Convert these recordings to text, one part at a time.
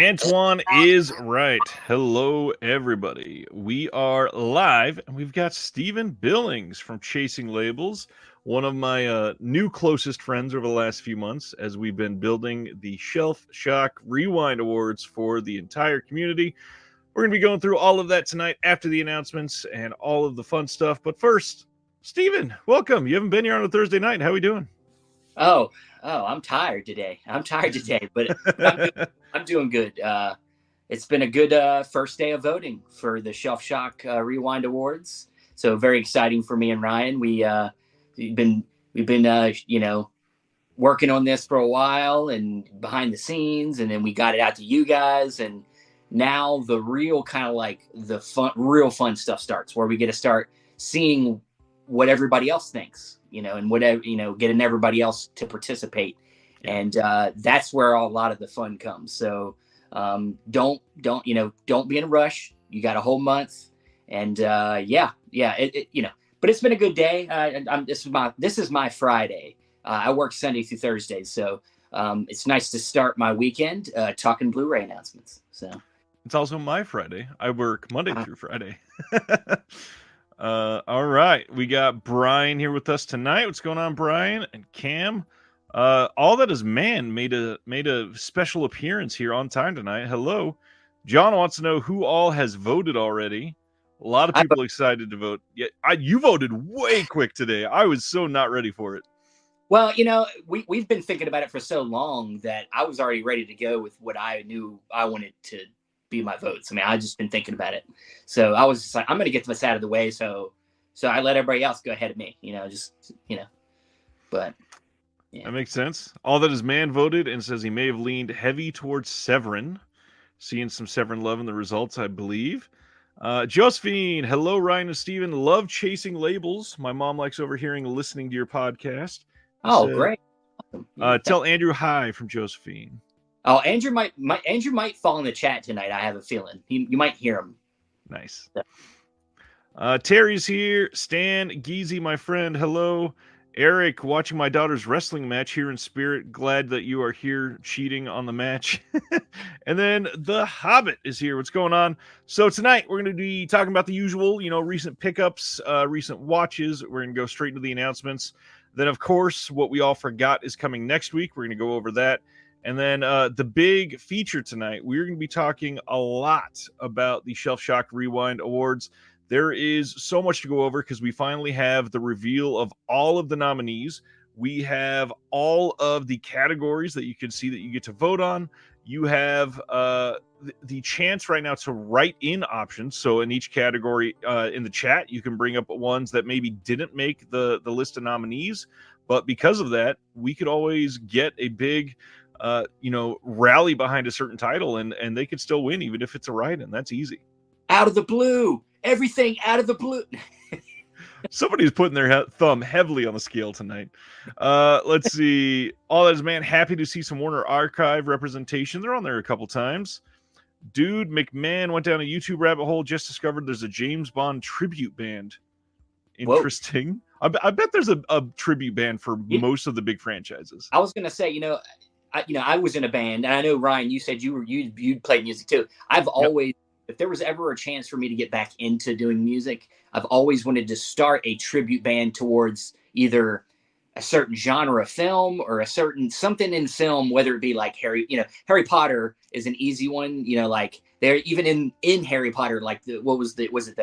Antoine is right. Hello, everybody. We are live, and we've got Stephen Billings from Chasing Labels, one of my new closest friends over the last few months as we've been building the Shelf Shock Rewind Awards for the entire community. We're going to be going through all of that tonight after the announcements and all of the fun stuff. But first, Stephen, welcome. You haven't been here on a Thursday night. How are we doing? I'm tired today. But I'm doing good. It's been a good first day of voting for the Shelf Shock Rewind Awards. So very exciting for me and Ryan. We've been working on this for a while and behind the scenes, and then we got it out to you guys, and now the real kind of like the real fun stuff starts, where we get to start seeing what everybody else thinks, and whatever, getting everybody else to participate. And that's where a lot of the fun comes. So don't be in a rush. You got a whole month, and but it's been a good day. This is my Friday. I work Sunday through Thursday, so it's nice to start my weekend talking Blu-ray announcements. So it's also my Friday. I work Monday through Friday. All right, we got Brian here with us tonight. What's going on, Brian? And Cam, all that is man made a special appearance here on time tonight. Hello. John wants to know who all has voted already. A lot of people excited to vote. Yeah, you voted way quick today. I was so not ready for it. Well, we've been thinking about it for so long that I was already ready to go with what I knew I wanted to be my votes. I mean, I just been thinking about it. So I was just like, I'm going to get this out of the way. So I let everybody else go ahead of me, but yeah. That makes sense. All that is man voted and says he may have leaned heavy towards Severin. Seeing some Severin love in the results, I believe. Josephine, hello, Ryan and Steven. Love Chasing Labels. My mom likes overhearing listening to your podcast. Great. Tell Andrew hi from Josephine. Oh, Andrew might fall in the chat tonight. I have a feeling you might hear him. Nice. Terry's here. Stan Geezy, my friend. Hello. Eric, watching my daughter's wrestling match here in spirit. Glad that you are here cheating on the match. And then the Hobbit is here. What's going on? So tonight we're going to be talking about the usual, recent pickups, recent watches. We're going to go straight into the announcements. Then, of course, what we all forgot is coming next week. We're going to go over that. And then the big feature tonight, we're going to be talking a lot about the Shelf Shock Rewind Awards. There is so much to go over because we finally have the reveal of all of the nominees. We have all of the categories that you can see that you get to vote on. You have the chance right now to write in options. So in each category in the chat, you can bring up ones that maybe didn't make the list of nominees. But because of that, we could always get a big rally behind a certain title, and they could still win even if it's a write-in. That's easy. Out of the blue. Everything out of the blue. Somebody's putting their thumb heavily on the scale tonight. Let's see. All that is man, happy to see some Warner Archive representation. They're on there a couple times. Dude McMahon went down a YouTube rabbit hole, just discovered there's a James Bond tribute band. Interesting. I bet there's a tribute band for most of the big franchises. I was going to say, I was in a band, and I know, Ryan, you said you'd play music too. I've always, if there was ever a chance for me to get back into doing music, I've always wanted to start a tribute band towards either a certain genre of film or a certain something in film, whether it be like Harry Potter is an easy one. Like they're even in Harry Potter, like was it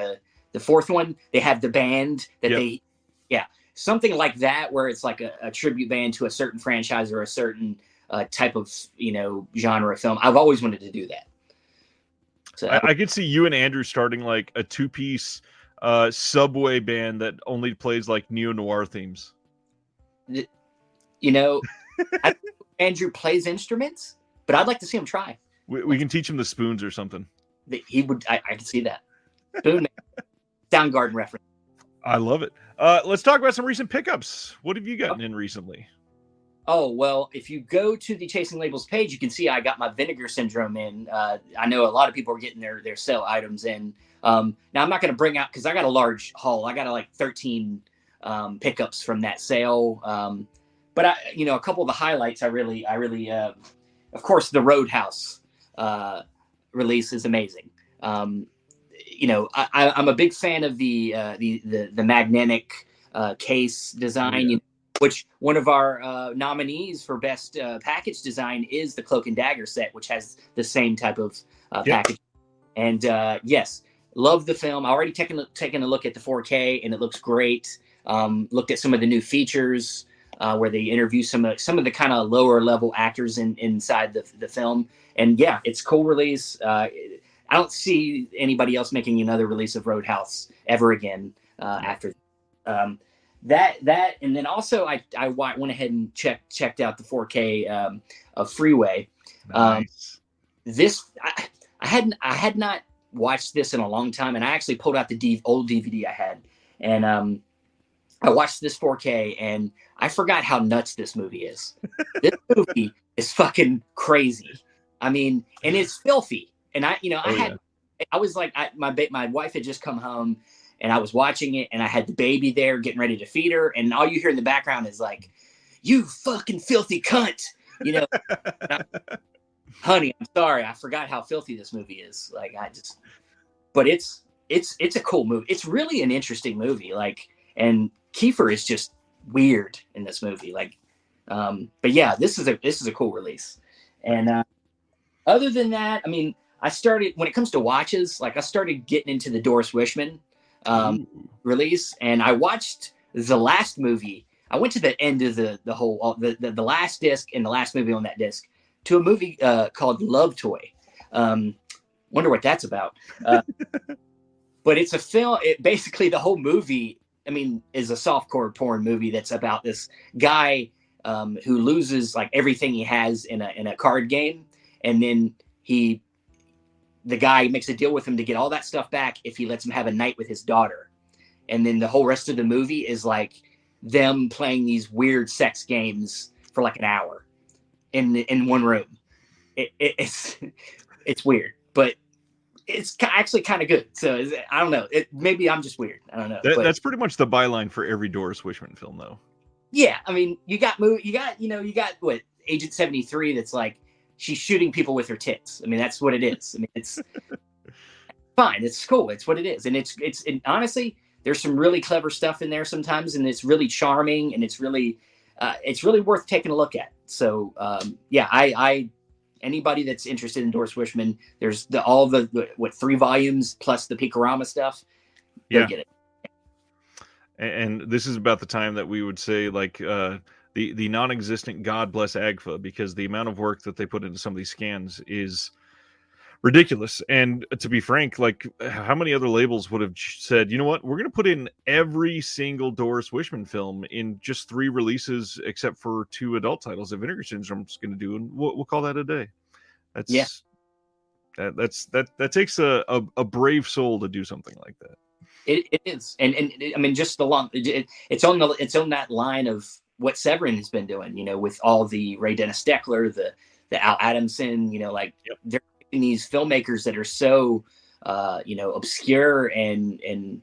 the fourth one? They have the band that something like that, where it's like a tribute band to a certain franchise or a certain type of genre of film. I've always wanted to do that. So I could see you and Andrew starting like a two-piece subway band that only plays like neo-noir themes. Andrew plays instruments, but I'd like to see him try. We can teach him the spoons or something. He would. I can see that. Spoon Soundgarden reference. I love it. Let's talk about some recent pickups. What have you gotten in recently? Oh, well, if you go to the Chasing Labels page, you can see I got my Vinegar Syndrome in. I know a lot of people are getting their sale items in. Now, I'm not going to bring out, because I got a large haul. I got like 13 pickups from that sale. But, a couple of the highlights I really, of course, the Roadhouse. uh, release is amazing. I'm a big fan of the magnetic case design. Oh, yeah. Which one of our nominees for best package design is the Cloak and Dagger set, which has the same type of package. And yes, love the film. I already taken a look at the 4K, and it looks great. Looked at some of the new features where they interview some of the kind of lower level actors inside the film. And yeah, it's a cool release. I don't see anybody else making another release of Roadhouse ever again after that. And then also I went ahead and checked out the 4K of Freeway. Nice. I had not watched this in a long time, and I actually pulled out the old DVD I had, and I watched this 4K, and I forgot how nuts this movie is. This movie is fucking crazy. I mean, and it's filthy. And I was like, my wife had just come home, and I was watching it, and I had the baby there getting ready to feed her, and all you hear in the background is like, "You fucking filthy cunt," honey, I'm sorry, I forgot how filthy this movie is. Like, but it's a cool movie. It's really an interesting movie. Like, and Kiefer is just weird in this movie. Like, but yeah, this is a cool release. And other than that, I mean, when it comes to watches, like I started getting into the Doris Wishman release, and I watched the last movie. I went to the end of the the last disc and the last movie on that disc to a movie called Love Toy. Wonder what that's about. But it's a film. Basically, the whole movie, I mean, is a softcore porn movie that's about this guy who loses like everything he has in a card game, and then the guy makes a deal with him to get all that stuff back if he lets him have a night with his daughter. And then the whole rest of the movie is like them playing these weird sex games for like an hour in one room. It's weird, but it's actually kind of good. So I don't know. Maybe I'm just weird. I don't know. That's pretty much the byline for every Doris Wishman film, though. Yeah, I mean, you got what, Agent 73. That's like she's shooting people with her tits. I mean, that's what it is. I mean, it's fine. It's cool. It's what it is, and and honestly, there's some really clever stuff in there sometimes, and it's really charming, and it's really worth taking a look at. So yeah, I anybody that's interested in Doris Wishman, there's all the 3 volumes plus the Picorama stuff. Go get it. And this is about the time that we would say like the non-existent God bless Agfa, because the amount of work that they put into some of these scans is ridiculous. And to be frank, like how many other labels would have said, you know what, we're going to put in every single Doris Wishman film in just 3 releases, except for 2 adult titles that Vinegar Syndrome's going to do, and we'll call that a day. That takes a brave soul to do something like that. It is, and I mean, just it's on that line of what Severin has been doing, with all the Ray Dennis Steckler, the Al Adamson, they're these filmmakers that are so obscure and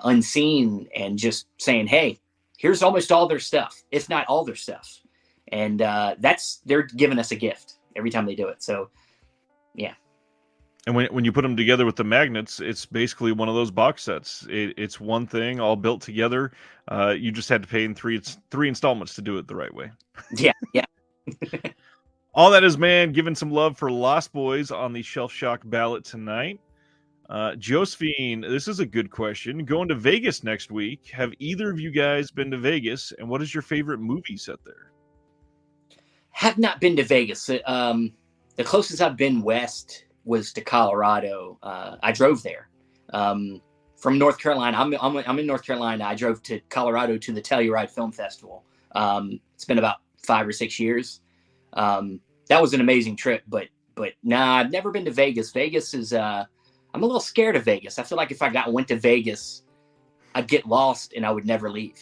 unseen, and just saying, hey, here's almost all their stuff, if not all their stuff, and they're giving us a gift every time they do it. So yeah. And when you put them together with the magnets, it's basically one of those box sets. It's one thing all built together. You just had to pay in three installments to do it the right way. Yeah. All that is, man, giving some love for Lost Boys on the Shelf Shock ballot tonight. Josephine, this is a good question. Going to Vegas next week. Have either of you guys been to Vegas? And what is your favorite movie set there? Have not been to Vegas. The closest I've been west was to Colorado. I drove there from North Carolina. I'm in North Carolina. I drove to Colorado to the Telluride Film Festival. It's been about 5 or 6 years. That was an amazing trip, but nah, I've never been to Vegas. Vegas is I'm a little scared of Vegas. I feel like if I went to Vegas, I'd get lost and I would never leave.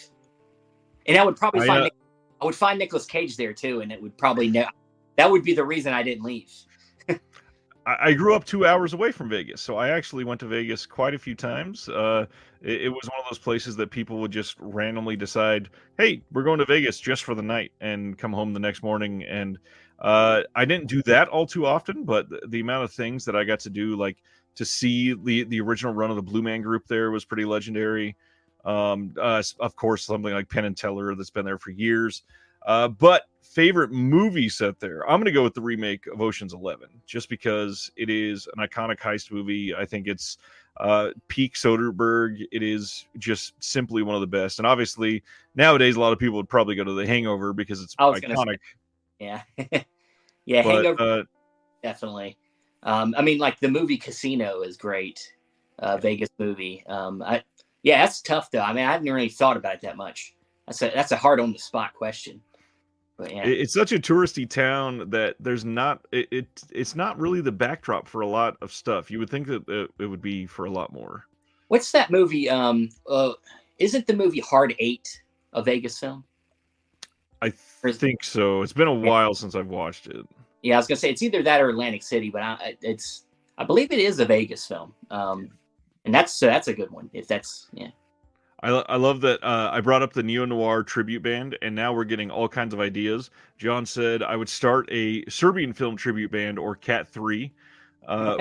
And I would probably find Nicolas Cage there too, and it would probably that would be the reason I didn't leave. I grew up 2 hours away from Vegas, so I actually went to Vegas quite a few times. It was one of those places that people would just randomly decide, hey, we're going to Vegas just for the night, and come home the next morning. And I didn't do that all too often, but the amount of things that I got to do, like to see the original run of the Blue Man Group there was pretty legendary. Of course, something like Penn and Teller that's been there for years. But favorite movie set there, I'm going to go with the remake of Ocean's 11, just because it is an iconic heist movie. I think it's peak Soderbergh. It is just simply one of the best. And obviously, nowadays, a lot of people would probably go to The Hangover because it's I was gonna say, iconic. yeah, yeah, But Hangover definitely. I mean, like the movie Casino is great, Vegas movie. Yeah, that's tough though. I mean, I hadn't really thought about it that much. That's a hard on the spot question. But yeah, it's such a touristy town that there's not it's not really the backdrop for a lot of stuff. You would think that it would be for a lot more. what's that movie? Isn't the movie Hard Eight a Vegas film? I think so. It's been a while since I've watched it. Yeah, I was gonna say it's either that or Atlantic City, but I believe it is a Vegas film. And that's a good one. If that's yeah. I love that I brought up the Neo Noir tribute band, and now we're getting all kinds of ideas. John said I would start a Serbian film tribute band or Cat 3.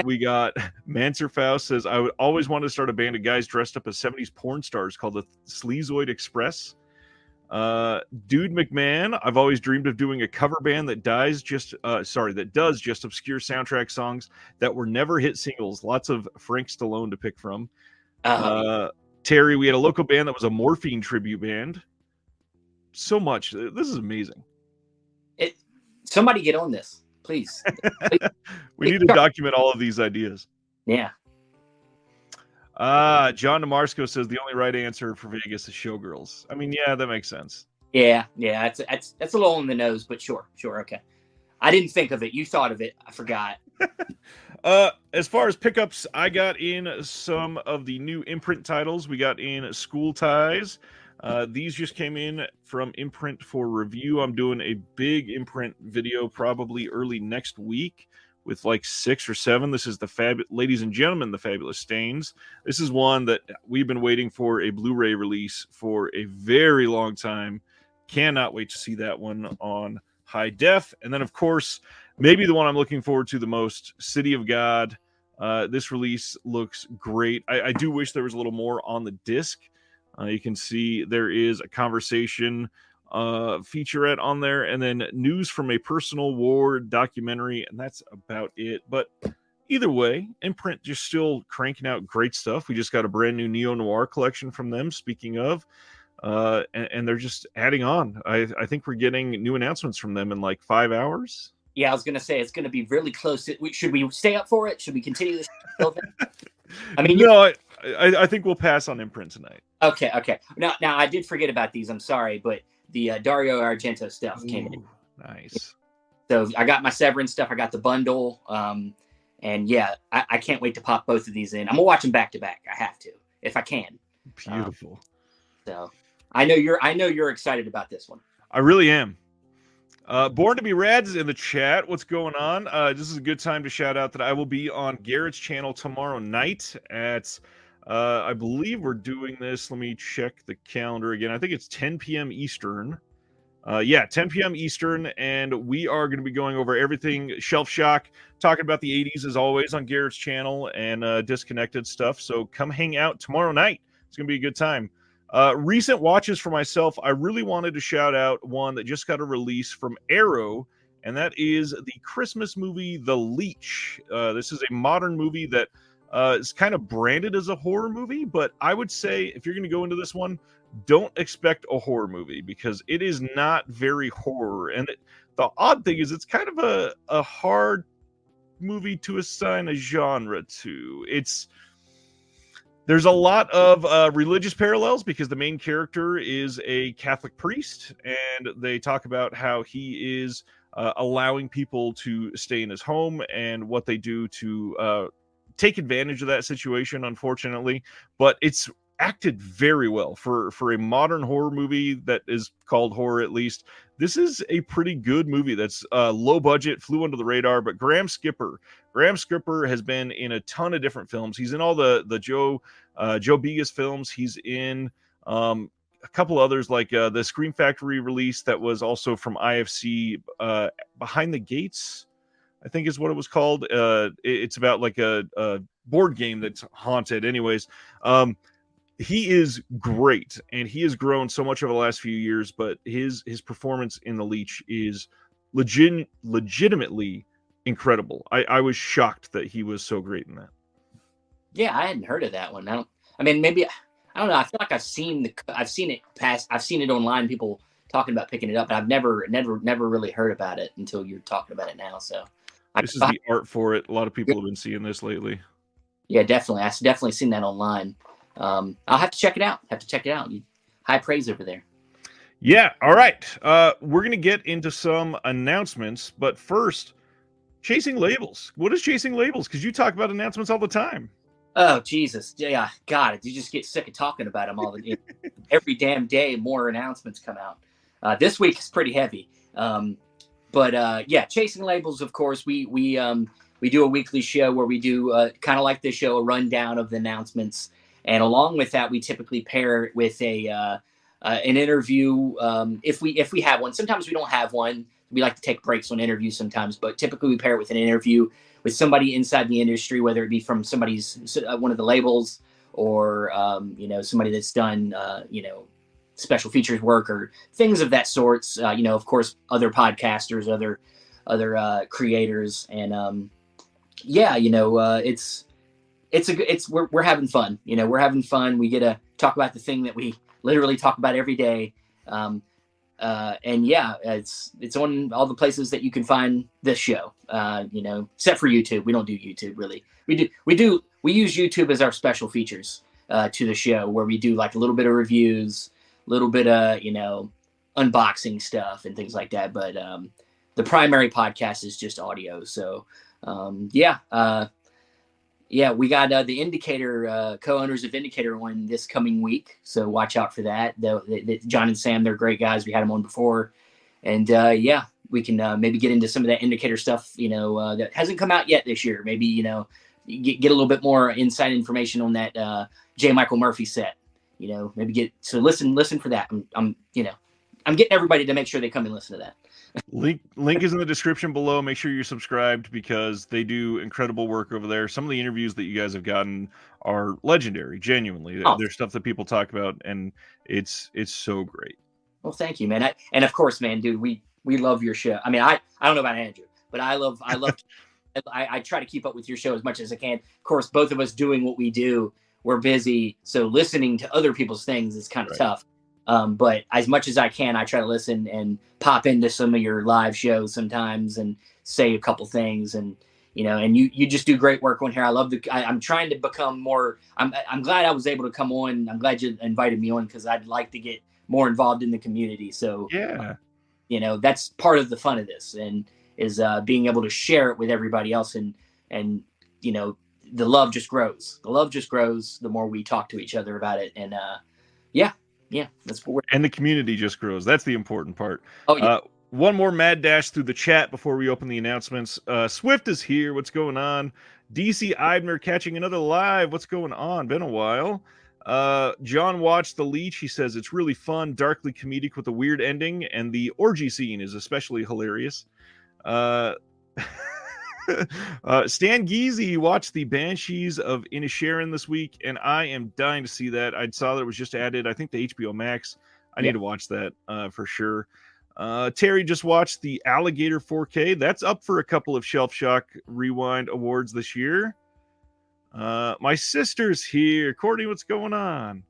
We got Manser Faust says I would always want to start a band of guys dressed up as 70s porn stars called the Sleazoid Express. Dude McMahon, I've always dreamed of doing a cover band that does just obscure soundtrack songs that were never hit singles. Lots of Frank Stallone to pick from. Terry, we had a local band that was a morphine tribute band. So much. This is amazing. Somebody get on this, please. We need to document all of these ideas. Yeah. John DeMarsco says the only right answer for Vegas is Showgirls. I mean, yeah, that makes sense. Yeah. That's a little on the nose, but sure, okay. I didn't think of it. You thought of it. I forgot. As far as pickups, I got in some of the new imprint titles. We got in School Ties. These just came in from Imprint for review. I'm doing a big imprint video probably early next week with like 6 or 7. This is ladies and gentlemen, the Fabulous Stains. This is one that we've been waiting for a Blu-ray release for a very long time. Cannot wait to see that one on high def. And then, of course, maybe the one I'm looking forward to the most, City of God. This release looks great. I do wish there was a little more on the disc. You can see there is a conversation featurette on there, and then news from a personal war documentary, and that's about it. But either way, Imprint just still cranking out great stuff. We just got a brand new Neo Noir collection from them, speaking of. And they're just adding on. I think we're getting new announcements from them in like 5 hours. Yeah, I was going to say it's going to be really close. Should we stay up for it? Should we continue this? I mean, no, I think we'll pass on Imprint tonight. Okay. Now I did forget about these. I'm sorry, but the Dario Argento stuff came in. Nice. So I got my Severance stuff. I got the bundle. And yeah, I can't wait to pop both of these in. I'm gonna watch them back to back. I have to, if I can. Beautiful. So I know you're excited about this one. I really am. Born to be Rad's in the chat. What's going on? This is a good time to shout out that I will be on Garrett's channel tomorrow night at, I believe we're doing this. Let me check the calendar again. I think it's 10 p.m. Eastern. 10 p.m. Eastern. And we are going to be going over everything Shelf Shock, talking about the 80s as always on Garrett's channel and disconnected stuff. So come hang out tomorrow night. It's going to be a good time. Recent watches for myself, I really wanted to shout out one that just got a release from Arrow, and that is the Christmas movie The Leech. This is a modern movie that is kind of branded as a horror movie, but I would say if you're going to go into this one, don't expect a horror movie because it is not very horror. And the odd thing is it's kind of a hard movie to assign a genre to. There's a lot of religious parallels because the main character is a Catholic priest, and they talk about how he is allowing people to stay in his home and what they do to take advantage of that situation, unfortunately. But it's acted very well for a modern horror movie that is called horror, at least. This is a pretty good movie that's low budget, flew under the radar. But Graham Skipper has been in a ton of different films. He's in all the Joe Bigas films. He's in a couple others like the Scream Factory release that was also from IFC, Behind the Gates, I think is what it was called. It's about like a board game that's haunted. Anyways, he is great, and he has grown so much over the last few years. But his performance in The Leech is legitimately incredible. I was shocked that he was so great in that. Yeah, I hadn't heard of that one. I mean, maybe I don't know. I feel like I've seen it pass. I've seen it online. People talking about picking it up, but I've never really heard about it until you're talking about it now. So this is the art for it. A lot of people have been seeing this lately. Yeah, definitely. I've definitely seen that online. I'll have to check it out. High praise over there. Yeah. All right. We're going to get into some announcements, but first, Chasing Labels. What is Chasing Labels? Because you talk about announcements all the time. Oh, Jesus. Yeah. God, you just get sick of talking about them all the day. Every damn day, more announcements come out. This week is pretty heavy. But yeah, Chasing Labels, of course, we do a weekly show where we do kind of like this show, a rundown of the announcements. And along with that, we typically pair it with an interview if we have one. Sometimes we don't have one. We like to take breaks on interviews sometimes, but typically we pair it with an interview with somebody inside the industry, whether it be from somebody's one of the labels or somebody that's done special features work or things of that sorts. Of course, other podcasters, other creators, and we're having fun. We're having fun. We get to talk about the thing that we literally talk about every day. And yeah, it's on all the places that you can find this show, except for YouTube. We don't do YouTube really. We use YouTube as our special features, to the show where we do like a little bit of reviews, a little bit of, unboxing stuff and things like that. But, the primary podcast is just audio. So, we got the Indicator co-owners of Indicator on this coming week, so watch out for that. John and Sam, they're great guys. We had them on before, and we can maybe get into some of that Indicator stuff, that hasn't come out yet this year. Maybe get a little bit more inside information on that J. Michael Murphy set. Maybe listen for that. I'm getting everybody to make sure they come and listen to that. Link is in the description below. Make sure you're subscribed because they do incredible work over there. Some of the interviews that you guys have gotten are legendary, genuinely. There's stuff that people talk about, and it's so great. Well, thank you, man. And of course, man, dude, we love your show. I mean, I don't know about Andrew, but I love I try to keep up with your show as much as I can. Of course, both of us doing what we do, we're busy, so listening to other people's things is kind of tough. But as much as I can, I try to listen and pop into some of your live shows sometimes and say a couple things. And, and you just do great work on here. I'm trying to become more, I'm glad I was able to come on. I'm glad you invited me on because I'd like to get more involved in the community. So, that's part of the fun of this and is being able to share it with everybody else. And, the love just grows. The love just grows the more we talk to each other about it. And, yeah, that's what and the community just grows. That's the important part. Oh, yeah. One more mad dash through the chat before we open the announcements. Swift is here. What's going on? DC Eibner catching another live. What's going on? Been a while. John watched The Leech. He says it's really fun, darkly comedic with a weird ending, and the orgy scene is especially hilarious. Stan Geezy watched the Banshees of Inisherin this week, and I am dying to see that. I saw that it was just added, I think, to HBO Max. I need to watch that for sure. Terry just watched the Alligator 4K. That's up for a couple of Shelf Shock Rewind awards this year. My sister's here. Courtney, what's going on?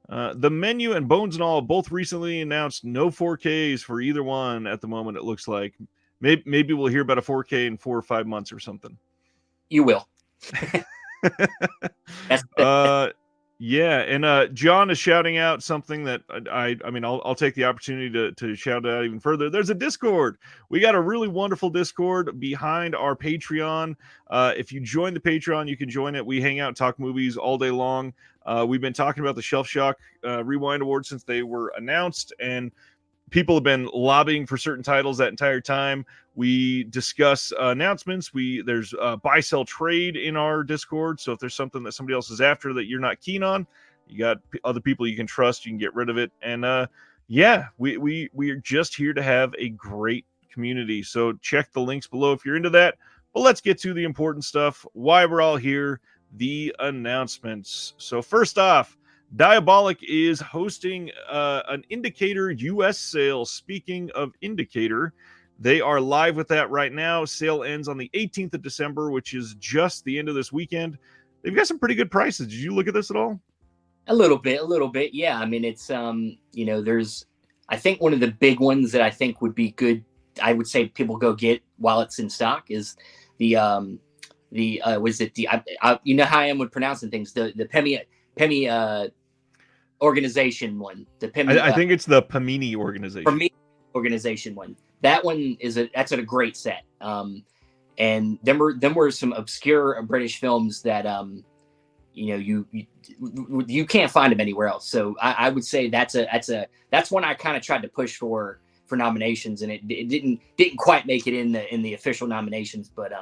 The Menu and Bones and All both recently announced no 4Ks for either one at the moment, it looks like. Maybe we'll hear about a 4K in 4 or 5 months or something. You will. Yeah, and John is shouting out something that I'll take the opportunity to shout out even further. There's a Discord. We got a really wonderful Discord behind our Patreon. If you join the Patreon, you can join it. We hang out and talk movies all day long. We've been talking about the Shelf Shock Rewind Awards since they were announced, and people have been lobbying for certain titles that entire time. We discuss announcements. There's buy, sell, trade in our Discord. So if there's something that somebody else is after that you're not keen on, You got other people you can trust. You can get rid of it. And yeah, we are just here to have a great community. So check the links below if you're into that. But let's get to the important stuff. Why we're all here, the announcements. So first off, Diabolic is hosting an Indicator US sale. Speaking of Indicator, they are live with that right now. Sale ends on the 18th of December, which is just the end of this weekend. They've got some pretty good prices. Did you look at this at all? A little bit. Yeah. I mean, it's, there's, I think one of the big ones that I think would be good, I would say people go get while it's in stock is the was it the, you know how I am with pronouncing things, the Pemi organization one, the Pemi, I think it's the Pamini organization. Organization one. That one that's a great set. And them were some obscure British films that, you can't find them anywhere else. So I would say that's one I kind of tried to push for nominations, and it didn't quite make it in the official nominations. But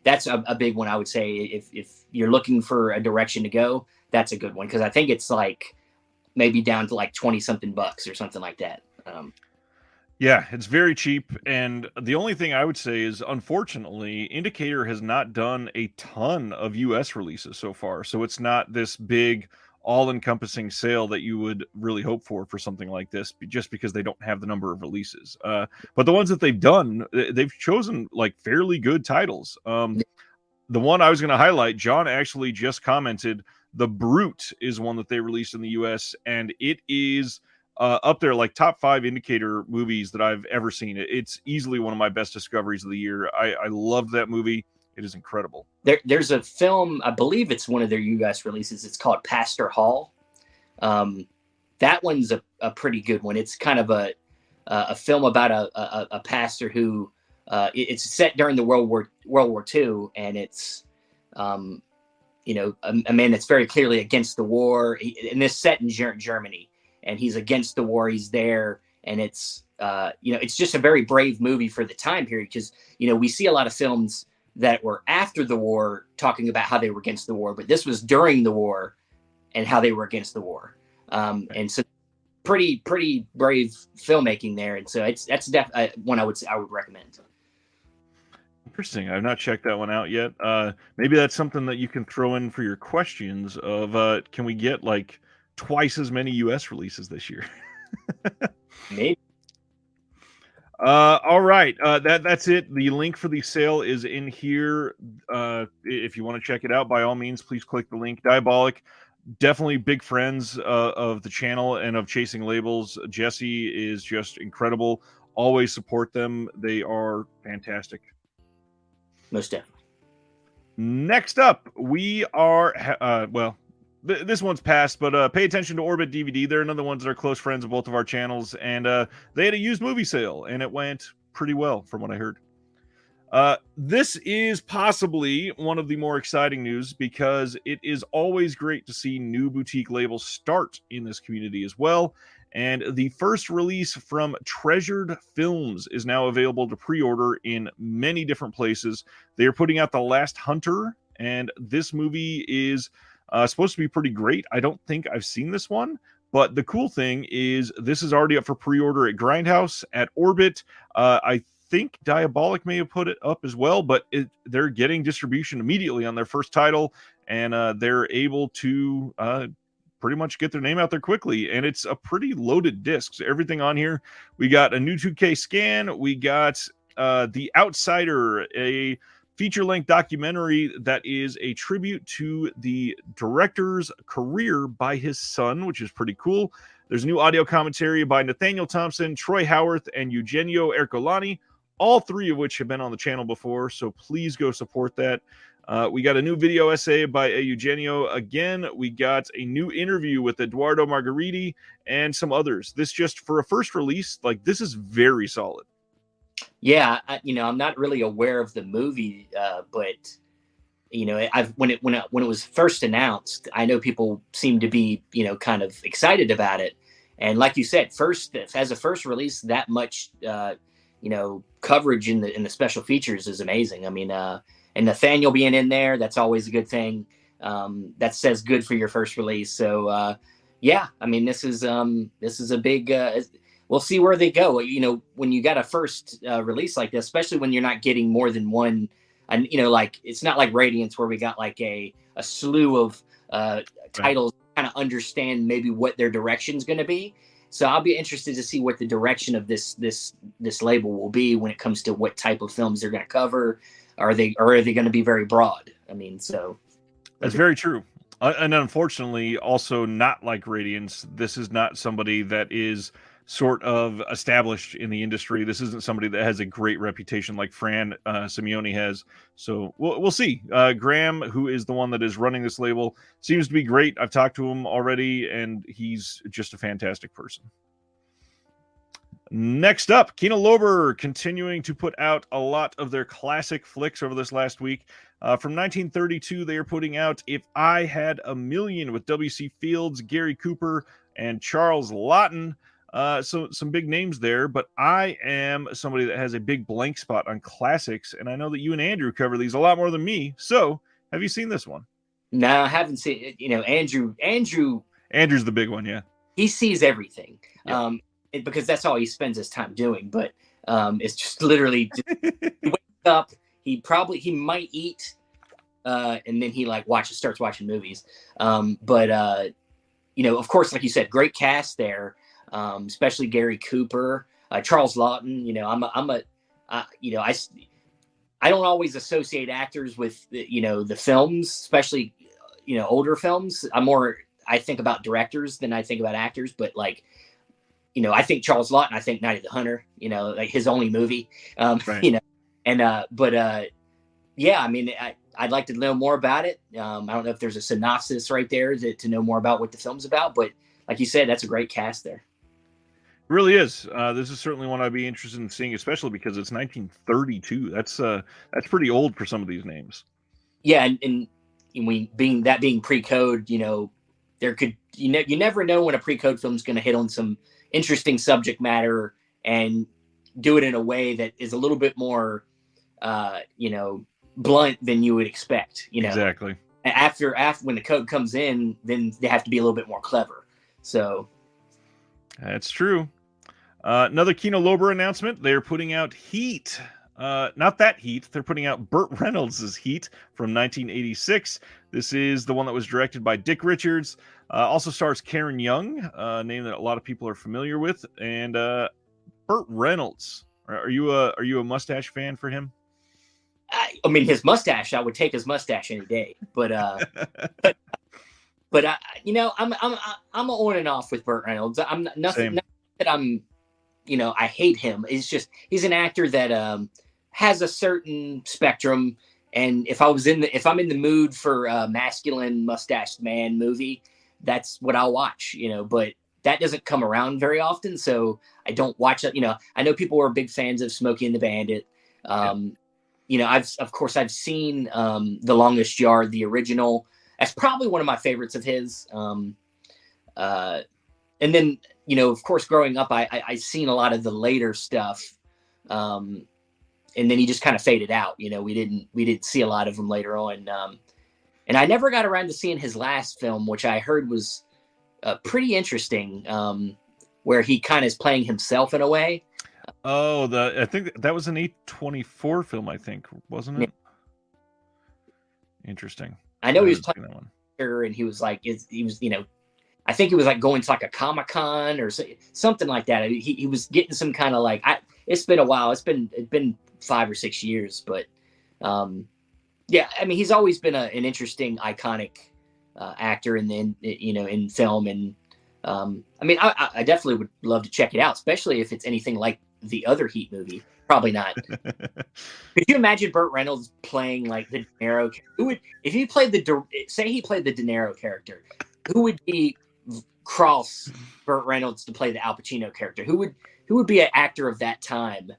that's a big one. I would say if you're looking for a direction to go, that's a good one, because I think it's like maybe down to like 20 something bucks or something like that. Yeah, it's very cheap. And the only thing I would say is, unfortunately, Indicator has not done a ton of US releases so far. So it's not this big, all-encompassing sale that you would really hope for something like this, just because they don't have the number of releases. But the ones that they've done, they've chosen like fairly good titles. The one I was going to highlight, John actually just commented, The Brute is one that they released in the US, and it is up there, like top 5 Indicator movies that I've ever seen. It's easily one of my best discoveries of the year. I loved that movie. It is incredible. There's a film, I believe it's one of their US releases. It's called Pastor Hall. That one's a pretty good one. It's kind of a film about a pastor who it's set during the World War II, and it's a man that's very clearly against the war. And this set in Germany. And he's against the war. He's there, and it's it's just a very brave movie for the time period, because we see a lot of films that were after the war talking about how they were against the war, but this was during the war and how they were against the war. And so pretty brave filmmaking there, and so that's definitely one I would recommend. Interesting. I've not checked that one out yet. Maybe that's something that you can throw in for your questions of can we get like twice as many US releases this year? Maybe. All right. That's it. The link for the sale is in here. If you want to check it out, by all means, please click the link. Diabolic, definitely big friends of the channel and of Chasing Labels. Jesse is just incredible. Always support them. They are fantastic. Most definitely. Next up, we are this one's passed, but pay attention to Orbit DVD. They're another ones that are close friends of both of our channels, and they had a used movie sale, and it went pretty well from what I heard. This is possibly one of the more exciting news, because it is always great to see new boutique labels start in this community as well. And the first release from Treasured Films is now available to pre-order in many different places. They are putting out The Last Hunter, and this movie is supposed to be pretty great. I don't think I've seen this one, but the cool thing is this is already up for pre-order at Grindhouse, at Orbit. I think Diabolic may have put it up as well, but they're getting distribution immediately on their first title, and they're able to pretty much get their name out there quickly. And it's a pretty loaded disc. So everything on here, we got a new 2K scan, we got The Outsider, a feature-length documentary that is a tribute to the director's career by his son, which is pretty cool. There's a new audio commentary by Nathaniel Thompson, Troy Howarth, and Eugenio Ercolani, all 3 of which have been on the channel before, so please go support that. We got a new video essay by Eugenio. Again, we got a new interview with Eduardo Margariti and some others. This just for a first release, like, this is very solid. Yeah, I'm not really aware of the movie, but when it was first announced, I know people seem to be kind of excited about it, and like you said, as a first release, that much coverage in the special features is amazing. I mean, and Nathaniel being in there, that's always a good thing. that says good for your first release. So yeah, I mean, this is a big. We'll see where they go. You know, when you got a first release like this, especially when you're not getting more than one, and you know, like it's not like Radiance where we got like a slew of titles, kind of understand maybe what their direction's going to be. So I'll be interested to see what the direction of this label will be when it comes to what type of films they're going to cover. Are they going to be very broad? I mean, so that's very true. And unfortunately, also not like Radiance, this is not somebody that is sort of established in the industry. This isn't somebody that has a great reputation like Fran Simeone has. So we'll see. Graham, who is the one that is running this label, seems to be great. I've talked to him already, and he's just a fantastic person. Next up, Kino Lorber continuing to put out a lot of their classic flicks over this last week. From 1932, they are putting out If I Had a Million with W.C. Fields, Gary Cooper, and Charles Laughton. So some big names there, but I am somebody that has a big blank spot on classics, and I know that you and Andrew cover these a lot more than me. So have you seen this one? No, I haven't seen it. You know, Andrew's the big one, yeah. He sees everything. Yeah. Because that's all he spends his time doing. But it's just literally he wakes up. He might eat, and then he starts watching movies. But you know, of course, like you said, great cast there, especially Gary Cooper, Charles Laughton. You know, I don't always associate actors with the films, especially older films. I think about directors than I think about actors, but like. You know, I think Charles Laughton, I think Night of the Hunter, like his only movie, right. Yeah, I mean, I'd like to know more about it. I don't know if there's a synopsis right there to know more about what the film's about, but like you said, that's a great cast there. It really is. This is certainly one I'd be interested in seeing, especially because it's 1932. That's pretty old for some of these names. Yeah. And being pre-code, there could, you never know when a pre-code film is going to hit on some interesting subject matter and do it in a way that is a little bit more, blunt than you would expect. Exactly. After when the code comes in, then they have to be a little bit more clever. So that's true. Another Kino Lorber announcement: they're putting out Heat. Not that Heat. They're putting out Burt Reynolds' Heat from 1986. This is the one that was directed by Dick Richards. Also stars Karen Young, a name that a lot of people are familiar with, and Burt Reynolds. Are you a mustache fan for him? I mean, his mustache. I would take his mustache any day. But but I'm on and off with Burt Reynolds. I'm nothing that I'm. I hate him. It's just he's an actor that has a certain spectrum. And if I'm in the mood for a masculine mustached man movie, that's what I'll watch, but that doesn't come around very often. So I don't watch it. I know people are big fans of Smokey and the Bandit. I've seen The Longest Yard, the original. That's probably one of my favorites of his. And then, of course, growing up, I seen a lot of the later stuff. And then he just kind of faded out. We didn't see a lot of him later on. And I never got around to seeing his last film, which I heard was pretty interesting, where he kind of is playing himself in a way. Oh, I think that was an A24 film, I think, wasn't it? Yeah. Interesting. I know he was playing that one. And he was like, I think he was like going to like a Comic-Con or something like that. He was getting some kind of like, it's been a while. It's been 5 or 6 years, but yeah, I mean, he's always been an interesting, iconic actor in film. And I mean, I definitely would love to check it out, especially if it's anything like the other Heat movie. Probably not. Could you imagine Burt Reynolds playing like the De Niro? If he played say he played the De Niro character, who would be cross Burt Reynolds to play the Al Pacino character? Who would be an actor of that time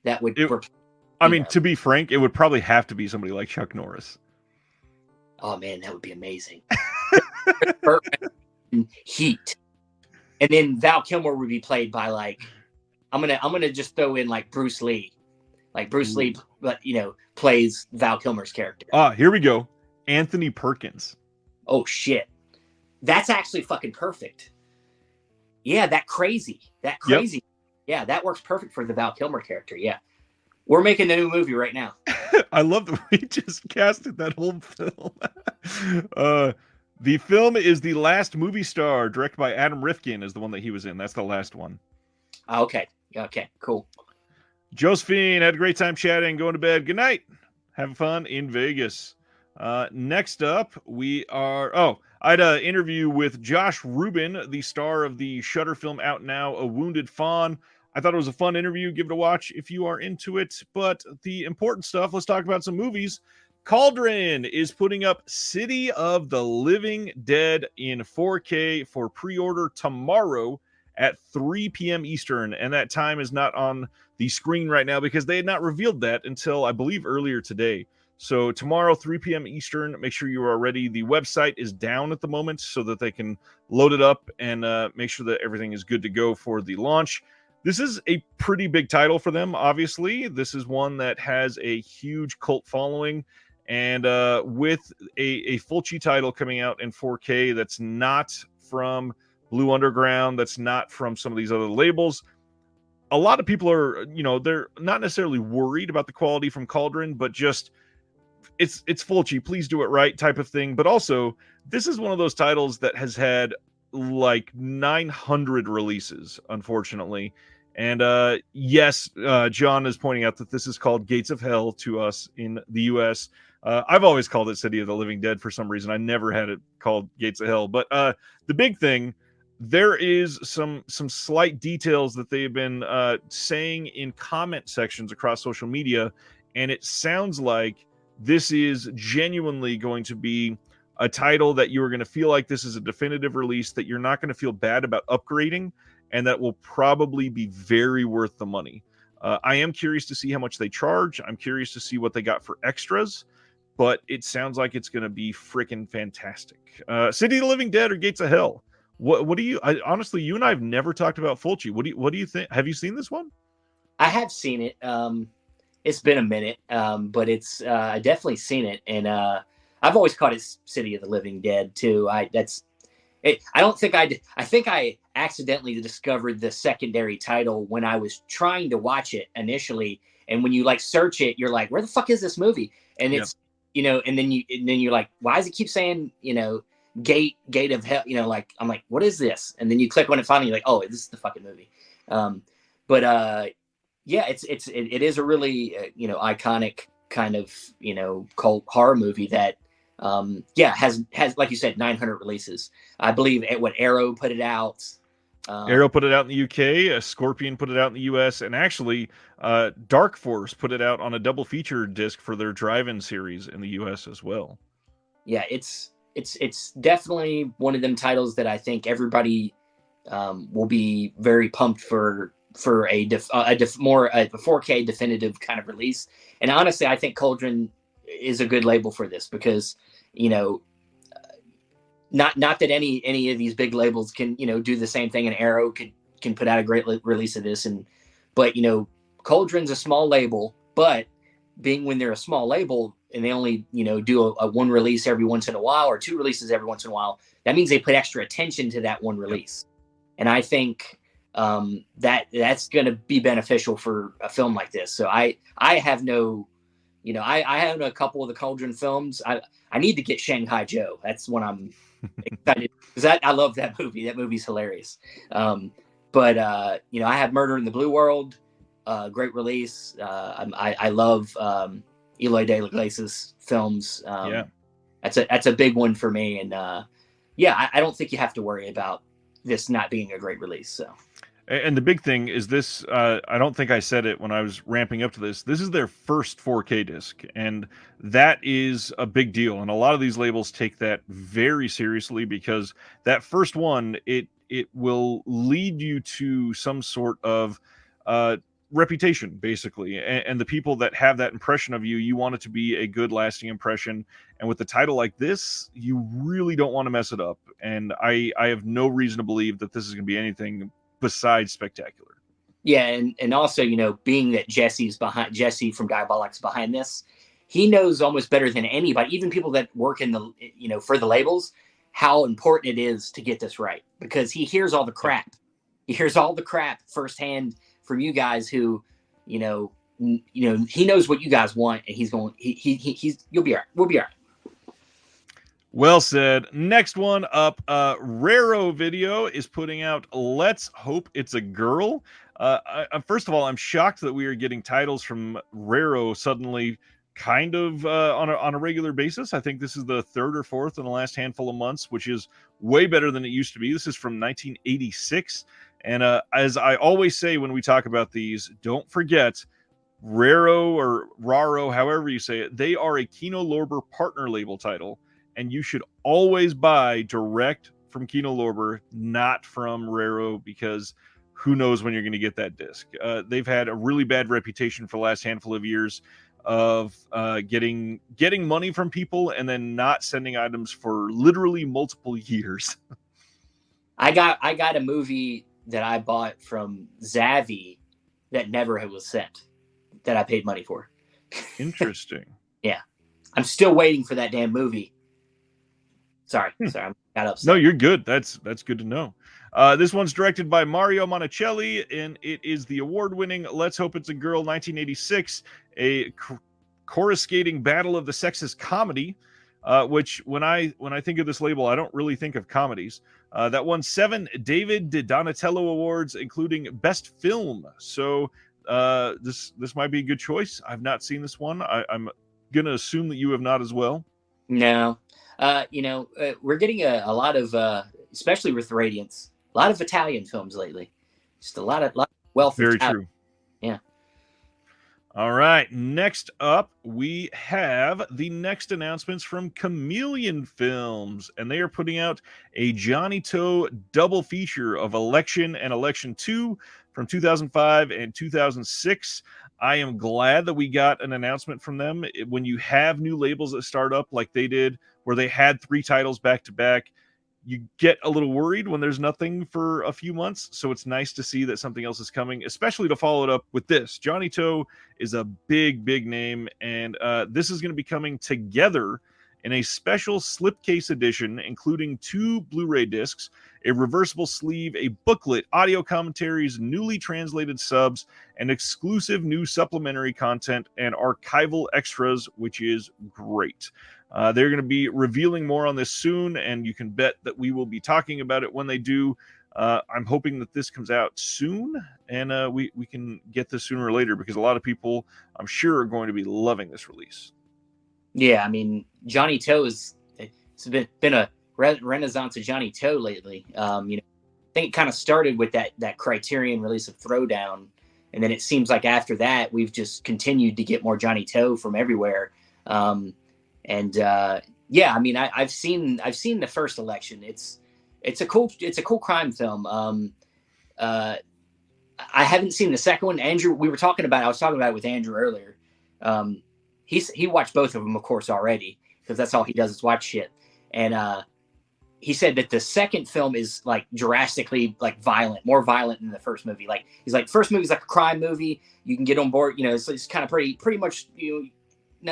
that would? To be frank, it would probably have to be somebody like Chuck Norris. Oh man, that would be amazing. Heat, and then Val Kilmer would be played by like I'm gonna just throw in like Bruce Lee, Lee, but plays Val Kilmer's character. Here we go, Anthony Perkins. Oh shit, that's actually fucking perfect. Yeah, that Yep. crazy. Yeah, that works perfect for the Val Kilmer character. Yeah, we're making a new movie right now. I love that we just casted that whole film. The film is The Last Movie Star, directed by Adam Rifkin, is the one that he was in. That's the last one. Okay, okay, cool. Josephine, had a great time chatting. Going to bed. Good night. Having fun in Vegas. Next up, we are. Oh, I had an interview with Josh Rubin, the star of the Shudder film out now, A Wounded Fawn. I thought it was a fun interview. Give it a watch if you are into it. But the important stuff, let's talk about some movies. Cauldron is putting up City of the Living Dead in 4K for pre-order tomorrow at 3 p.m. Eastern. And that time is not on the screen right now because they had not revealed that until, I believe, earlier today. So tomorrow, 3 p.m. Eastern, make sure you are ready. The website is down at the moment so that they can load it up and make sure that everything is good to go for the launch. This is a pretty big title for them, obviously. This is one that has a huge cult following. And with a Fulci title coming out in 4K that's not from Blue Underground, that's not from some of these other labels, a lot of people are, they're not necessarily worried about the quality from Cauldron, but just it's Fulci, please do it right type of thing. But also, this is one of those titles that has had like 900 releases, unfortunately. And yes, John is pointing out that this is called Gates of Hell to us in the US. I've always called it City of the Living Dead for some reason. I never had it called Gates of Hell. But the big thing, there is some slight details that they've been saying in comment sections across social media, and it sounds like this is genuinely going to be a title that you are going to feel like this is a definitive release, that you're not going to feel bad about upgrading, and that will probably be very worth the money. I am curious to see how much they charge. I'm curious to see what they got for extras, but it sounds like it's going to be freaking fantastic. City of the Living Dead or Gates of Hell? What do you? Honestly, you and I have never talked about Fulci. What do you think? Have you seen this one? I have seen it. It's been a minute, but it's I definitely seen it, and I've always called it City of the Living Dead too. I don't think I think I accidentally discovered the secondary title when I was trying to watch it initially, and when you like search it, you're like, where the fuck is this movie? And it's and then you're like, why does it keep saying Gate of Hell? Like I'm like, what is this? And then you click on it finally, you're like, oh, this is the fucking movie. Yeah, it is a really iconic kind of cult horror movie that has like you said 900 releases. I believe what Arrow put it out. Arrow put it out in the UK, Scorpion put it out in the US, and actually Dark Force put it out on a double feature disc for their drive-in series in the US as well. Yeah, it's definitely one of them titles that I think everybody will be very pumped for a 4K definitive kind of release. And honestly, I think Cauldron is a good label for this because not that any of these big labels can do the same thing, and Arrow can put out a great release of this, but Cauldron's a small label, but being when they're a small label and they only do a one release every once in a while or two releases every once in a while, that means they put extra attention to that one release. And I think that's going to be beneficial for a film like this. So I have no, I have a couple of the Cauldron films. I need to get Shanghai Joe. That's one I'm excited because I love that movie. That movie's hilarious. But I have Murder in the Blue World, great release. I love Eloy de la Glace's films. That's a big one for me. And I don't think you have to worry about this not being a great release. So. And the big thing is this, I don't think I said it when I was ramping up to this. This is their first 4K disc, and that is a big deal. And a lot of these labels take that very seriously because that first one, it will lead you to some sort of reputation, basically. And the people that have that impression of you, you want it to be a good, lasting impression. And with a title like this, you really don't want to mess it up. And I have no reason to believe that this is going to be anything besides spectacular. Yeah, and also, being that Jesse from Diabolic's behind this, he knows almost better than anybody, even people that work in the, for the labels, how important it is to get this right, because he hears all the crap. He hears all the crap firsthand from you guys who, he knows what you guys want, and you'll be all right. We'll be all right. Well said. Next one up, Raro Video is putting out Let's Hope It's a Girl. First of all, I'm shocked that we are getting titles from Raro suddenly kind of on a regular basis. I think this is the third or fourth in the last handful of months, which is way better than it used to be. This is from 1986. And as I always say when we talk about these, don't forget Raro or Raro, however you say it, they are a Kino Lorber partner label title. And you should always buy direct from Kino Lorber, not from Raro, because who knows when you're going to get that disc. They've had a really bad reputation for the last handful of years of getting money from people and then not sending items for literally multiple years. I got a movie that I bought from Zavvi that never was sent, that I paid money for. Interesting. Yeah. I'm still waiting for that damn movie. Sorry, I got upset. No, you're good. That's good to know. This one's directed by Mario Monicelli, and it is the award-winning Let's Hope It's a Girl 1986, a coruscating battle of the sexes comedy, which when I think of this label, I don't really think of comedies. That won 7 David Di Donatello awards, including Best Film. So this might be a good choice. I've not seen this one. I'm going to assume that you have not as well. No. We're getting a lot of, especially with Radiance, a lot of Italian films lately. Just a lot of wealth. Very true. Yeah. All right. Next up, we have the next announcements from Chameleon Films, and they are putting out a Johnny Toe double feature of Election and Election 2 from 2005 and 2006. I am glad that we got an announcement from them. When you have new labels that start up like they did, where they had 3 titles back to back, you get a little worried when there's nothing for a few months. So it's nice to see that something else is coming, especially to follow it up with this. Johnny Toe is a big name, and this is going to be coming together in a special slipcase edition, including 2 Blu-ray discs, a reversible sleeve, a booklet, audio commentaries, newly translated subs, and exclusive new supplementary content and archival extras, which is great. They're going to be revealing more on this soon, and you can bet that we will be talking about it when they do. I'm hoping that this comes out soon, and we can get this sooner or later, because a lot of people, I'm sure, are going to be loving this release. Yeah, I mean, Johnny Toe it's been a renaissance of Johnny Toe lately. I think it kind of started with that Criterion release of Throwdown, and then it seems like after that we've just continued to get more Johnny Toe from everywhere. Yeah, I mean, I've seen the first Election. It's a cool crime film. I haven't seen the second one. Andrew, I was talking about it with Andrew earlier. He watched both of them, of course, already, because that's all he does is watch shit. And he said that the second film is like drastically violent, more violent than the first movie. Like, he's like, first movie's like a crime movie. You can get on board. It's kind of pretty much,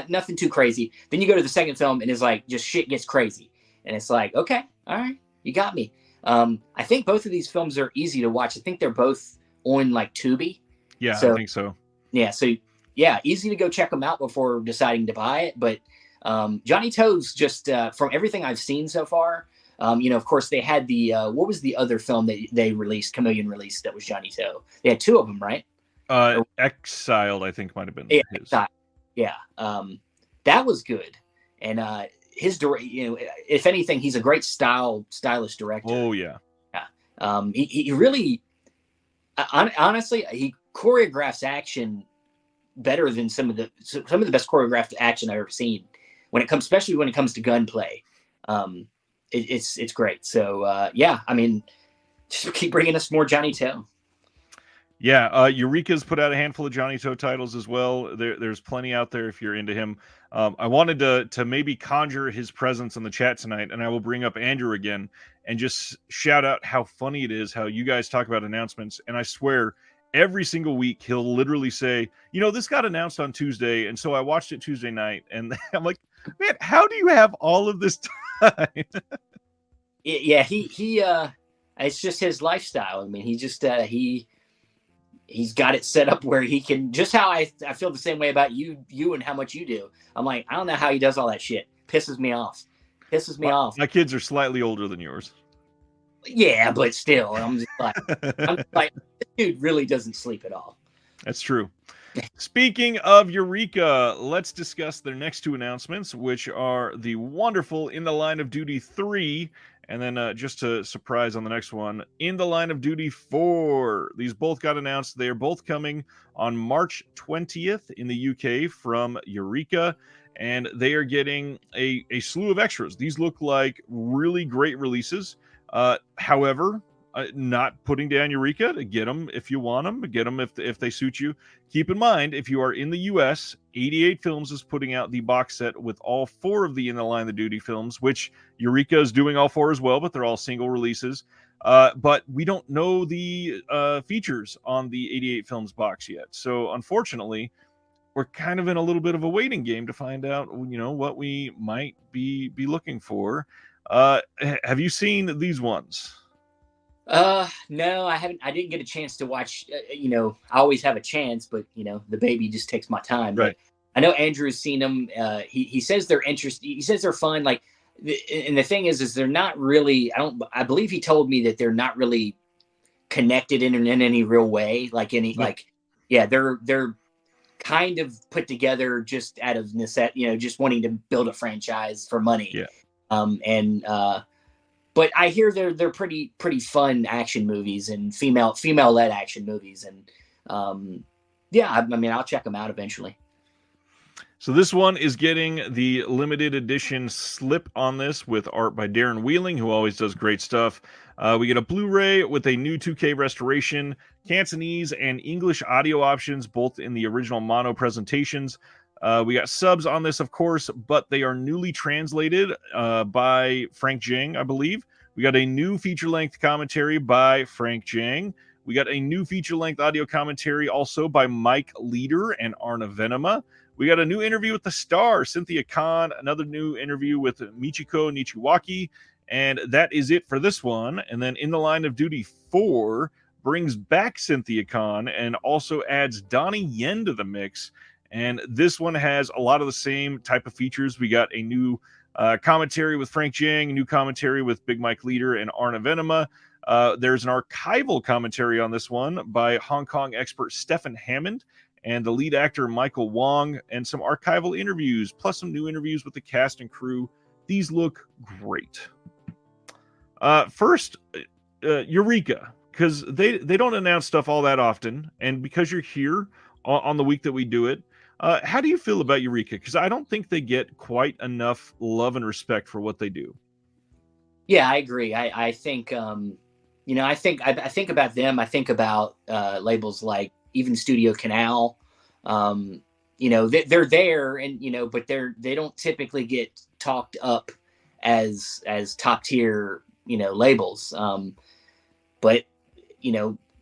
nothing too crazy. Then you go to the second film and it's like just shit gets crazy. And it's like, okay, all right, you got me. I think both of these films are easy to watch. I think they're both on Tubi. Yeah, I think so. Yeah, so yeah, easy to go check them out before deciding to buy it. But Johnny Toe's just from everything I've seen so far. Of course, they had the what was the other film that they released? Chameleon released that was Johnny Toe. They had 2 of them, right? Exiled, I think, might have been his. Exiled. Yeah, that was good, and his if anything, he's a great stylish director. Oh yeah. He really, honestly, he choreographs action better than some of the best choreographed action I've ever seen. Especially when it comes to gunplay, it's great. So yeah, I mean, just keep bringing us more Johnny Toe. Yeah, Eureka's put out a handful of Johnny Toe titles as well. There's plenty out there if you're into him. I wanted to maybe conjure his presence in the chat tonight, and I will bring up Andrew again and just shout out how funny it is how you guys talk about announcements. And I swear, every single week he'll literally say, this got announced on Tuesday, and so I watched it Tuesday night, and I'm like, man, how do you have all of this time? Yeah, he it's just his lifestyle. I mean, he just he's got it set up where he can, just how I feel the same way about you and how much you do. I'm like, I don't know how he does all that shit. Pisses me off. My kids are slightly older than yours. Yeah, but still, I'm just like, this dude really doesn't sleep at all. That's true. Speaking of Eureka, let's discuss their next two announcements, which are the wonderful In the Line of Duty 3, and then just to surprise on the next one, In the Line of Duty 4. These both got announced. They are both coming on March 20th in the UK from Eureka, and they are getting a slew of extras. These look like really great releases. However, not putting down Eureka to get them if you want them, get them if they suit you. Keep in mind, if you are in the U.S., 88 Films is putting out the box set with all 4 of the In the Line of Duty films, which Eureka is doing all 4 as well, but they're all single releases. But we don't know the features on the 88 Films box yet. So unfortunately, we're kind of in a little bit of a waiting game to find out, what we might be looking for. Have you seen these ones? No, I haven't. I didn't get a chance to watch. I always have a chance, but the baby just takes my time. Right. But I know Andrew's seen them. He says they're interesting. He says they're fun. Like, and the thing is they're not really. I believe he told me that they're not really connected in any real way. Like any they're kind of put together just out of necessity. Just wanting to build a franchise for money. Yeah. But I hear they're pretty fun action movies and female led action movies, and I mean, I'll check them out eventually. So this one is getting the limited edition slip on this with art by Darren Wheeling, who always does great stuff. We get a Blu-ray with a new 2K restoration, Cantonese and English audio options, both in the original mono presentations. We got subs on this, of course, but they are newly translated by Frank Jang, I believe. We got a new feature-length commentary by Frank Jang. We got a new feature-length audio commentary also by Mike Leader and Arna Venema. We got a new interview with the star, Cynthia Khan, another new interview with Michiko Nichiwaki, and that is it for this one. And then In the Line of Duty 4 brings back Cynthia Khan and also adds Donnie Yen to the mix. And this one has a lot of the same type of features. We got a new commentary with Frank Jang, a new commentary with Big Mike Leader and Arna Venema. There's an archival commentary on this one by Hong Kong expert Stephen Hammond and the lead actor Michael Wong, and some archival interviews, plus some new interviews with the cast and crew. These look great. First, Eureka, because they don't announce stuff all that often, and because you're here on the week that we do it, how do you feel about Eureka? Because I don't think they get quite enough love and respect for what they do. Yeah, I agree. I think I think about them. I think about labels like even Studio Canal. They're there, and but they don't typically get talked up as top tier labels. But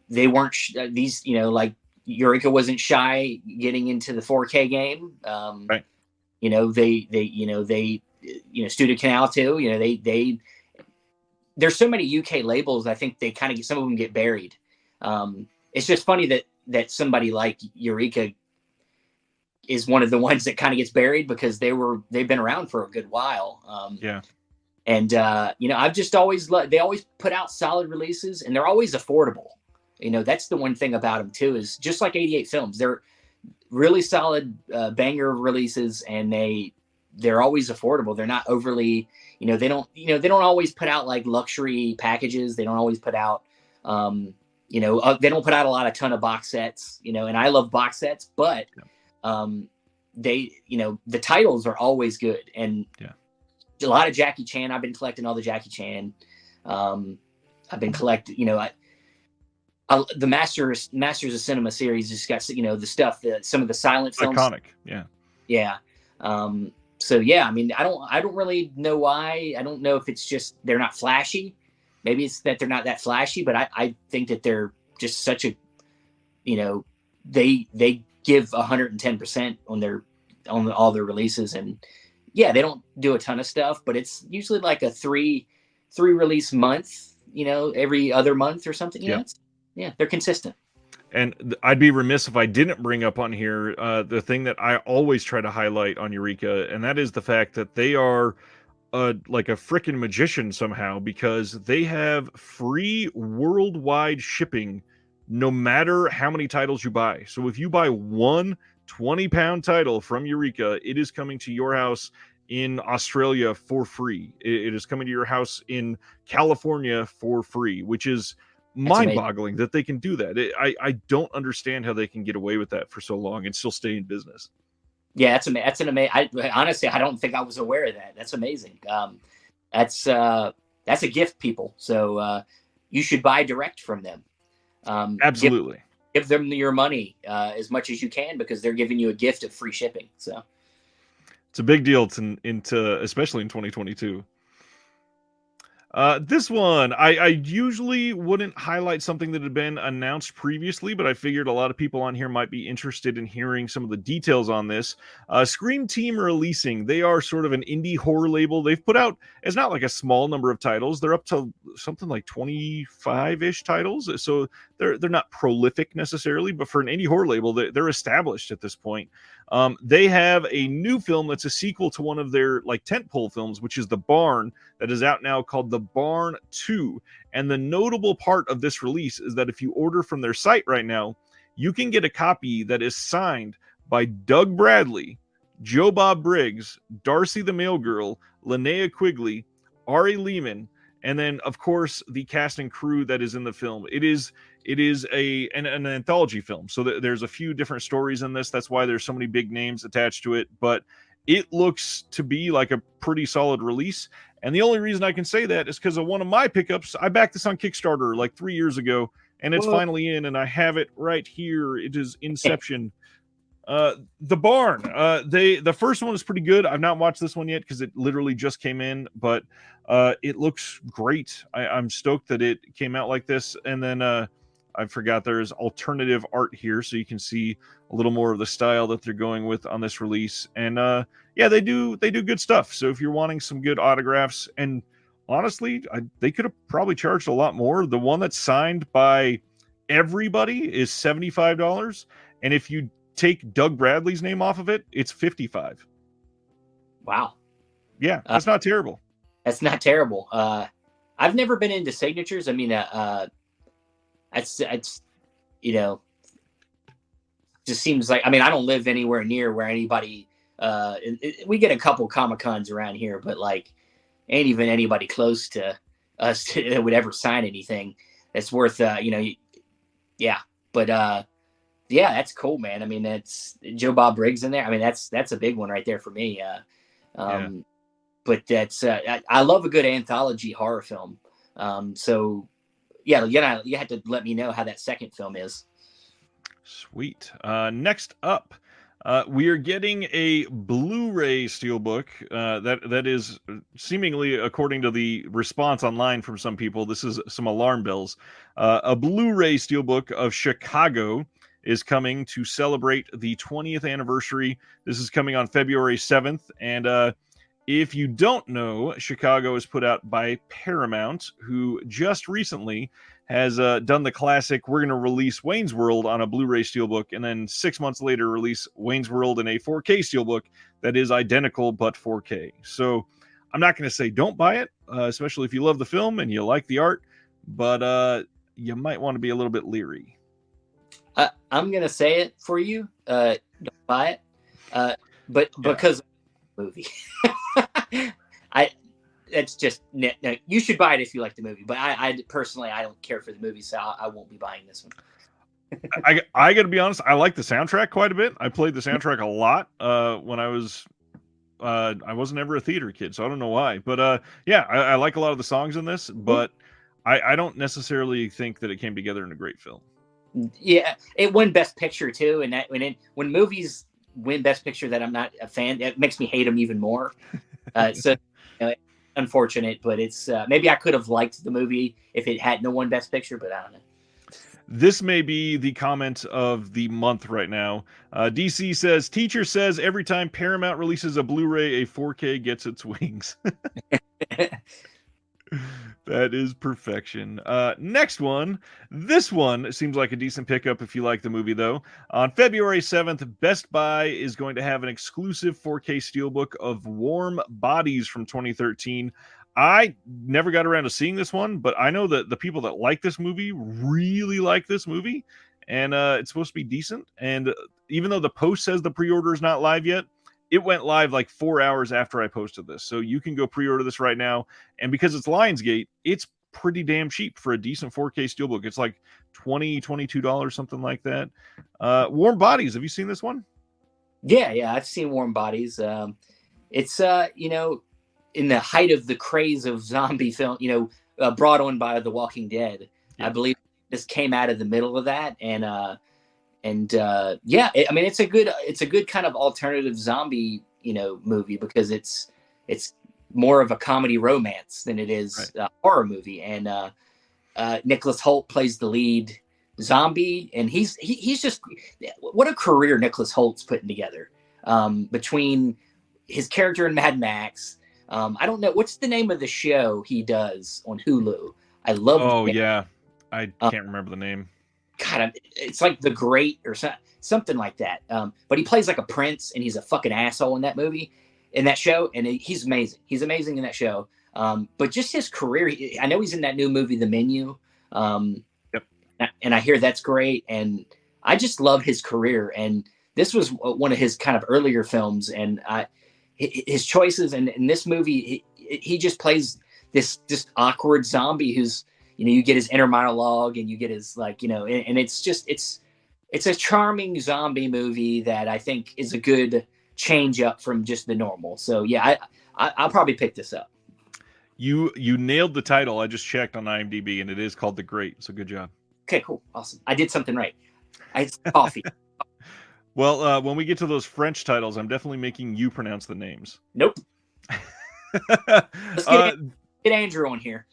they weren't these like Eureka wasn't shy getting into the 4K game. Right. They Studio Canal too. There's so many UK labels. I think they kind of some of them get buried. It's just funny that somebody like Eureka is one of the ones that kind of gets buried because they've been around for a good while. And I've just always they always put out solid releases, and they're always affordable. That's the one thing about them too, is just like 88 Films, they're really solid banger releases, and they're always affordable. They're not overly, they don't always put out like luxury packages. They don't always put out, they don't put out a ton of box sets, and I love box sets, but they, the titles are always good. And a lot of Jackie Chan. I've been collecting all the Jackie Chan. I've been collecting, the Masters of Cinema series just got, the stuff that some of the silent films. Iconic. Yeah. So yeah, I mean, I don't really know why. I don't know if it's just they're not flashy. Maybe it's that they're not that flashy, but I think that they're just such a, they give 110% on all their releases, and yeah, they don't do a ton of stuff, but it's usually like a three release month, every other month or something. They're consistent. And I'd be remiss if I didn't bring up on here the thing that I always try to highlight on Eureka, and that is the fact that they are like a freaking magician somehow, because they have free worldwide shipping no matter how many titles you buy. So if you buy one 20-pound title from Eureka, it is coming to your house in Australia for free. It is coming to your house in California for free, which is mind-boggling that they can do that. I don't understand how they can get away with that for so long and still stay in business. Yeah, that's an amazing. Honestly, I don't think I was aware of that. That's amazing. That's a gift, people. So you should buy direct from them. Absolutely. Give them your money as much as you can, because they're giving you a gift of free shipping. So it's a big deal especially in 2022. This one, I usually wouldn't highlight something that had been announced previously, but I figured a lot of people on here might be interested in hearing some of the details on this. Scream Team releasing. They are sort of an indie horror label. They've put out, it's not like a small number of titles. They're up to something like 25-ish titles. So they're not prolific necessarily, but for an indie horror label, they're established at this point. They have a new film that's a sequel to one of their like tentpole films, which is The Barn, that is out now, called The Barn 2. And the notable part of this release is that if you order from their site right now, you can get a copy that is signed by Doug Bradley, Joe Bob Briggs, Darcy the Mail Girl, Linnea Quigley, Ari Lehman, and then of course the cast and crew that is in the film. It is an anthology film, so there's a few different stories in this. That's why there's so many big names attached to it, but it looks to be like a pretty solid release. And the only reason I can say that is because of one of my pickups. I backed this on Kickstarter like 3 years ago, and it's finally in, and I have it right here. It is Inception. The Barn. The first one is pretty good. I've not watched this one yet because it literally just came in, but it looks great. I'm stoked that it came out like this. And then I forgot there's alternative art here, so you can see a little more of the style that they're going with on this release. And yeah, they do good stuff. So if you're wanting some good autographs, and honestly, they could have probably charged a lot more. The one that's signed by everybody is $75, and if you take Doug Bradley's name off of it, it's $55. Wow. Yeah, that's not terrible. That's not terrible. I've never been into signatures. I mean, it's just seems like, I mean, I don't live anywhere near where anybody, we get a couple Comic-Cons around here, but like ain't even anybody close to us that would ever sign anything that's worth, yeah. But yeah, that's cool, man. I mean, that's Joe Bob Briggs in there. I mean, that's a big one right there for me. Yeah. But that's I love a good anthology horror film. So yeah, you had to let me know how that second film is. Sweet. Next up, we are getting a Blu-ray steelbook. That is seemingly, according to the response online from some people, this is some alarm bells. A Blu-ray steelbook of Chicago is coming to celebrate the 20th anniversary. This is coming on February 7th. And if you don't know, Chicago is put out by Paramount, who just recently has done the classic, we're going to release Wayne's World on a Blu-ray steelbook, and then 6 months later release Wayne's World in a 4K steelbook that is identical but 4K. So I'm not going to say don't buy it, especially if you love the film and you like the art, but you might want to be a little bit leery. I'm going to say it for you. Don't buy it. But because of the movie. It's just no, you should buy it if you like the movie, but I personally, I don't care for the movie, so I won't be buying this one. I gotta be honest, I like the soundtrack quite a bit. I played the soundtrack a lot when I wasn't ever a theater kid, so I don't know why, but yeah, I like a lot of the songs in this, but I don't necessarily think that it came together in a great film. Yeah, it won Best Picture too, and that when movies win Best Picture that I'm not a fan, it makes me hate them even more. So unfortunate, but it's maybe I could have liked the movie if it hadn't won Best Picture, but I don't know. This may be the comment of the month right now. DC says, teacher says every time Paramount releases a Blu-ray, a 4K gets its wings. That is perfection. Next one. This one seems like a decent pickup if you like the movie, though. On February 7th, Best Buy is going to have an exclusive 4K steelbook of Warm Bodies from 2013. I never got around to seeing this one, but I know that the people that like this movie really like this movie, and it's supposed to be decent. And even though the post says the pre-order is not live yet, it went live like 4 hours after I posted this. So you can go pre-order this right now. And because it's Lionsgate, it's pretty damn cheap for a decent 4K steelbook. It's like $22, something like that. Warm Bodies. Have you seen this one? Yeah, I've seen Warm Bodies. It's in the height of the craze of zombie film, brought on by The Walking Dead. Yeah. I believe this came out of the middle of that, it's a good kind of alternative zombie movie, because it's more of a comedy romance than it is a horror movie. And Nicholas Hoult plays the lead zombie, and he's just, what a career Nicholas Holt's putting together, between his character in Mad Max. I don't know what's the name of the show he does on Hulu. I love. Oh yeah, I can't remember the name. God, it's like The Great or something like that. But he plays like a prince, and he's a fucking asshole in that movie, in that show, and he's amazing. He's amazing in that show. But just his career, I know he's in that new movie, The Menu. Yep. And I hear that's great, and I just love his career. And this was one of his kind of earlier films, and his choices, and in this movie, he just plays this awkward zombie who's, you get his inner monologue, and you get his and it's a charming zombie movie that I think is a good change up from just the normal. So yeah, I'll probably pick this up. You nailed the title. I just checked on IMDb, and it is called The Great. So good job. Okay, cool, awesome. I did something right. I had coffee. Well, when we get to those French titles, I'm definitely making you pronounce the names. Nope. Let's get Andrew on here.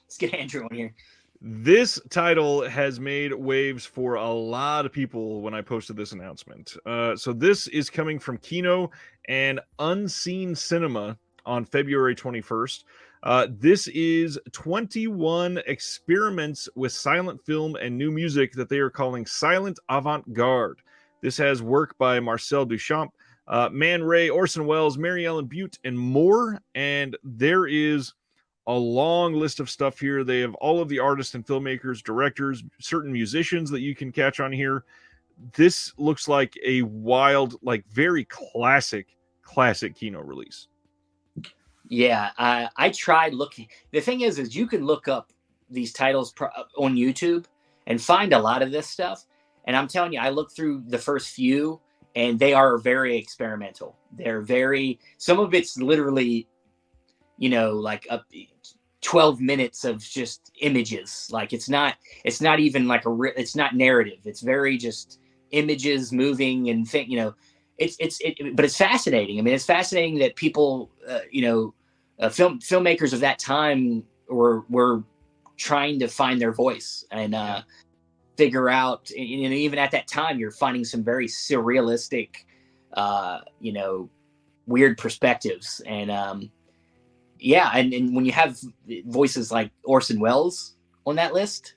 This title has made waves for a lot of people when I posted this announcement. So this is coming from Kino and Unseen Cinema on February 21st. This is 21 experiments with silent film and new music that they are calling Silent Avant-Garde. This has work by Marcel Duchamp, Man Ray, Orson Welles, Mary Ellen Butte, and more. And there is a long list of stuff here. They have all of the artists and filmmakers, directors, certain musicians that you can catch on here. This looks like a wild, very classic Kino release. Yeah, I tried looking. The thing is you can look up these titles on YouTube and find a lot of this stuff. And I'm telling you, I looked through the first few, and they are very experimental. They're some of it's literally, like 12 minutes of just images. Like it's not even like it's not narrative. It's very just images moving and but it's fascinating. I mean, it's fascinating that people, filmmakers of that time were trying to find their voice and figure out, even at that time, you're finding some very surrealistic, weird perspectives. And and when you have voices like Orson Welles on that list,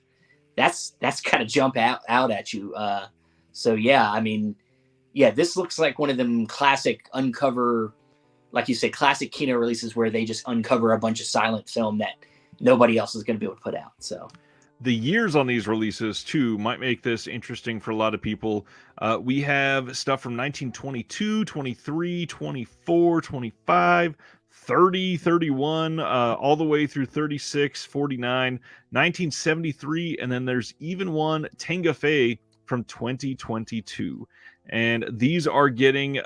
that's kind of jump out at you. So yeah, I mean, yeah, this looks like one of them classic uncover, like you say, classic Kino releases where they just uncover a bunch of silent film that nobody else is going to be able to put out. So the years on these releases, too, might make this interesting for a lot of people. We have stuff from 1922, 23, 24, 25, 30, 31, all the way through 36, 49, 1973, and then there's even one, Tenga Fei, from 2022. And these are getting,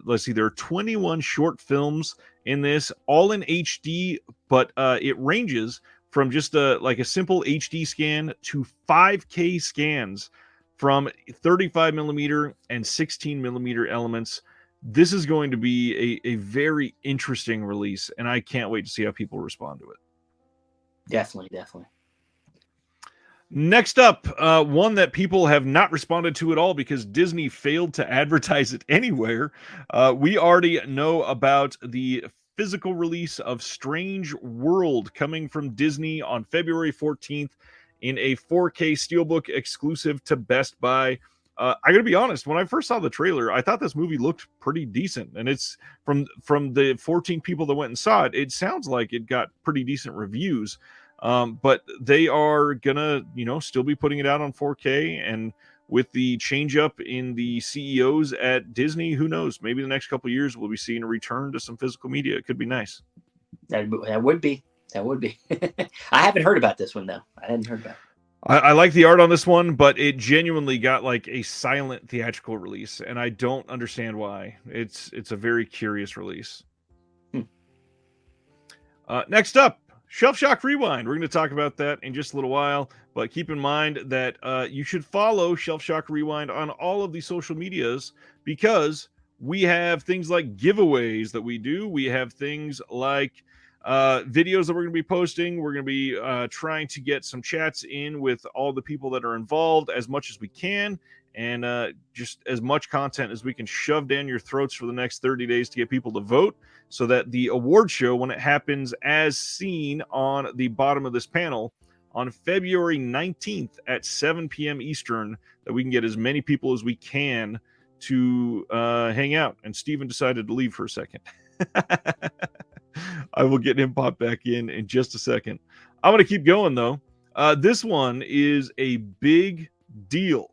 let's see, there are 21 short films in this, all in HD, but it ranges from just a simple HD scan to 5K scans from 35 millimeter and 16 millimeter elements. This is going to be a very interesting release, and I can't wait to see how people respond to it. Definitely. Next up, one that people have not responded to at all because Disney failed to advertise it anywhere. We already know about the physical release of Strange World coming from Disney on February 14th in a 4K Steelbook exclusive to Best Buy. I gotta be honest, when I first saw the trailer, I thought this movie looked pretty decent. And it's from the 14 people that went and saw it, it sounds like it got pretty decent reviews. But they are gonna, still be putting it out on 4K, and with the change up in the CEOs at Disney, who knows? Maybe the next couple of years we'll be seeing a return to some physical media. It could be nice. That would be. I haven't heard about this one though. I hadn't heard about it. I like the art on this one, but it genuinely got like a silent theatrical release, and I don't understand why. It's a very curious release. Next up, Shelf Shock Rewind. We're going to talk about that in just a little while, but keep in mind that you should follow Shelf Shock Rewind on all of the social medias, because we have things like giveaways that we do. We have things like videos that we're going to be posting. We're going to be trying to get some chats in with all the people that are involved as much as we can, and just as much content as we can shove down your throats for the next 30 days to get people to vote, so that the award show, when it happens as seen on the bottom of this panel on February 19th at 7 p.m. Eastern, that we can get as many people as we can to hang out. And Steven decided to leave for a second. I will get him popped back in just a second. I'm going to keep going, though. This one is a big deal.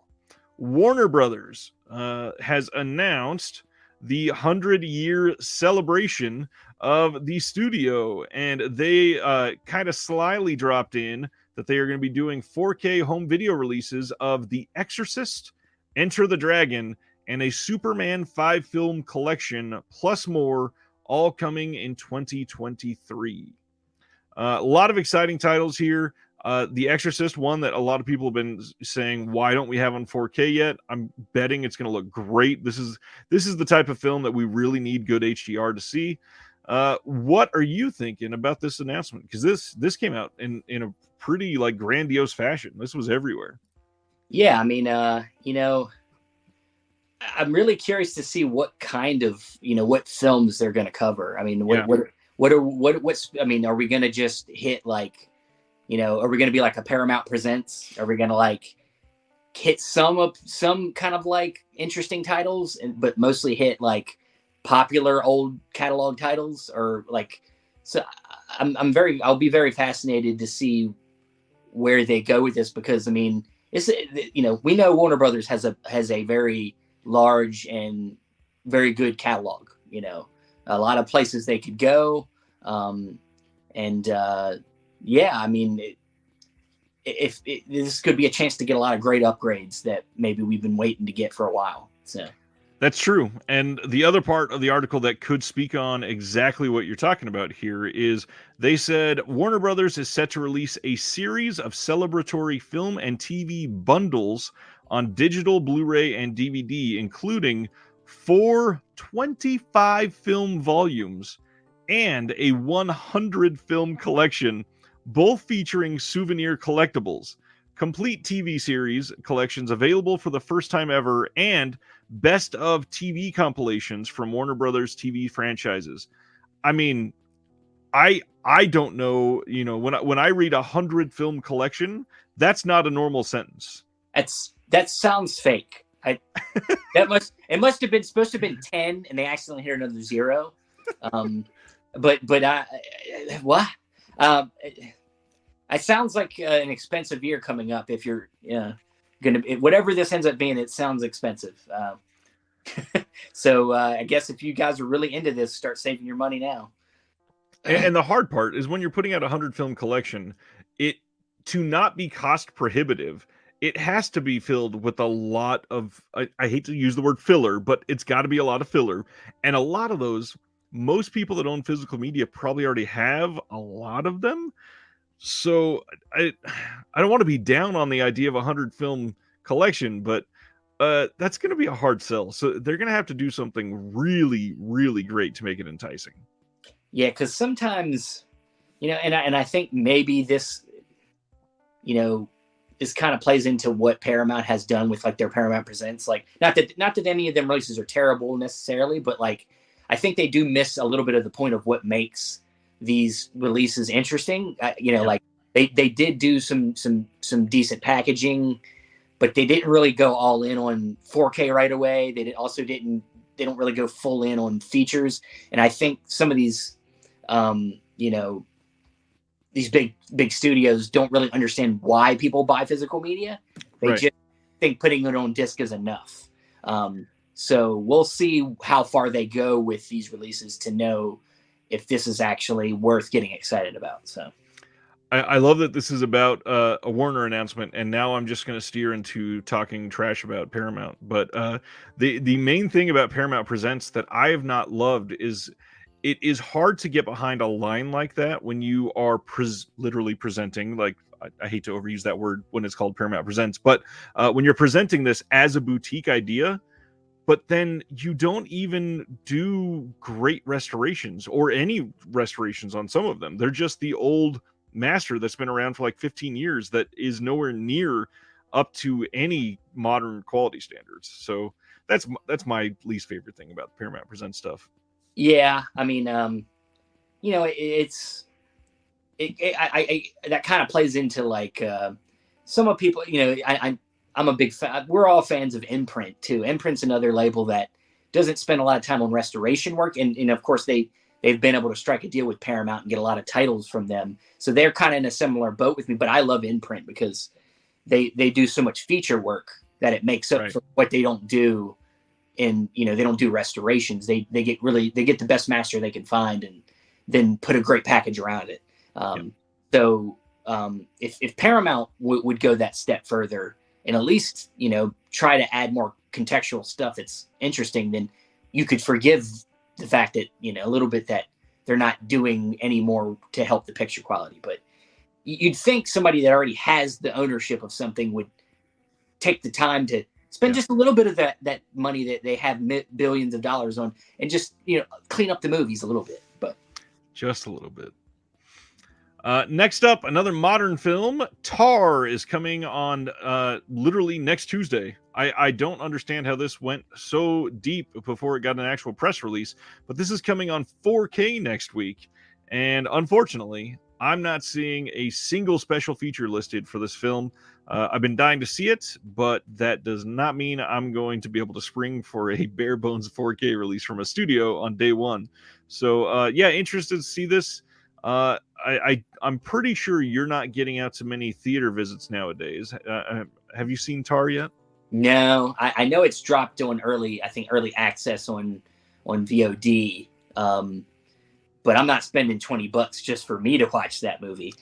Warner Brothers has announced the 100-year celebration of the studio, and they kind of slyly dropped in that they are going to be doing 4K home video releases of The Exorcist, Enter the Dragon, and a Superman 5 film collection, plus more, all coming in 2023. A lot of exciting titles here. The Exorcist, one that a lot of people have been saying, why don't we have on 4K yet? I'm betting it's going to look great. This is the type of film that we really need good HDR to see. What are you thinking about this announcement? Because this came out in a pretty like grandiose fashion. This was everywhere. Yeah, I mean, I'm really curious to see what kind of, what films they're going to cover. I mean, what's I mean, are we going to just hit like, are we going to be like a Paramount Presents? Are we going to like hit some kind of like interesting titles, but mostly hit like popular old catalog titles, or like? So I'll be very fascinated to see where they go with this, because I mean, it's, we know Warner Brothers has a very large and very good catalog, a lot of places they could go. Yeah, I mean, this could be a chance to get a lot of great upgrades that maybe we've been waiting to get for a while. So that's true. And the other part of the article that could speak on exactly what you're talking about here is they said Warner Brothers is set to release a series of celebratory film and TV bundles on digital, Blu-ray, and DVD, including 4 25 film volumes and a 100 film collection, both featuring souvenir collectibles, complete TV series collections available for the first time ever, and best of TV compilations from Warner Brothers TV franchises. I mean, I don't know, when I read 100 film collection, that's not a normal sentence. That sounds fake. It must have been supposed to have been 10 and they accidentally hit another 0. What? It sounds like an expensive year coming up. If you're whatever this ends up being, it sounds expensive. So I guess if you guys are really into this, start saving your money now. And the hard part is when you're putting out a 100 film collection, to not be cost prohibitive, it has to be filled with a lot of, I hate to use the word filler, but it's got to be a lot of filler. And a lot of those, most people that own physical media probably already have a lot of them. So I don't want to be down on the idea of a 100 film collection, but that's going to be a hard sell. So they're going to have to do something really, really great to make it enticing. Yeah, because sometimes, and I think maybe this, is kind of plays into what Paramount has done with like their Paramount Presents. Like not that any of them releases are terrible necessarily, but like I think they do miss a little bit of the point of what makes these releases interesting. Like they did do some decent packaging, but they didn't really go all in on 4K right away. They don't really go full in on features. And I think some of these, these big studios don't really understand why people buy physical media. They just think putting it on disc is enough. So we'll see how far they go with these releases to know if this is actually worth getting excited about. So I love that this is about a Warner announcement, and now I'm just going to steer into talking trash about Paramount. But the main thing about Paramount Presents that I have not loved is it is hard to get behind a line like that when you are literally presenting, like, I hate to overuse that word when it's called Paramount Presents, but when you're presenting this as a boutique idea, but then you don't even do great restorations or any restorations on some of them. They're just the old master that's been around for like 15 years that is nowhere near up to any modern quality standards. So that's my least favorite thing about the Paramount Presents stuff. Yeah, I mean, that kind of plays into like some of people. I'm a big fan. We're all fans of Imprint too. Imprint's another label that doesn't spend a lot of time on restoration work, and of course they've been able to strike a deal with Paramount and get a lot of titles from them. So they're kind of in a similar boat with me. But I love Imprint because they do so much feature work that it makes up for what they don't do. And they don't do restorations. They get the best master they can find and then put a great package around it. So if Paramount would go that step further and at least try to add more contextual stuff that's interesting, then you could forgive the fact that a little bit that they're not doing any more to help the picture quality. But you'd think somebody that already has the ownership of something would take the time to spend just a little bit of that money that they have billions of dollars on, and just clean up the movies a little bit. But just a little bit. Next up, another modern film. Tar is coming on literally next Tuesday. I don't understand how this went so deep before it got an actual press release, but this is coming on 4K next week. And unfortunately, I'm not seeing a single special feature listed for this film. I've been dying to see it, but that does not mean I'm going to be able to spring for a bare bones 4K release from a studio on day one. So interested to see this. I'm pretty sure you're not getting out to many theater visits nowadays. Have you seen Tar yet? No, I know it's dropped on early access on VOD. But I'm not spending $20 just for me to watch that movie.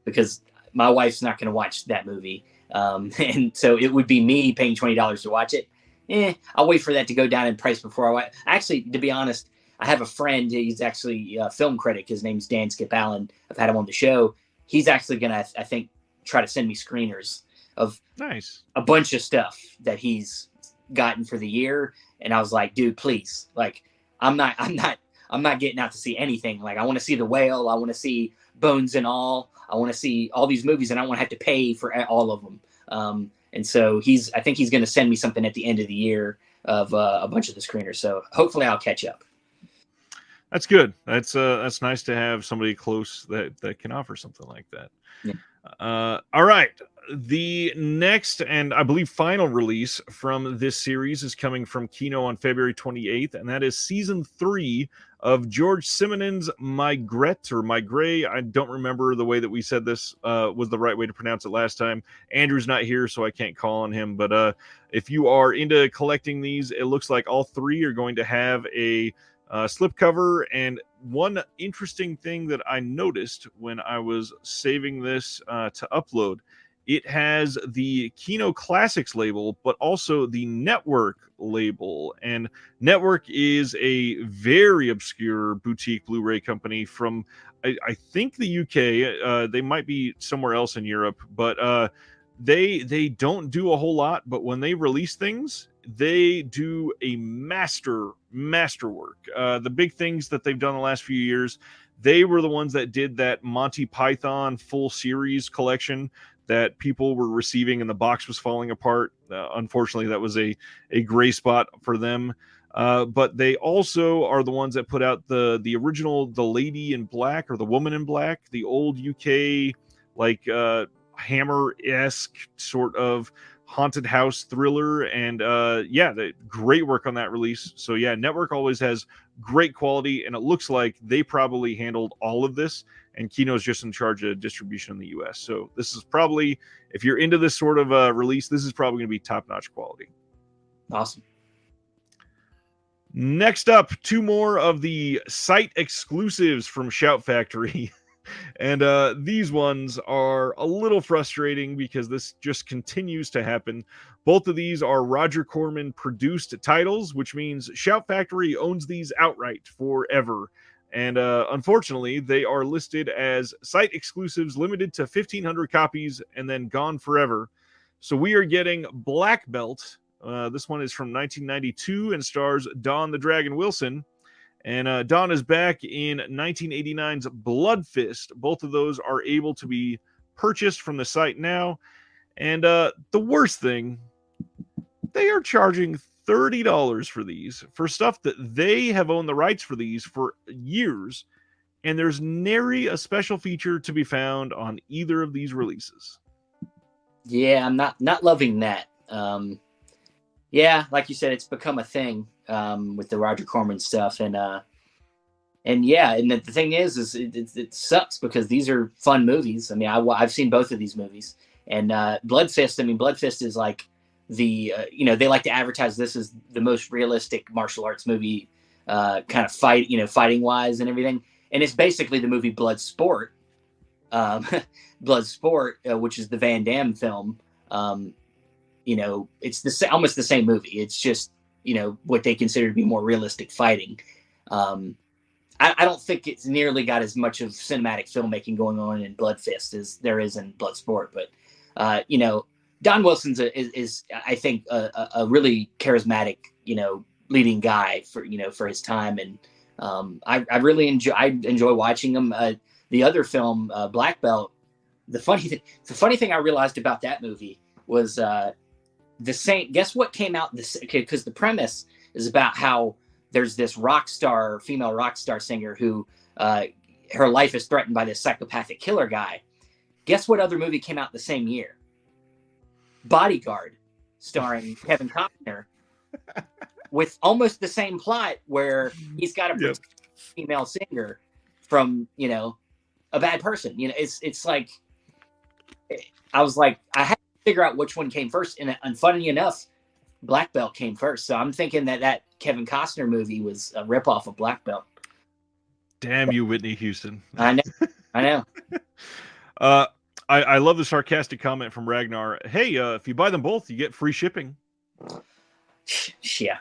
Because my wife's not going to watch that movie. And so it would be me paying $20 to watch it. I'll wait for that to go down in price before I watch. Actually, to be honest, I have a friend. He's actually a film critic. His name's Dan Skip Allen. I've had him on the show. He's actually going to, I think, try to send me screeners of a bunch of stuff that he's gotten for the year. And I was like, dude, please. Like, I'm not getting out to see anything. Like, I want to see The Whale. I want to see Bones and All. I want to see all these movies, and I want to have to pay for all of them. And so I think he's going to send me something at the end of the year of a bunch of the screeners. So hopefully I'll catch up. That's good. That's nice to have somebody close that can offer something like that. Yeah. All right. The next and I believe final release from this series is coming from Kino on February 28th, and that is season 3 of George Simenon's Migré. I don't remember the way that we said this was the right way to pronounce it last time. Andrew's not here, so I can't call on him. But if you are into collecting these, it looks like all 3 are going to have a slipcover. And one interesting thing that I noticed when I was saving this to upload, it has the Kino Classics label, but also the Network label. And Network is a very obscure boutique Blu-ray company from, I think, the UK. They might be somewhere else in Europe, but they don't do a whole lot. But when they release things, they do a masterwork. The big things that they've done the last few years, they were the ones that did that Monty Python full series collection that people were receiving and the box was falling apart. Unfortunately, that was a gray spot for them. But they also are the ones that put out the original The Lady in Black, or The Woman in Black, the old UK like Hammer-esque sort of haunted house thriller. And great work on that release. So yeah, Network always has great quality, and it looks like they probably handled all of this, and Kino's just in charge of distribution in the US. So this is probably, if you're into this sort of release, this is probably going to be top-notch quality. Awesome. Next up, two more of the site exclusives from Shout Factory. And these ones are a little frustrating because this just continues to happen. Both of these are Roger Corman produced titles, which means Shout Factory owns these outright forever. And unfortunately, they are listed as site exclusives, limited to 1,500 copies and then gone forever. So we are getting Black Belt. This one is from 1992 and stars Don the Dragon Wilson. And Don is back in 1989's Blood Fist. Both of those are able to be purchased from the site now. And the worst thing, they are charging $30 for these, for stuff that they have owned the rights for these for years. And there's nary a special feature to be found on either of these releases. Yeah, I'm not loving that. Yeah, like you said, it's become a thing with the Roger Corman stuff, and the thing is it sucks because these are fun movies. I mean, I've seen both of these movies, and Blood Fist. I mean, Blood Fist is like the they like to advertise this as the most realistic martial arts movie, kind of fighting wise and everything, and it's basically the movie Blood Sport, which is the Van Damme film. It's almost the same movie. It's just, what they consider to be more realistic fighting. I don't think it's nearly got as much of cinematic filmmaking going on in Blood Fist as there is in Blood Sport. But, Don Wilson's is I think, a really charismatic, leading guy for his time. And I really enjoy watching him. The other film, Black Belt, the funny thing I realized about that movie was the same. Guess what came out this? Because the premise is about how there's this female rock star singer who her life is threatened by this psychopathic killer guy. Guess what other movie came out the same year? Bodyguard, starring Kevin Costner, with almost the same plot where he's got to protect a female singer from a bad person. It's like, I was like, I had to figure out which one came first, and funny enough, Black Belt came first. So I'm thinking that Kevin Costner movie was a ripoff of Black Belt. Damn you, Whitney Houston. I know. I love the sarcastic comment from Ragnar. Hey, if you buy them both, you get free shipping. Yeah.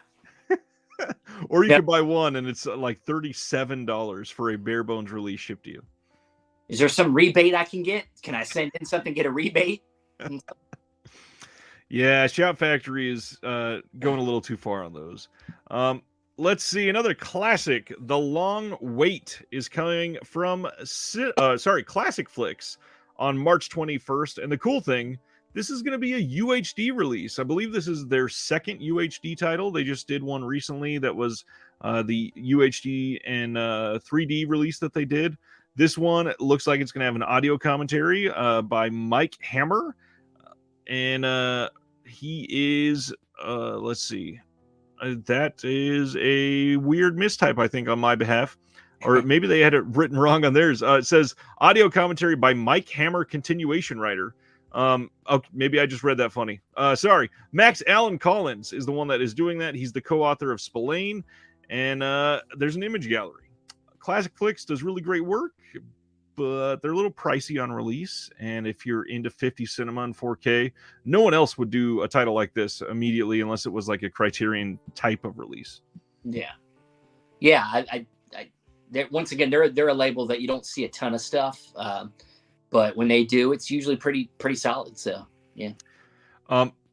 Or you could buy one and it's like $37 for a bare bones release shipped to you. Is there some rebate I can get? Can I send in something, get a rebate? Yeah, Shout Factory is going a little too far on those. Let's see, another classic. The Long Wait is coming from Classic Flicks on March 21st. And the cool thing, this is going to be a UHD release. I believe this is their second UHD title. They just did one recently that was the UHD and 3D release that they did. This one looks like it's going to have an audio commentary by Mike Hammer. And he is, let's see, that is a weird mistype, I think, on my behalf. Or maybe they had it written wrong on theirs. It says audio commentary by Mike Hammer, continuation writer. Okay, maybe I just read that funny. Sorry. Max Allen Collins is the one that is doing that. He's the co-author of Spillane. And there's an image gallery. Classic Flicks does really great work, but they're a little pricey on release. And if you're into 50 cinema and 4K, no one else would do a title like this immediately unless it was like a Criterion type of release. Yeah. Yeah. I once again, they're a label that you don't see a ton of stuff. But when they do, it's usually pretty solid. So, yeah.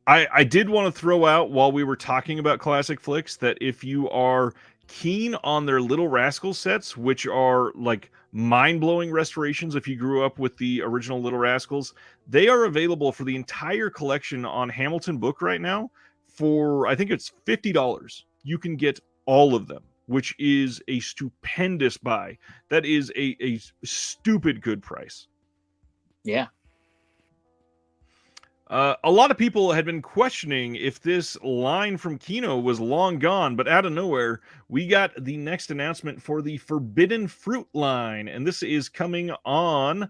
I did want to throw out while we were talking about Classic Flicks that if you are keen on their Little Rascal sets, which are like mind-blowing restorations if you grew up with the original Little Rascals. They are available for the entire collection on Hamilton Book right now for, I think it's $50. You can get all of them, which is a stupendous buy. That is a stupid good price. Yeah. A lot of people had been questioning if this line from Kino was long gone, but out of nowhere, we got the next announcement for the Forbidden Fruit line, and this is coming on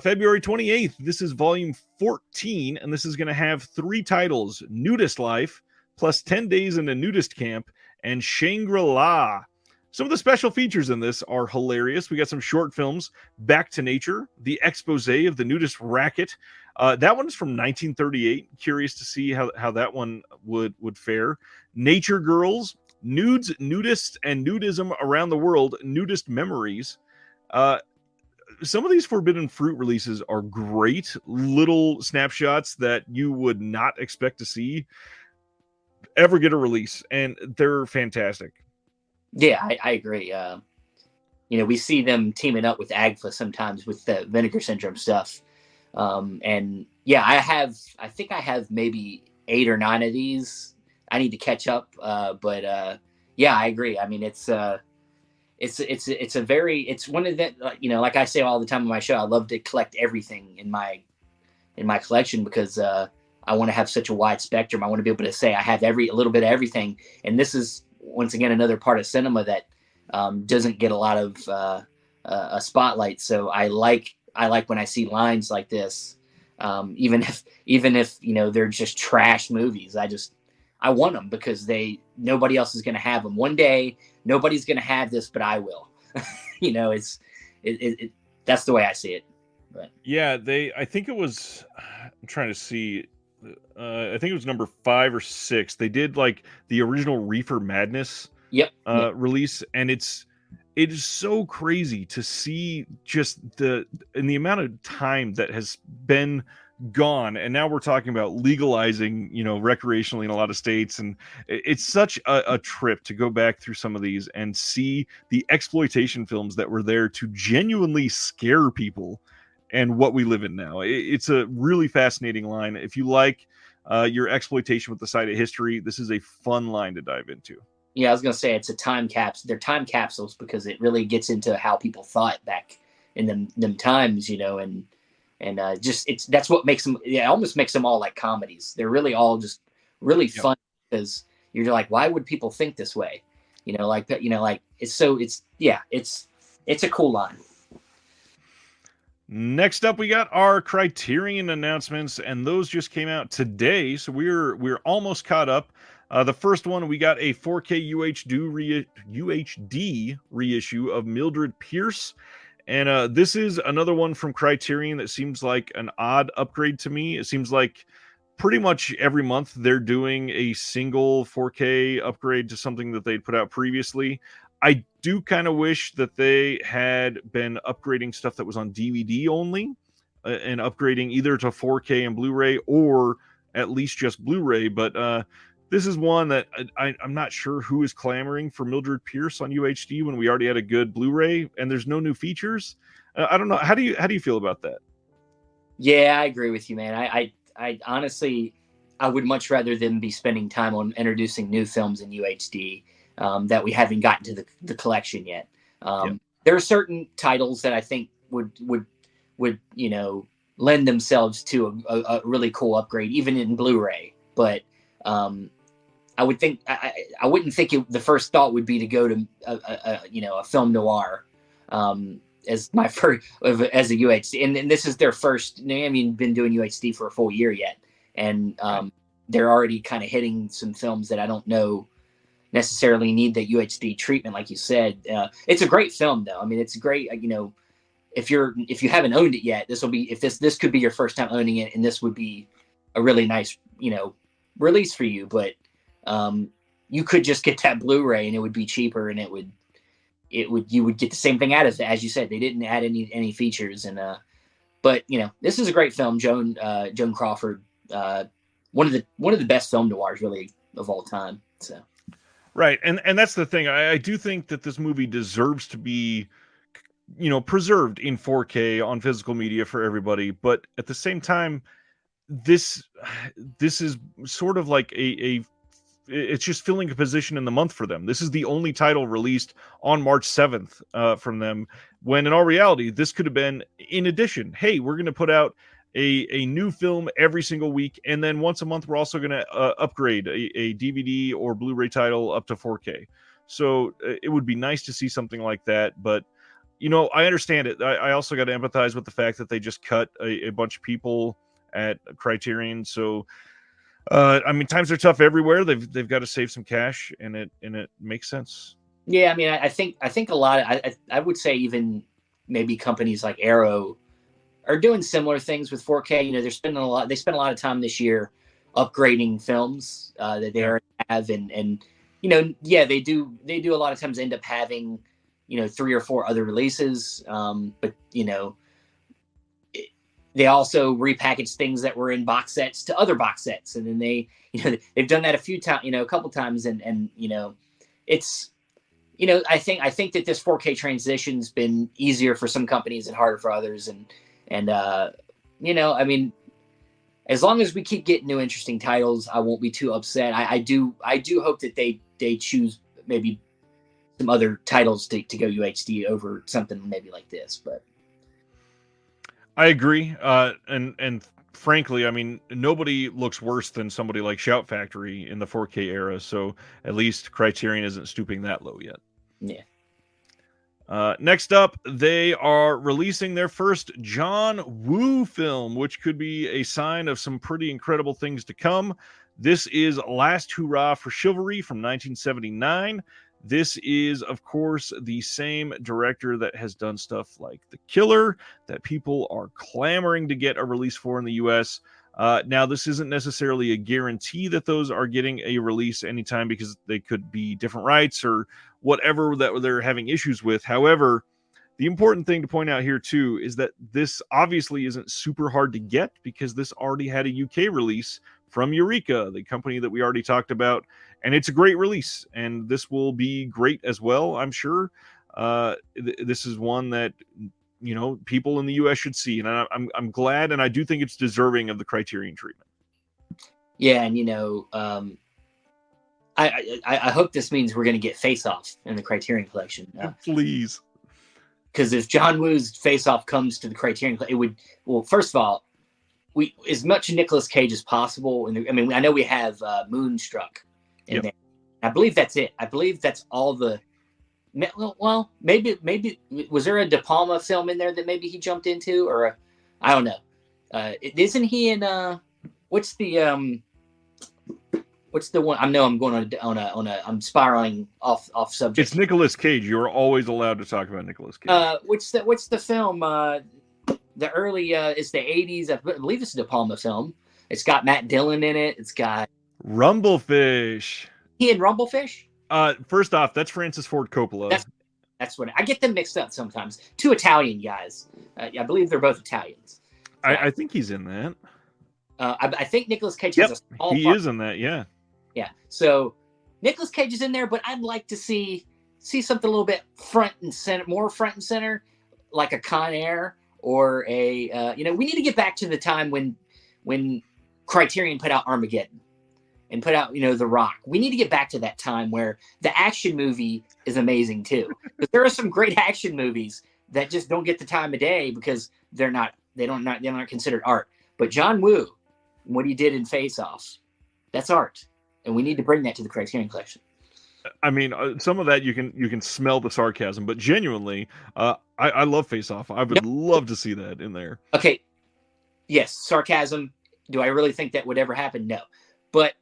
February 28th. This is volume 14, and this is going to have 3 titles: Nudist Life, plus 10 Days in a Nudist Camp, and Shangri-La. Some of the special features in this are hilarious. We got some short films: Back to Nature, the expose of the nudist racket. That one's from 1938. Curious to see how that one would fare. Nature Girls, Nudes, Nudists, and Nudism Around the World, Nudist Memories. Some of these Forbidden Fruit releases are great little snapshots that you would not expect to see ever get a release, and they're fantastic. Yeah, I agree. We see them teaming up with Agfa sometimes with the Vinegar Syndrome stuff. And yeah, I think I have maybe 8 or 9 of these. I need to catch up. But yeah, I agree. I mean, it's one of the, like I say all the time on my show, I love to collect everything in my collection because, I want to have such a wide spectrum. I want to be able to say I have a little bit of everything. And this is, once again, another part of cinema that doesn't get a lot of a spotlight. So I like when I see lines like this, even if they're just trash movies. I want them because nobody else is going to have them. One day, nobody's going to have this, but I will. That's the way I see it. But. Yeah, I think it was. I'm trying to see. I think it was number 5 or 6. They did like the original Reefer Madness release, and it is so crazy to see just the amount of time that has been gone, and now we're talking about legalizing, recreationally in a lot of states, and it's such a trip to go back through some of these and see the exploitation films that were there to genuinely scare people and what we live in now. It's a really fascinating line. If you like your exploitation with the side of history, this is a fun line to dive into. Yeah, I was going to say it's a time capsule. They're time capsules because it really gets into how people thought back in them times, and that's what makes them. Yeah, it almost makes them all like comedies. They're really all just really fun because you're like, why would people think this way? It's a cool line. Next up, we got our Criterion announcements, and those just came out today, so we're almost caught up. The first one, we got a 4K UHD reissue of Mildred Pierce, and this is another one from Criterion that seems like an odd upgrade to me. It seems like pretty much every month they're doing a single 4K upgrade to something that they'd put out previously. I do kind of wish that they had been upgrading stuff that was on DVD only and upgrading either to 4K and Blu-ray or at least just Blu-ray. But this is one that I'm not sure who is clamoring for Mildred Pierce on UHD when we already had a good Blu-ray and there's no new features. I don't know. How do you feel about that? Yeah, I agree with you, man. I honestly, I would much rather them be spending time on introducing new films in UHD. That we haven't gotten to the collection yet. There are certain titles that I think would lend themselves to a really cool upgrade, even in Blu-ray. But I would think I wouldn't think the first thought would be to go to a film noir as my first as a UHD, and this is their first. I mean, been doing UHD for a full year yet, and they're already kind of hitting some films that I don't know necessarily need the UHD treatment, like you said. It's a great film, though. I mean, it's great. If you haven't owned it yet, this could be your first time owning it, and this would be a really nice release for you. But you could just get that Blu-ray, and it would be cheaper, and you would get the same thing out of it. As you said, they didn't add any features, and but this is a great film. Joan Crawford, one of the best film noirs really of all time. So. Right, and that's the thing. I do think that this movie deserves to be preserved in 4K on physical media for everybody. But at the same time, this is sort of like it's just filling a position in the month for them. This is the only title released on March 7th from them, when in all reality, this could have been in addition. Hey, we're going to put out a new film every single week, and then once a month, we're also going to upgrade a DVD or Blu-ray title up to 4K. So it would be nice to see something like that, but I understand it. I also got to empathize with the fact that they just cut a bunch of people at Criterion. So times are tough everywhere. They've got to save some cash, and it makes sense. Yeah, I mean, I think a lot of, I would say even maybe companies like Arrow are doing similar things with 4K. They spend a lot of time this year upgrading films that they already have, and yeah, they do a lot of times end up having 3 or 4 other releases, but they also repackage things that were in box sets to other box sets, and then they've done that a couple times, and it's I think that this 4K transition's been easier for some companies and harder for others, and I mean, as long as we keep getting new interesting titles, I won't be too upset. I do hope that they choose maybe some other titles to go UHD over something maybe like this, but I agree. And frankly, I mean, nobody looks worse than somebody like Shout Factory in the 4K era. So at least Criterion isn't stooping that low yet. Yeah. Next up, they are releasing their first John Woo film, which could be a sign of some pretty incredible things to come. This is Last Hurrah for Chivalry from 1979. This is, of course, the same director that has done stuff like The Killer, that people are clamoring to get a release for in the US. Now, this isn't necessarily a guarantee that those are getting a release anytime, because they could be different rights or whatever that they're having issues with. However, the important thing to point out here, too, is that this obviously isn't super hard to get, because this already had a UK release from Eureka, the company that we already talked about, and it's a great release, and this will be great as well, I'm sure. This is one that people in the US should see, and I'm glad, and I do think it's deserving of the Criterion treatment. Yeah, and I hope this means we're going to get Face Off in the Criterion collection. Please. Because if John Woo's Face Off comes to the Criterion, it would, well, first of all, as much Nicolas Cage as possible. I know we have Moonstruck in there. I believe that's it. I believe that's all the. Well, maybe was there a De Palma film in there that maybe he jumped into, or I don't know. Isn't he in what's the one? I know I'm going on a I'm spiraling off subject. It's Nicolas Cage. You're always allowed to talk about Nicolas Cage. What's the film? The early it's the 80s. I believe it's a De Palma film. It's got Matt Dillon in it. It's got Rumblefish. He in Rumblefish? First off, that's Francis Ford Coppola. That's what I get them mixed up sometimes. 2 Italian guys. I believe they're both Italians. So I think he's in that. I think Nicolas Cage has a small he part. is in that, yeah. Yeah. So Nicolas Cage is in there, but I'd like to see something a little bit more front and center, like a Con Air or a we need to get back to the time when Criterion put out Armageddon and put out The Rock. We need to get back to that time where the action movie is amazing too. But there are some great action movies that just don't get the time of day because they're not considered art. But John Woo, what he did in Face Off, that's art, and we need to bring that to the Criterion Collection. I mean, some of that you can smell the sarcasm, but genuinely, I love Face Off. I would love to see that in there. Okay, yes, sarcasm. Do I really think that would ever happen? No, but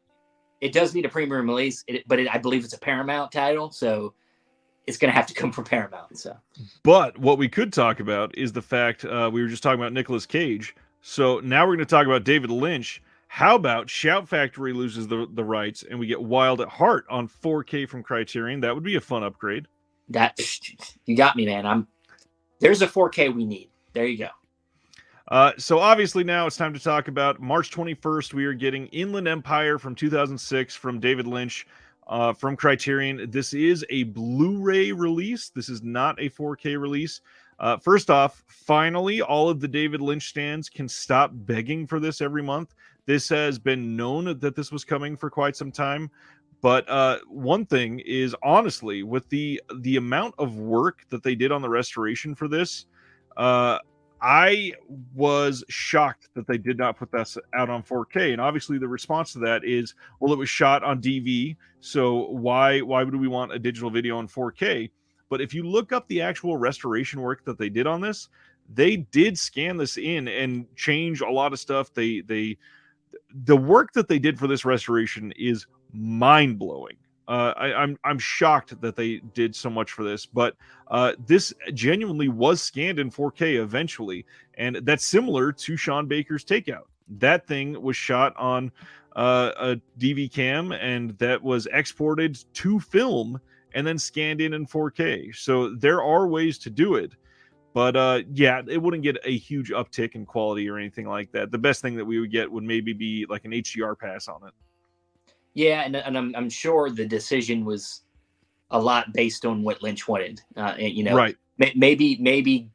it does need a premium release. I believe it's a Paramount title, so it's going to have to come from Paramount. So, but what we could talk about is the fact we were just talking about Nicolas Cage. So now we're going to talk about David Lynch. How about Shout Factory loses the rights and we get Wild at Heart on 4K from Criterion? That would be a fun upgrade. That you got me, man. There's a 4K we need. There you go. So obviously now it's time to talk about March 21st. We are getting Inland Empire from 2006 from David Lynch from Criterion. This is a Blu-ray release. This is not a 4K release. First off, finally, all of the David Lynch stands can stop begging for this every month. This has been known that this was coming for quite some time. But one thing is, honestly, with the amount of work that they did on the restoration for this, uh, I was shocked that they did not put this out on 4K. And obviously, the response to that is, well, it was shot on DV, so why would we want a digital video on 4K? But if you look up the actual restoration work that they did on this, they did scan this in and change a lot of stuff. The work that they did for this restoration is mind blowing. I'm shocked that they did so much for this, but this genuinely was scanned in 4K eventually, and that's similar to Sean Baker's Takeout. That thing was shot on a DV cam, and that was exported to film and then scanned in 4K. So there are ways to do it. But yeah, it wouldn't get a huge uptick in quality or anything like that. The best thing that we would get would maybe be like an HDR pass on it. Yeah, and I'm sure the decision was a lot based on what Lynch wanted. Right. Maybe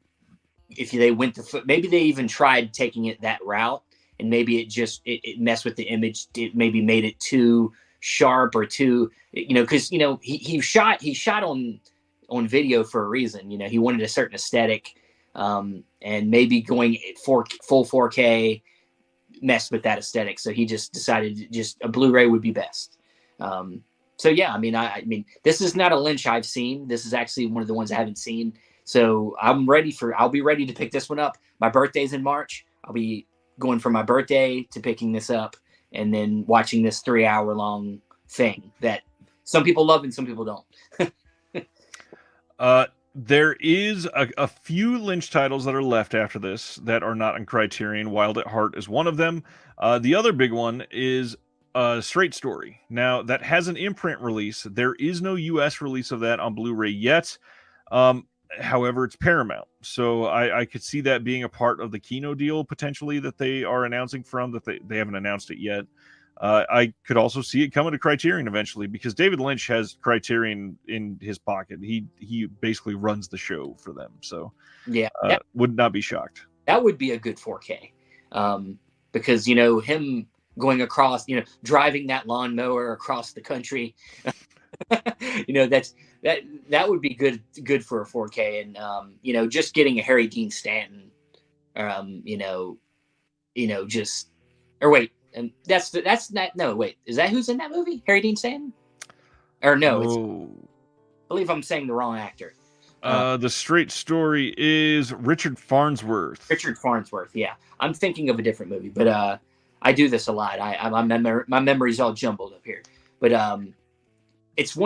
if they went maybe they even tried taking it that route, and maybe it messed with the image. It maybe made it too sharp or too, because he shot on video for a reason. He wanted a certain aesthetic, and maybe going full 4K messed with that aesthetic. So he just decided just a Blu-ray would be best. So yeah, I mean, this is not a Lynch I've seen. This is actually one of the ones I haven't seen. So I'll be ready to pick this one up. My birthday's in March. I'll be going from my birthday to picking this up and then watching this 3-hour long thing that some people love and some people don't. There is a few Lynch titles that are left after this that are not on Criterion. Wild at Heart is one of them. The other big one is Straight Story. Now, that has an imprint release. There is no US release of that on Blu-ray yet. However, it's Paramount. So I could see that being a part of the Kino deal, potentially, that they are announcing from, that they haven't announced it yet. I could also see it coming to Criterion eventually, because David Lynch has Criterion in his pocket. He basically runs the show for them. So yeah, would not be shocked. That would be a good 4K, because him going across, driving that lawnmower across the country, that would be good for a 4K, and just getting a Harry Dean Stanton, just, or wait. And that's not, no, wait, is that who's in that movie? Harry Dean Stanton? Or no, I believe I'm saying the wrong actor. The Straight Story is Richard Farnsworth. Richard Farnsworth, yeah. I'm thinking of a different movie, but I do this a lot. My memory's all jumbled up here. But it's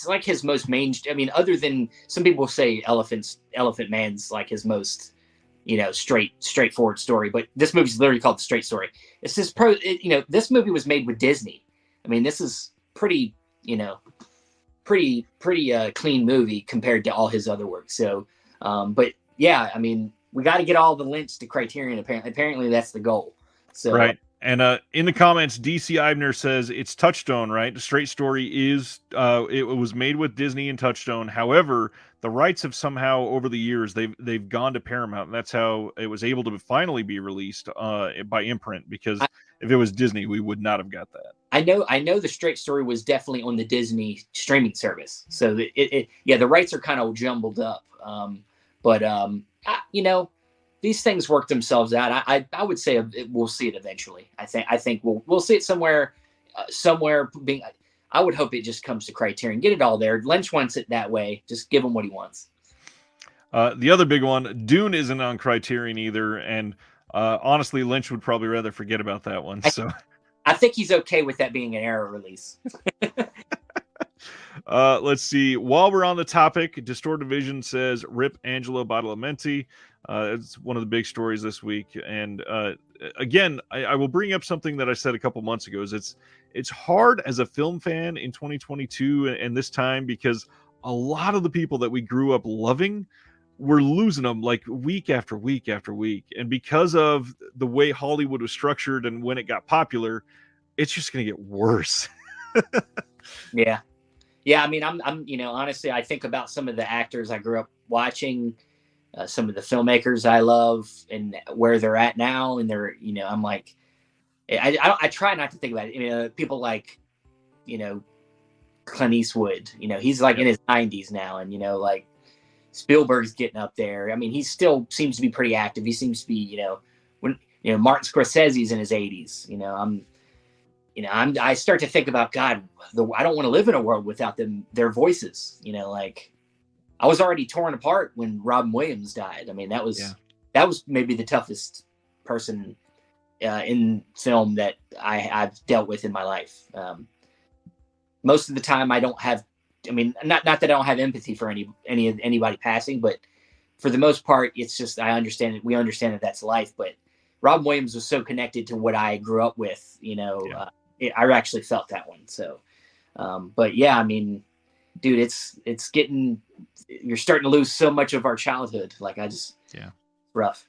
like his most mainstream. I mean, other than some people say Elephant Man's like his most straightforward story, but this movie's literally called The Straight Story. It's this this movie was made with Disney. I mean, this is pretty clean movie compared to all his other work. So, but yeah, I mean, we got to get all the Lynch to Criterion. Apparently that's the goal. So, right. And in the comments, DC Eibner says it's Touchstone, right? The Straight Story is it was made with Disney and Touchstone. However, the rights have somehow over the years they've gone to Paramount, and that's how it was able to finally be released by imprint. Because if it was Disney, we would not have got that. I know the Straight Story was definitely on the Disney streaming service. So the rights are kind of jumbled up. These things work themselves out. I would say we'll see it eventually. I think we'll see it somewhere being. I would hope it just comes to Criterion. Get it all there. Lynch wants it that way. Just give him what he wants. The other big one, Dune, isn't on Criterion either, and honestly, Lynch would probably rather forget about that one. So I think he's okay with that being an error release. Let's see. While we're on the topic, Distorted Vision says, "Rip Angelo Badalamenti." It's one of the big stories this week, and again, I will bring up something that I said a couple months ago. It's hard as a film fan in 2022 and this time, because a lot of the people that we grew up loving, we're losing them like week after week after week, and because of the way Hollywood was structured and when it got popular, it's just going to get worse. Yeah. I mean, I'm honestly, I think about some of the actors I grew up watching. some of the filmmakers I love and where they're at now. And they're, I'm like, I try not to think about it. People like, Clint Eastwood, he's like in his 90s now. And, like Spielberg's getting up there. I mean, he still seems to be pretty active. He seems to be, when, Martin Scorsese's in his 80s, I start to think about God. I don't want to live in a world without their voices. Like I was already torn apart when Robin Williams died. I mean, that was maybe the toughest person in film that I've dealt with in my life. Most of the time, I don't have. I mean, not that I don't have empathy for anybody passing, but for the most part, it's just I understand it. We understand that that's life, but Robin Williams was so connected to what I grew up with. I actually felt that one. So, but yeah, I mean, dude, it's getting. You're starting to lose so much of our childhood. Like rough.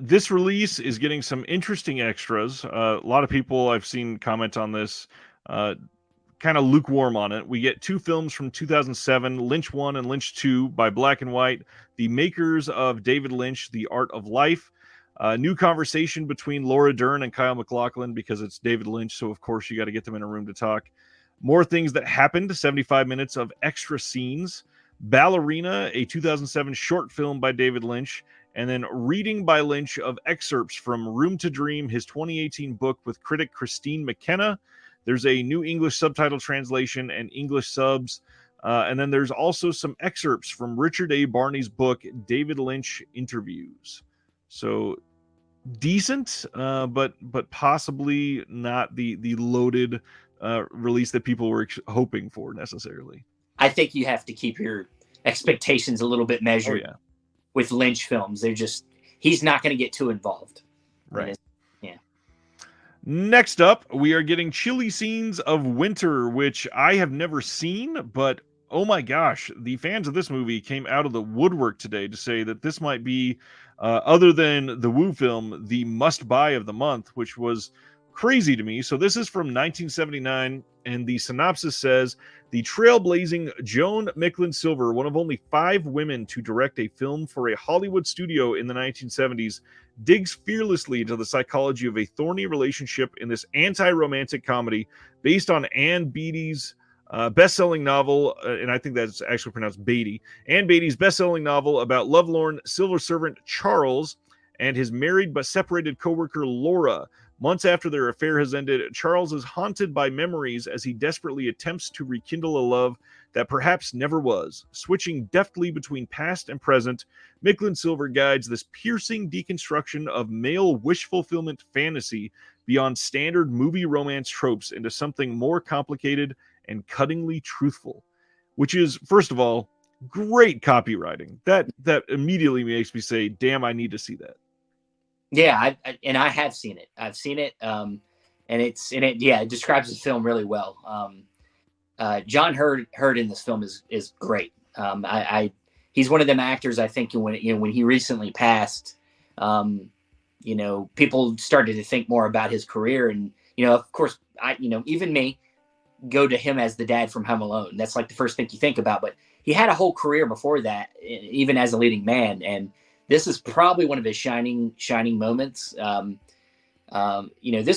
This release is getting some interesting extras. A lot of people I've seen comment on this, kind of lukewarm on it. We get 2 films from 2007, Lynch 1 and Lynch 2 by Black and White, the makers of David Lynch, The Art of Life. New conversation between Laura Dern and Kyle MacLachlan because it's David Lynch, so of course you got to get them in a room to talk. More things that happened, 75 minutes of extra scenes. Ballerina, a 2007 short film by David Lynch, and then reading by Lynch of excerpts from Room to Dream, his 2018 book with critic Christine McKenna. There's a new English subtitle translation and English subs. And then there's also some excerpts from Richard A. Barney's book, David Lynch Interviews. So decent, but possibly not the loaded release that people were hoping for necessarily. I think you have to keep your expectations a little bit measured with Lynch films. He's not going to get too involved. Right. Next up, we are getting chilly scenes of winter, which I have never seen, but oh my gosh, the fans of this movie came out of the woodwork today to say that this might be, other than the Woo film, the must-buy of the month, which was crazy to me. So this is from 1979, and the synopsis says, the trailblazing Joan Micklin Silver, one of only 5 women to direct a film for a Hollywood studio in the 1970s, digs fearlessly into the psychology of a thorny relationship in this anti-romantic comedy based on Anne Beatty's best-selling novel, and I think that's actually pronounced Beatty, Anne Beatty's best-selling novel about lovelorn civil servant Charles and his married but separated coworker Laura. Months after their affair has ended, Charles is haunted by memories as he desperately attempts to rekindle a love that perhaps never was. Switching deftly between past and present, Micklin Silver guides this piercing deconstruction of male wish fulfillment fantasy beyond standard movie romance tropes into something more complicated and cuttingly truthful. Which is, first of all, great copywriting. That immediately makes me say, damn, I need to see that. Yeah, I have seen it. I've seen it, and it describes the film really well. John Hurt in this film is great. He's one of them actors. I think when he recently passed, people started to think more about his career, and of course, even me go to him as the dad from Home Alone. That's like the first thing you think about. But he had a whole career before that, even as a leading man, and this is probably one of his shining moments. This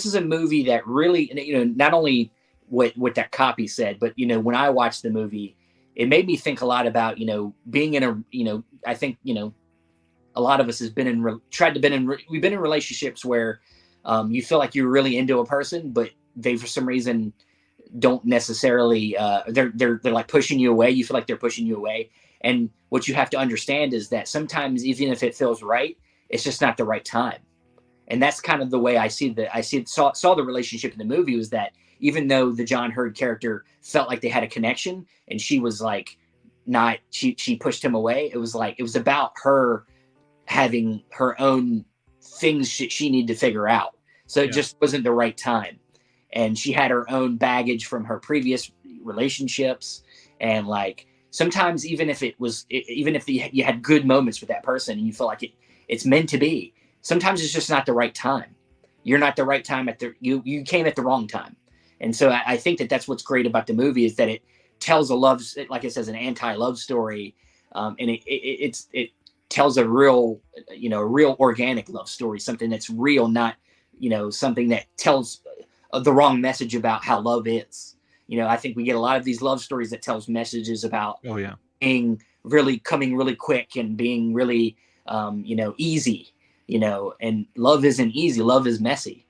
is a movie that really, not only what that copy said, but when I watched the movie, it made me think a lot about being in a I think a lot of us has been in we've been in relationships where you feel like you're really into a person, but they for some reason don't necessarily they're like pushing you away. You feel like they're pushing you away. And what you have to understand is that sometimes, even if it feels right, it's just not the right time. And that's kind of the way I saw the relationship in the movie, was that even though the John Hurt character felt like they had a connection, and she was like she pushed him away. It was about her having her own things she needed to figure out. So it just wasn't the right time. And she had her own baggage from her previous relationships, and sometimes even if you had good moments with that person and you feel like it's meant to be, sometimes it's just not the right time. You're not the right time you came at the wrong time. And so I think that's what's great about the movie, is that it tells like it says, an anti-love story. And tells a real, real organic love story, something that's real, not, something that tells the wrong message about how love is. I think we get a lot of these love stories that tells messages about Oh yeah. being really coming really quick and being really, easy, and love isn't easy. Love is messy,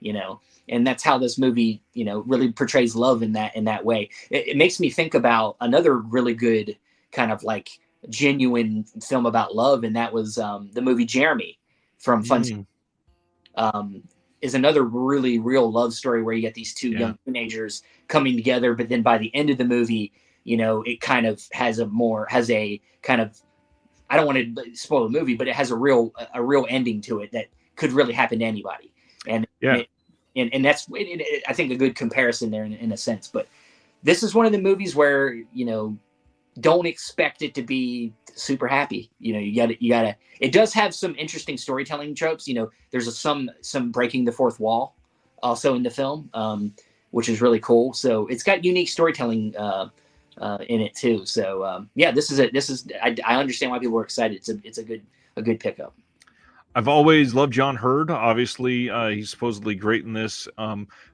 and that's how this movie, really portrays love in that way. It makes me think about another really good kind of like genuine film about love, and that was the movie Jeremy from Fun. Um, is another really real love story where you get these two young teenagers coming together, but then by the end of the movie, it kind of has a kind of, I don't want to spoil the movie, but it has a real ending to it that could really happen to anybody. And and that's I think a good comparison there in a sense. But this is one of the movies where, don't expect it to be super happy. You gotta, it does have some interesting storytelling tropes. There's some breaking the fourth wall also in the film, which is really cool. So it's got unique storytelling in it too. So I understand why people are excited. It's a good pickup. I've always loved John Hurd. Obviously, he's supposedly great in this.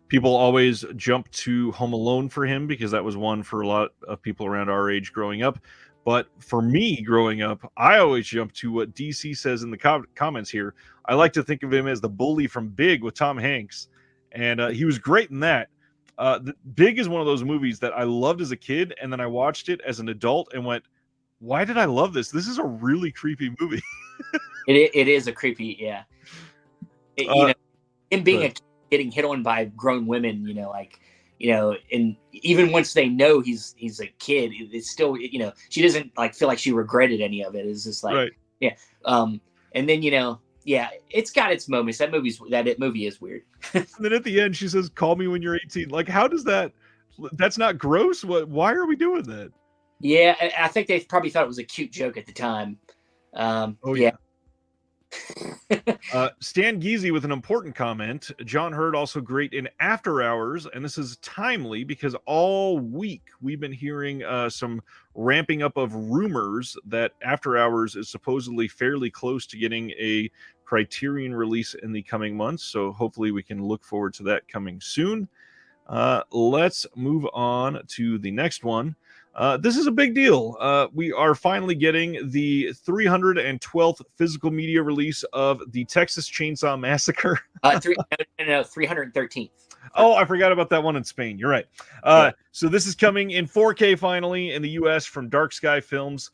People always jump to Home Alone for him because that was one for a lot of people around our age growing up. But for me growing up, I always jump to what DC says in the comments here. I like to think of him as the bully from Big with Tom Hanks. And he was great in that. Big is one of those movies that I loved as a kid. And then I watched it as an adult and went, why did I love this? This is a really creepy movie. It is a creepy, yeah. Him being a kid, getting hit on by grown women, and even once they know he's a kid, it's still, she doesn't like feel like she regretted any of it. It's just like, and then it's got its moments. That movie is weird. And then at the end, she says, "Call me when you're 18." Like, how does that? That's not gross. Why are we doing that? Yeah, I think they probably thought it was a cute joke at the time. Stan Geezy with an important comment. John Hurd also great in After Hours, and this is timely because all week we've been hearing some ramping up of rumors that After Hours is supposedly fairly close to getting a Criterion release in the coming months. So hopefully we can look forward to that coming soon. Let's move on to the next one. This is a big deal. We are finally getting the 312th physical media release of the Texas Chainsaw Massacre. 313th. Oh, I forgot about that one in Spain. You're right. So this is coming in 4K finally in the US from Dark Sky Films.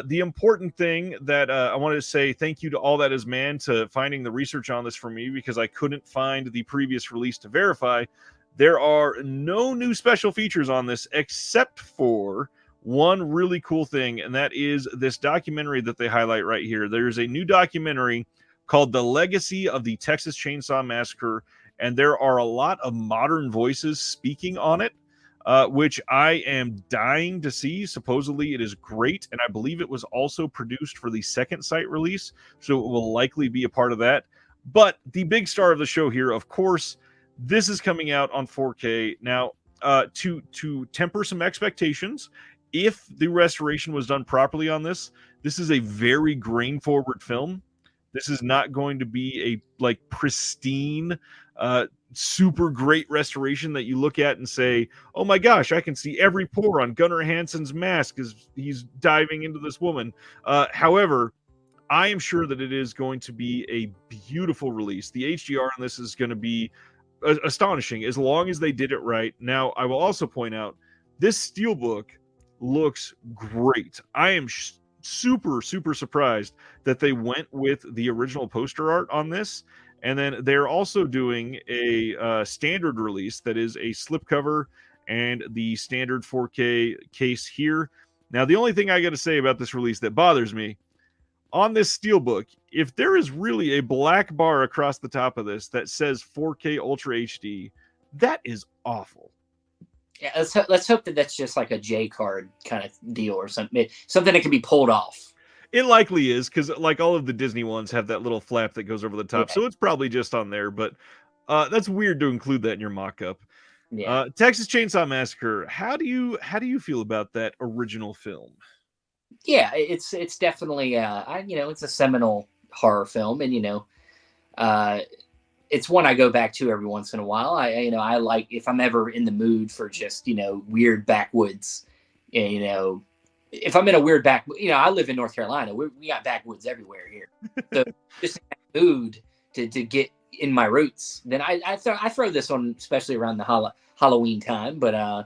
The important thing that I wanted to say thank you to All That Is Man to finding the research on this for me because I couldn't find the previous release to verify. There are no new special features on this except for one really cool thing, and that is this documentary that they highlight right here. There's a new documentary called The Legacy of the Texas Chainsaw Massacre, and there are a lot of modern voices speaking on it, which I am dying to see. Supposedly it is great, and I believe it was also produced for the second site release, so it will likely be a part of that. But the big star of the show here, of course, this is coming out on 4K. Now, to temper some expectations, if the restoration was done properly on this, this is a very grain-forward film. This is not going to be a pristine, super great restoration that you look at and say, "Oh my gosh, I can see every pore on Gunnar Hansen's mask as he's diving into this woman." However, I am sure that it is going to be a beautiful release. The HDR on this is going to be astonishing as long as they did it right. Now, I will also point out this steelbook looks great. I am super surprised that they went with the original poster art on this, and then they're also doing a standard release that is a slipcover and the standard 4K case here. Now, the only thing I got to say about this release that bothers me on this steelbook, if there is really a black bar across the top of this that says 4K Ultra HD, that is awful. Yeah, let's hope that that's just like a J card kind of deal or something that can be pulled off. It likely is because like all of the Disney ones have that little flap that goes over the top, so it's probably just on there. But that's weird to include that in your mock-up. Texas Chainsaw Massacre. How do you feel about that original film? Yeah, it's definitely it's a seminal horror film, and uh, it's one I go back to every once in a while. I like, if I'm ever in the mood for just weird backwoods, if I'm in a weird I live in North Carolina. We got backwoods everywhere here, so just in that mood to get in my roots, then I throw this on, especially around the Halloween time. But I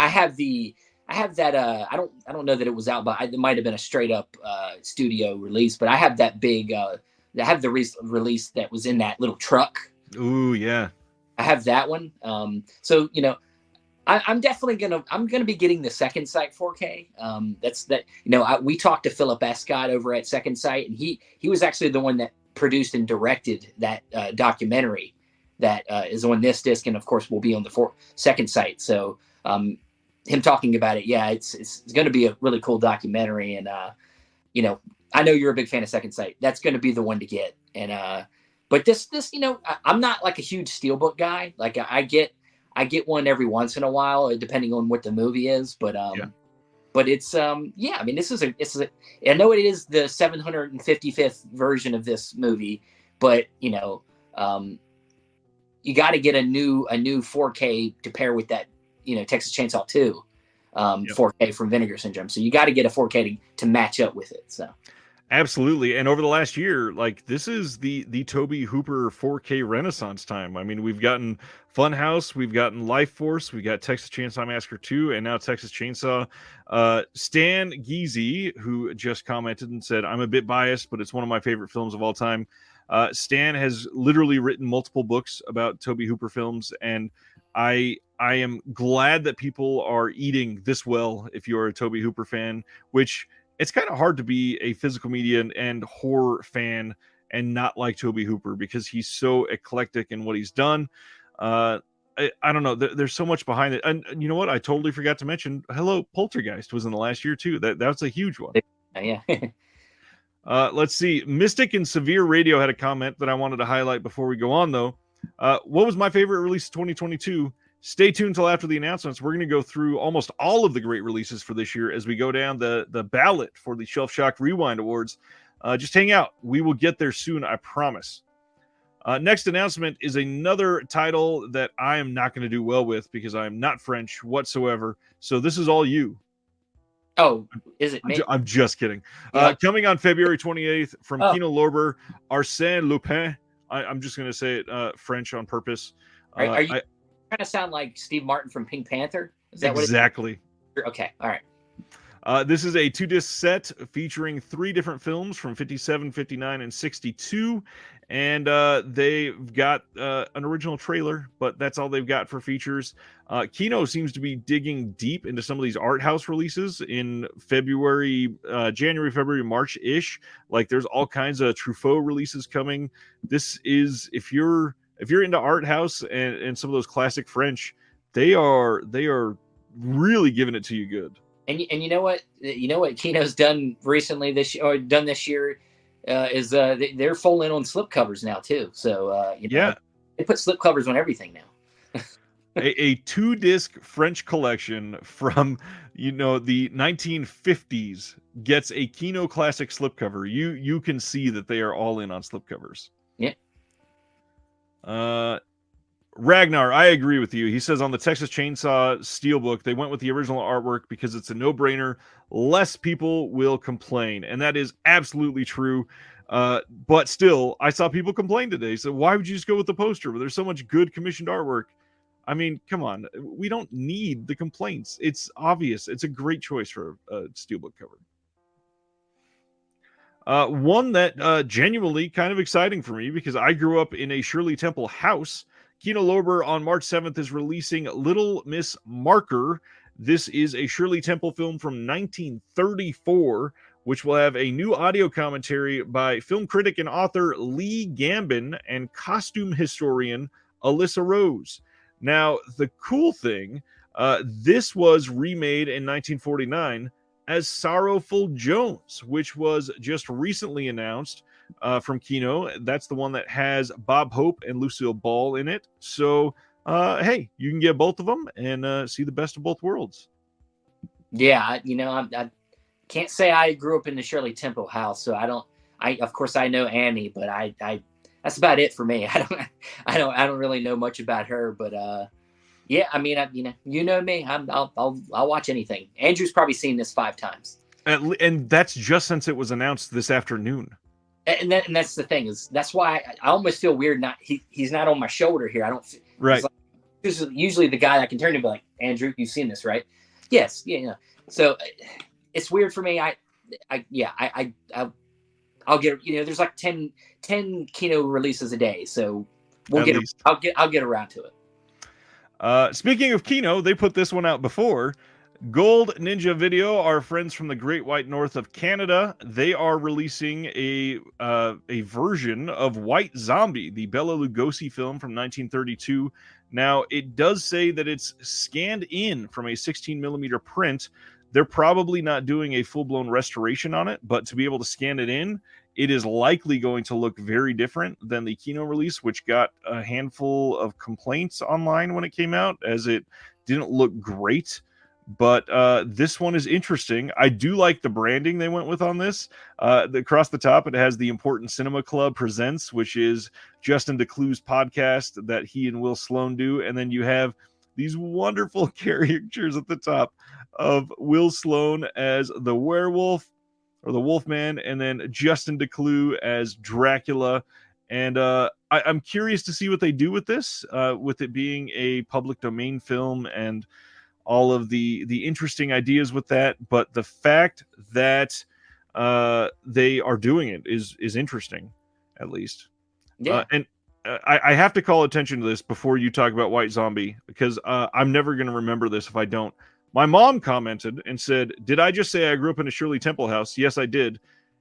have that I don't know that it was out, but it might have been a straight up studio release. But I have that big I have the release that was in that little truck. Ooh, yeah. I have that one. So I'm definitely I'm gonna be getting the Second Sight 4K. We talked to Philip Escott over at Second Sight, and he was actually the one that produced and directed that documentary that is on this disc, and of course will be on the Second Sight. So him talking about it, yeah, it's going to be a really cool documentary, and I know you're a big fan of Second Sight. That's going to be the one to get, and but this I'm not like a huge steelbook guy. Like I get one every once in a while, depending on what the movie is. But but it's I mean, this is I know it is the 755th version of this movie, but you got to get a new 4K to pair with that Texas Chainsaw 2 4K from Vinegar Syndrome. So you got to get a 4K to match up with it. So. Absolutely. And over the last year, like, this is the Tobe Hooper 4K renaissance time. I mean, we've gotten Funhouse, we've gotten Life Force, we got Texas Chainsaw Massacre 2, and now Texas Chainsaw. Stan Geezy, who just commented and said, I'm a bit biased, but it's one of my favorite films of all time. Stan has literally written multiple books about Tobe Hooper films, and I am glad that people are eating this well if you're a Tobe Hooper fan, which it's kind of hard to be a physical media and horror fan and not like Tobe Hooper, because he's so eclectic in what he's done. I don't know. There's so much behind it. And you know what? I totally forgot to mention, hello, Poltergeist was in the last year too. That's a huge one. Yeah. Let's see. Mystic and Severe Radio had a comment that I wanted to highlight before we go on, though. What was my favorite release of 2022? Stay tuned till after the announcements. We're going to go through almost all of the great releases for this year as we go down the ballot for the Shelf Shock Rewind Awards. Just hang out. We will get there soon, I promise. Next announcement is another title that I am not going to do well with because I am not French whatsoever. So this is all you. Oh, is it me? I'm just kidding. Yeah. Coming on February 28th from Kino Lorber, Arsène Lupin. I'm just going to say it French on purpose. Are you trying to sound like Steve Martin from Pink Panther? Is that exactly what okay, all right. This is a 2-disc set featuring 3 different films from 57, 59, and 62. And they've got an original trailer, but that's all they've got for features. Kino seems to be digging deep into some of these art house releases in January, February, March-ish. Like, there's all kinds of Truffaut releases coming. This is, if you're into art house and some of those classic French, they are really giving it to you good. And you know what? Kino's done recently this year is they're full in on slipcovers now too. So they put slipcovers on everything now. a 2-disc French collection from the 1950s gets a Kino classic slipcover. You can see that they are all in on slipcovers. Yeah. Ragnar, I agree with you. He says on the Texas Chainsaw Steelbook, they went with the original artwork because it's a no-brainer. Less people will complain. And that is absolutely true. But still, I saw people complain today. So why would you just go with the poster where there's so much good commissioned artwork? I mean, come on. We don't need the complaints. It's obvious. It's a great choice for a Steelbook cover. One that genuinely kind of exciting for me because I grew up in a Shirley Temple house. Kino Lorber on March 7th is releasing Little Miss Marker. This is a Shirley Temple film from 1934, which will have a new audio commentary by film critic and author Lee Gambin and costume historian Alyssa Rose. Now, the cool thing, this was remade in 1949 as Sorrowful Jones, which was just recently announced from Kino. That's the one that has Bob Hope and Lucille Ball in it. So, hey, you can get both of them and see the best of both worlds. Yeah, can't say I grew up in the Shirley Temple house, so I don't. Of course I know Annie, but I that's about it for me. I don't really know much about her, but yeah, I mean, you know me. I'll watch anything. Andrew's probably seen this 5 times, And that's just since it was announced this afternoon. and that's the thing is that's why I almost feel weird. Not he's not on my shoulder here. I don't. Right. Like, this is usually the guy I can turn to and be like, Andrew, you've seen this, right? Yes, yeah. So it's weird for me. I'll get, there's like 10 Kino releases a day, so I'll get around to it. Speaking of Kino, they put this one out before. Gold Ninja Video, our friends from the Great White North of Canada, they are releasing a version of White Zombie, the Bela Lugosi film from 1932. Now, it does say that it's scanned in from a 16 millimeter print. They're probably not doing a full-blown restoration on it, but to be able to scan it in, it is likely going to look very different than the Kino release, which got a handful of complaints online when it came out, as it didn't look great. But this one is interesting. I do like the branding they went with on this. Across the top, it has the Important Cinema Club Presents, which is Justin DeClue's podcast that he and Will Sloan do. And then you have these wonderful caricatures at the top of Will Sloan as the werewolf or the Wolfman, and then Justin DeClue as Dracula. And I'm curious to see what they do with this, with it being a public domain film and all of the interesting ideas with that. But the fact that they are doing it is interesting, at least. Yeah. And I have to call attention to this before you talk about White Zombie, because I'm never going to remember this if I don't. My mom commented and said, "Did I just say I grew up in a Shirley Temple house?" Yes, I did.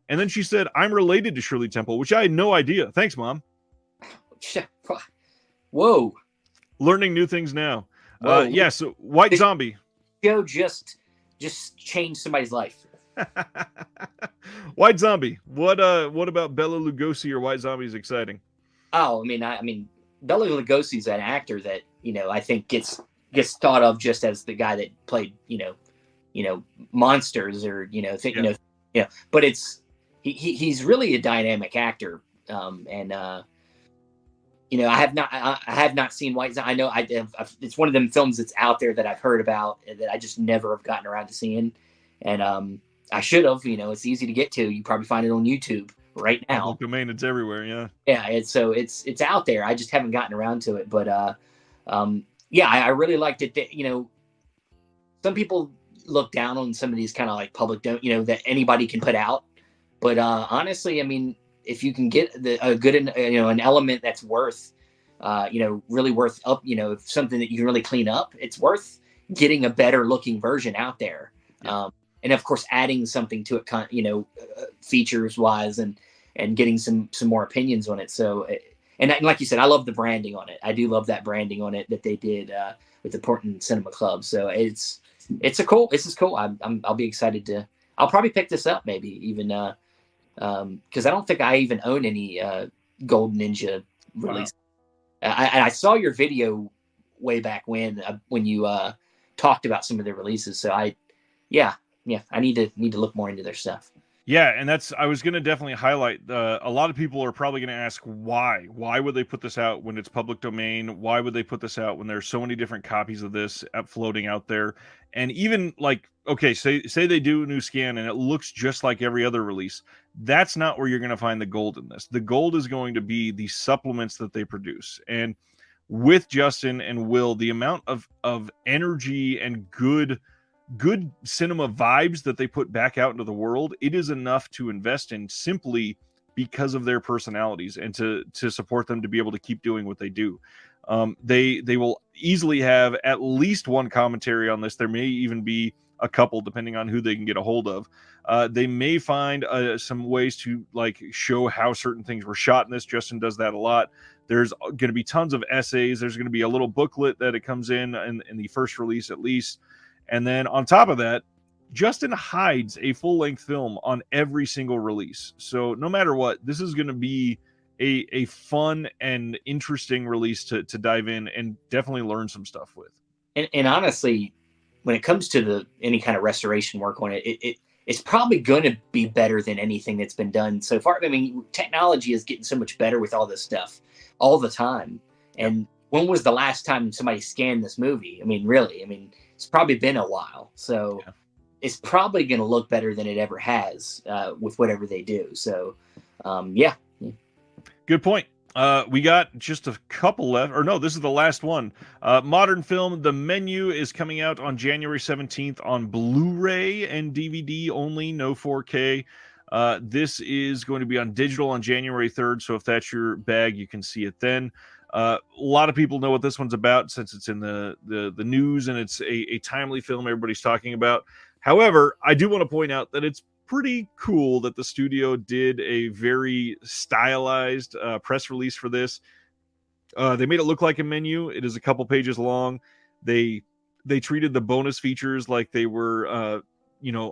And then she said, "I'm related to Shirley Temple," which I had no idea. Thanks, Mom. Whoa. Learning new things now. Yeah, so White Zombie. Joe just changed somebody's life. White Zombie. What about Bela Lugosi or White Zombie is exciting? Oh, I mean, Bela Lugosi's an actor that I think gets thought of just as the guy that played monsters or but he's really a dynamic actor, and I have not seen White Zombie. I know it's one of them films that's out there that I've heard about that I just never have gotten around to seeing, and I should have. It's easy to get to. You probably find it on YouTube right now. Public domain, it's everywhere. Yeah. Yeah, it's out there. I just haven't gotten around to it, but yeah, I really liked it. That some people look down on some of these kind of like public, that anybody can put out, but honestly, I mean, if you can get a good, an element that's worth, really worth up, something that you can really clean up, it's worth getting a better looking version out there. Yeah. And of course, adding something to it, features wise, and getting some more opinions on it. So, and like you said, I love the branding on it. I do love that branding on it that they did with the Important Cinema Club. So this is cool. I'll be excited I'll probably pick this up, maybe even because I don't think I even own any Gold Ninja release. Wow. I saw your video way back when you talked about some of their releases. So I need to look more into their stuff. Yeah, and I was going to definitely highlight, a lot of people are probably going to ask why. Why would they put this out when it's public domain? Why would they put this out when there's so many different copies of this floating out there? And even like, okay, say they do a new scan and it looks just like every other release. That's not where you're going to find the gold in this. The gold is going to be the supplements that they produce. And with Justin and Will, the amount of energy and good cinema vibes that they put back out into the world, it is enough to invest in simply because of their personalities and to support them to be able to keep doing what they do. They will easily have at least one commentary on this. There may even be a couple, depending on who they can get a hold of. They may find some ways to like show how certain things were shot in this. Justin does that a lot. There's going to be tons of essays. There's going to be a little booklet that it comes in the first release, at least. And then on top of that, Justin hides a full-length film on every single release. So no matter what, this is going to be a fun and interesting release to dive in and definitely learn some stuff with. And honestly, when it comes to any kind of restoration work on it, it's probably going to be better than anything that's been done so far. I mean, technology is getting so much better with all this stuff all the time. Yep. And when was the last time somebody scanned this movie? I mean, really, I mean, it's probably been a while. So Yeah. it's probably going to look better than it ever has with whatever they do. So, yeah. Good point. We got just a couple left, or no, this is the last one. Modern film, The Menu is coming out on January 17th on Blu-ray and DVD only, no 4K. This is going to be on digital on January 3rd, so if that's your bag, you can see it then. A lot of people know what this one's about since it's in the news and it's a timely film everybody's talking about. However, I do want to point out that it's pretty cool that the studio did a very stylized press release for this. They made it look like a menu. It is a couple pages long. They treated the bonus features like they were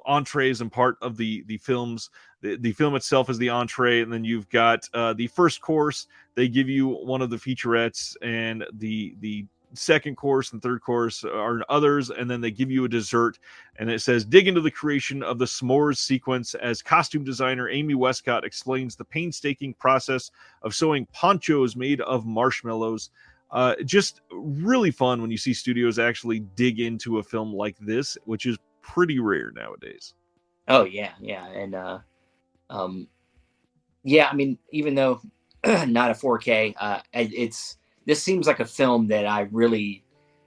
entrees and part of the films. The film itself is the entree, and then you've got the first course. They give you one of the featurettes, and the second course and third course are others, and then they give you a dessert, and it says dig into the creation of the s'mores sequence as costume designer Amy Westcott explains the painstaking process of sewing ponchos made of marshmallows. Just really fun when you see studios actually dig into a film like this, which is pretty rare nowadays. Oh yeah, yeah, and yeah. I mean, even though not a 4K, this seems like a film that I really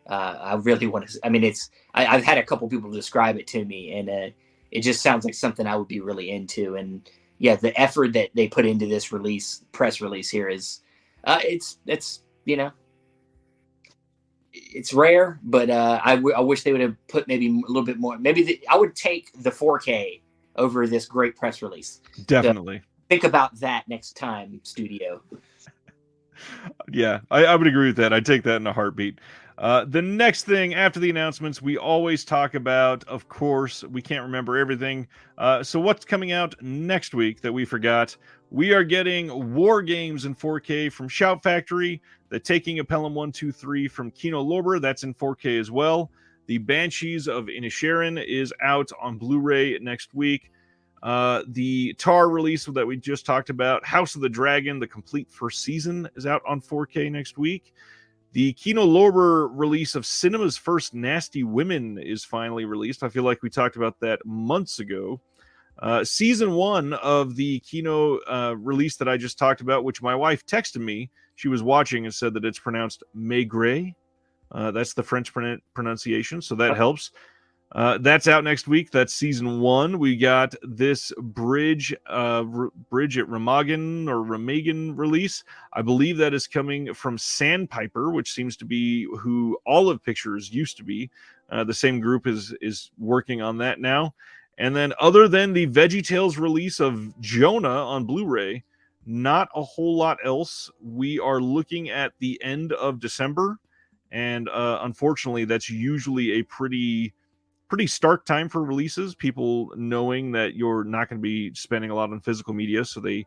want to. I mean, I've had a couple people describe it to me, and it just sounds like something I would be really into. And yeah, the effort that they put into this press release here is, it's it's rare, but I wish they would have put maybe a little bit more. Maybe I would take the 4K over this great press release. Definitely. So think about that next time, studio. Yeah, I would agree with that. I'd take that in a heartbeat. The next thing after the announcements, we always talk about, of course, we can't remember everything. So what's coming out next week that we forgot? We are getting War Games in 4K from Shout Factory. The Taking of Pelham 123 from Kino Lorber, that's in 4K as well. The Banshees of Inisherin is out on Blu-ray next week. The Tar release that we just talked about, House of the Dragon, the complete first season, is out on 4K next week. The Kino Lorber release of Cinema's First Nasty Women is finally released. I feel like we talked about that months ago. Season 1 of the Kino release that I just talked about, which my wife texted me, she was watching and said that it's pronounced Maigret. That's the French pronunciation, so that helps. That's out next week. That's season 1. We got this Bridge at Remagen release. I believe that is coming from Sandpiper, which seems to be who Olive Pictures used to be. The same group is working on that now. And then other than the VeggieTales release of Jonah on Blu-ray, not a whole lot else. We are looking at the end of December. And unfortunately, that's usually a pretty stark time for releases, people knowing that you're not going to be spending a lot on physical media, so they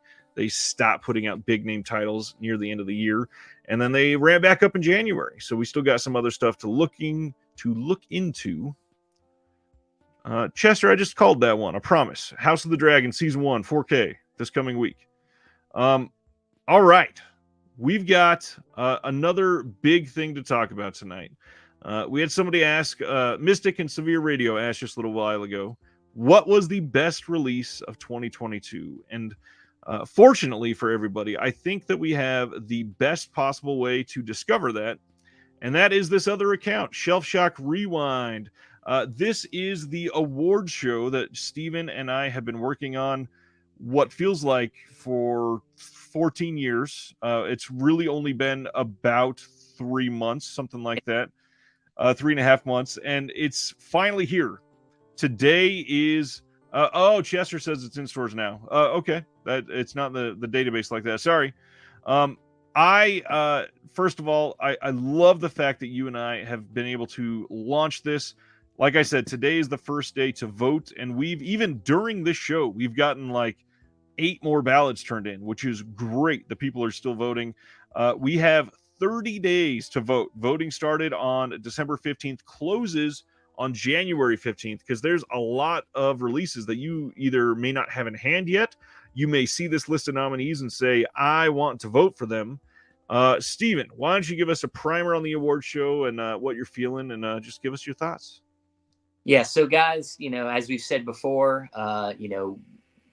stop putting out big name titles near the end of the year, and then they ramp back up in January. So we still got some other stuff to look into. Chester, I just called that one, I promise. House of the Dragon season 1 4K this coming week. All right, we've got another big thing to talk about tonight. We had somebody ask, Mystic and Severe Radio asked just a little while ago, what was the best release of 2022? And fortunately for everybody, I think that we have the best possible way to discover that, and that is this other account, Shelf Shock Rewind. This is the award show that Steven and I have been working on what feels like for 14 years. It's really only been about 3 months, something like that. 3.5 months, and it's finally here. Today is Chester says it's in stores now. Okay, that it's not the database like that. Sorry. I first of all, I love the fact that you and I have been able to launch this. Like I said, today is the first day to vote, and we've even during this show we've gotten like 8 more ballots turned in, which is great. The people are still voting. We have 30 days to vote. Voting started on December 15th, closes on January 15th, because there's a lot of releases that you either may not have in hand yet. You may see this list of nominees and say, I want to vote for them. Steven, why don't you give us a primer on the award show and what you're feeling, and just give us your thoughts. Yeah. So, guys, as we've said before,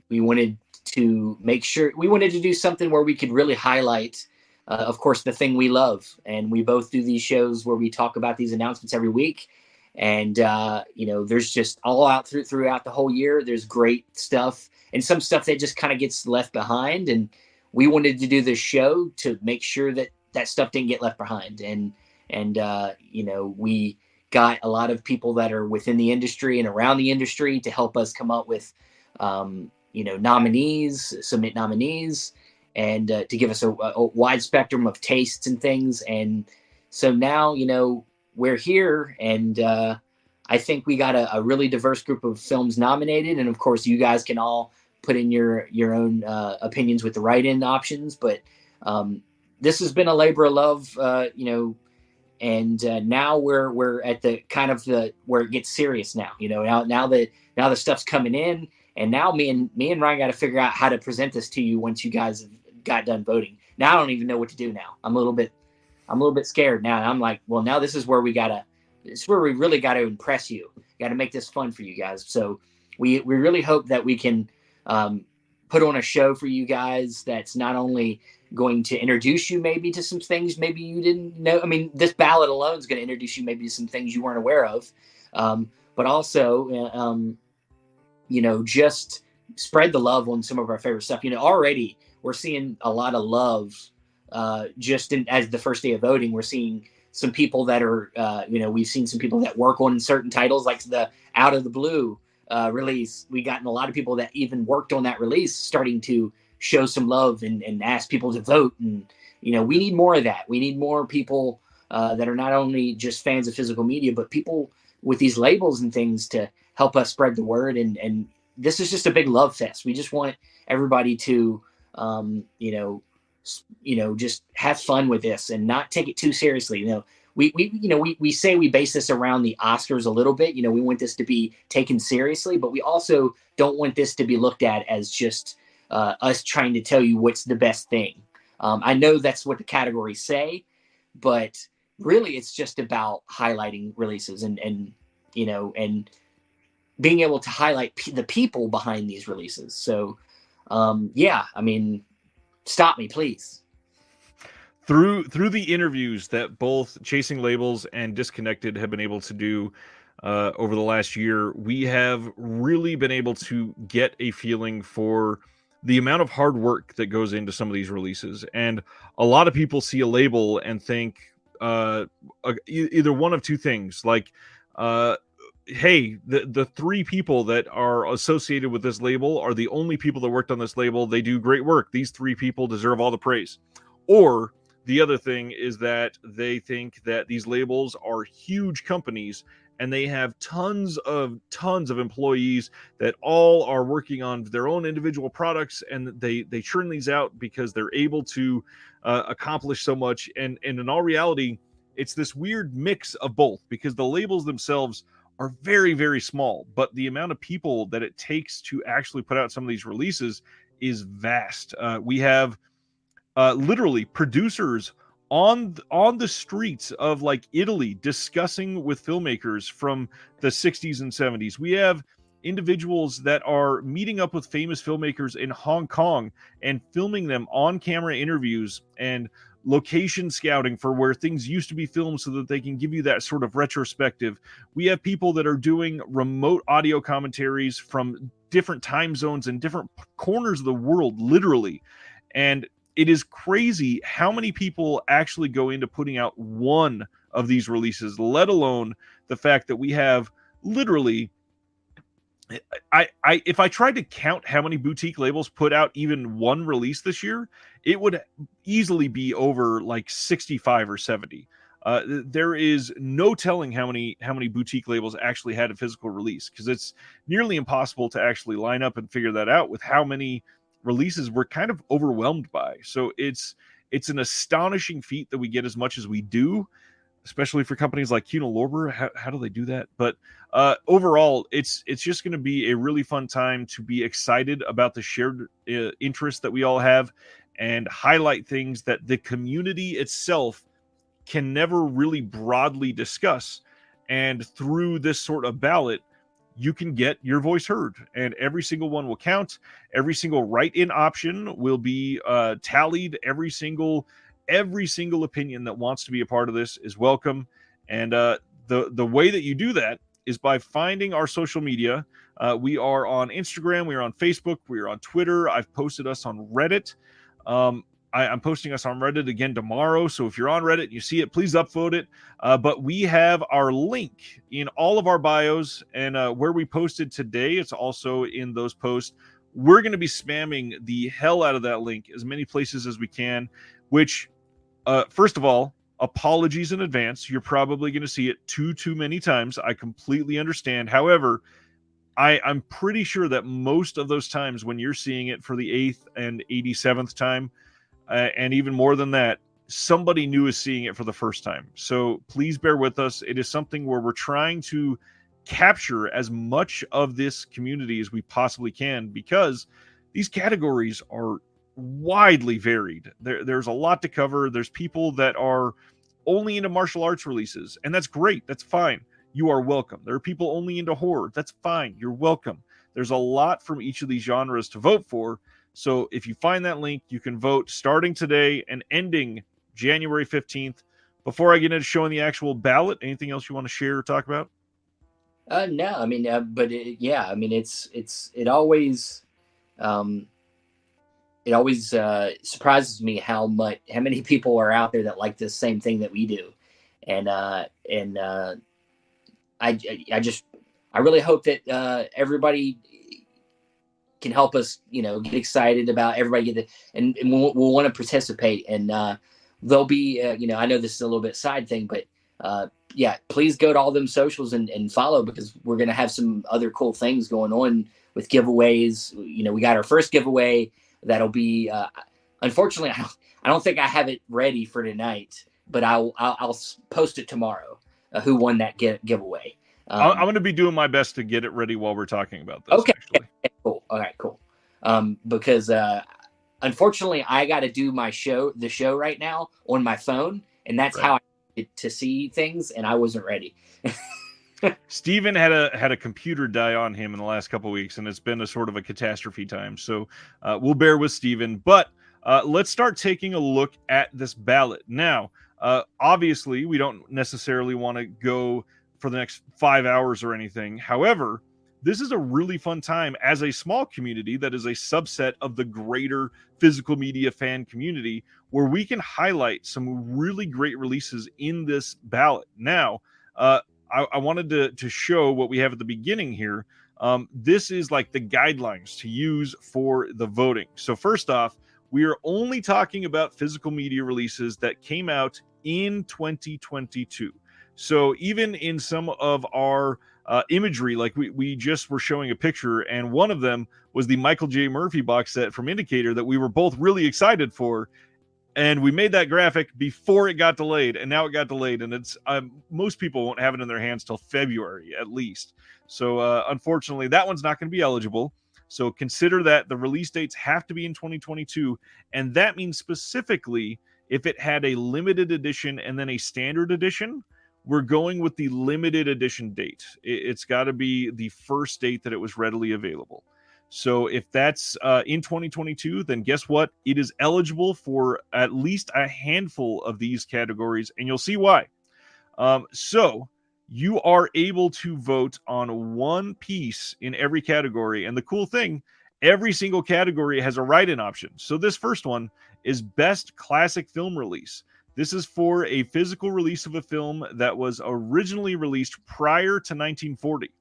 we wanted to make sure we wanted to do something where we could really highlight, of course, the thing we love. And we both do these shows where we talk about these announcements every week. And, there's just all out throughout the whole year. There's great stuff and some stuff that just kind of gets left behind. And we wanted to do this show to make sure that that stuff didn't get left behind. And we got a lot of people that are within the industry and around the industry to help us come up with, submit nominees, and to give us a wide spectrum of tastes and things. And so now, we're here, and I think we got a really diverse group of films nominated. And of course, you guys can all put in your own opinions with the write-in options. But this has been a labor of love, and now we're at the kind of where it gets serious now. Now the stuff's coming in, and now me and Ryan got to figure out how to present this to you once you guys have got done voting. Now I don't even know what to do now. I'm a little bit scared now. And I'm like, well, now this is where we really got to impress you. Got to make this fun for you guys. So we really hope that we can put on a show for you guys that's not only going to introduce you maybe to some things maybe you didn't know. I mean, this ballot alone is going to introduce you maybe to some things you weren't aware of, but also, just spread the love on some of our favorite stuff. Already we're seeing a lot of love as the first day of voting. We're seeing some people that are, we've seen some people that work on certain titles, like the Out of the Blue release. We gotten a lot of people that even worked on that release starting to show some love and ask people to vote. And, we need more of that. We need more people that are not only just fans of physical media, but people with these labels and things to help us spread the word. And this is just a big love fest. We just want everybody to, just have fun with this and not take it too seriously. We say we base this around the Oscars a little bit. We want this to be taken seriously, but we also don't want this to be looked at as just us trying to tell you what's the best thing. I know that's what the categories say, but really it's just about highlighting releases and being able to highlight the people behind these releases. So, stop me, please. Through the interviews that both Chasing Labels and Disconnected have been able to do over the last year, we have really been able to get a feeling for the amount of hard work that goes into some of these releases. And a lot of people see a label and think either one of two things, like, hey, the three people that are associated with this label are the only people that worked on this label. They do great work. These three people deserve all the praise. Or the other thing is that they think that these labels are huge companies and they have tons of employees that all are working on their own individual products, and they churn these out because they're able to accomplish so much. And in all reality, it's this weird mix of both, because the labels themselves are very, very small, but the amount of people that it takes to actually put out some of these releases is vast. We have literally producers on the streets of like Italy discussing with filmmakers from the 60s and 70s. We have individuals that are meeting up with famous filmmakers in Hong Kong and filming them on camera interviews and location scouting for where things used to be filmed so that they can give you that sort of retrospective. We have people that are doing remote audio commentaries from different time zones and different corners of the world, literally. And it is crazy how many people actually go into putting out one of these releases, let alone the fact that we have literally, if I tried to count how many boutique labels put out even one release this year, it would easily be over like 65 or 70. There is no telling how many boutique labels actually had a physical release, because it's nearly impossible to actually line up and figure that out with how many releases we're kind of overwhelmed by. So it's an astonishing feat that we get as much as we do. especially for companies like Cunilorber. How do they do that? But overall, it's just going to be a really fun time to be excited about the shared interest that we all have and highlight things that the community itself can never really broadly discuss. And through this sort of ballot, you can get your voice heard, and every single one will count. Every single write-in option will be tallied. Every single opinion that wants to be a part of this is welcome. And the way that you do that is by finding our social media. We are on Instagram, we are on Facebook, we are on Twitter. I've posted us on Reddit. I'm posting us on Reddit again tomorrow. So if you're on Reddit and you see it, please upvote it. But we have our link in all of our bios, and where we posted today, it's also in those posts. We're going to be spamming the hell out of that link as many places as we can, which, first of all, apologies in advance. You're probably going to see it too many times. I completely understand. However, I'm pretty sure that most of those times when you're seeing it for the 8th and 87th time, and even more than that, somebody new is seeing it for the first time. So please bear with us. It is something where we're trying to capture as much of this community as we possibly can, because these categories are widely varied. There's a lot to cover. There's people that are only into martial arts releases, and that's great. That's fine. You are welcome. There are people only into horror. That's fine. You're welcome. There's a lot from each of these genres to vote for. So if you find that link, you can vote starting today and ending January 15th. Before I get into showing the actual ballot, anything else you want to share or talk about? No, I mean, but yeah, I mean, it always, surprises me how many people are out there that like the same thing that we do, and I really hope that everybody can help us, get excited about everybody and we'll want to participate. And there'll be, I know this is a little bit side thing, but yeah, please go to all them socials and follow, because we're going to have some other cool things going on with giveaways. We got our first giveaway that'll be, unfortunately, I don't think I have it ready for tonight, but I'll post it tomorrow. Who won that giveaway? I'm going to be doing my best to get it ready while we're talking about this. Okay. Actually. Cool. All right, cool. Because unfortunately, I got to do the show right now on my phone, and that's how I get to see things, and I wasn't ready. Steven had a computer die on him in the last couple of weeks, and it's been a sort of a catastrophe time. So we'll bear with Steven. But let's start taking a look at this ballot. Now, obviously, we don't necessarily want to go for the next 5 hours or anything. However, this is a really fun time as a small community that is a subset of the greater physical media fan community, where we can highlight some really great releases in this ballot. Now, I wanted to show what we have at the beginning here. This is like the guidelines to use for the voting. So first off, we are only talking about physical media releases that came out in 2022. So even in some of our imagery, like we just were showing a picture, and one of them was the Michael J. Murphy box set from Indicator that we were both really excited for. And we made that graphic before it got delayed, and now it got delayed, and it's most people won't have it in their hands till February at least. So unfortunately, that one's not going to be eligible. So consider that the release dates have to be in 2022, and that means specifically if it had a limited edition and then a standard edition, we're going with the limited edition date. It's got to be the first date that it was readily available. So if that's in 2022, then guess what? It is eligible for at least a handful of these categories, and you'll see why. So you are able to vote on one piece in every category. And the cool thing, every single category has a write-in option. So this first one is Best Classic Film Release. This is for a physical release of a film that was originally released prior to 1940.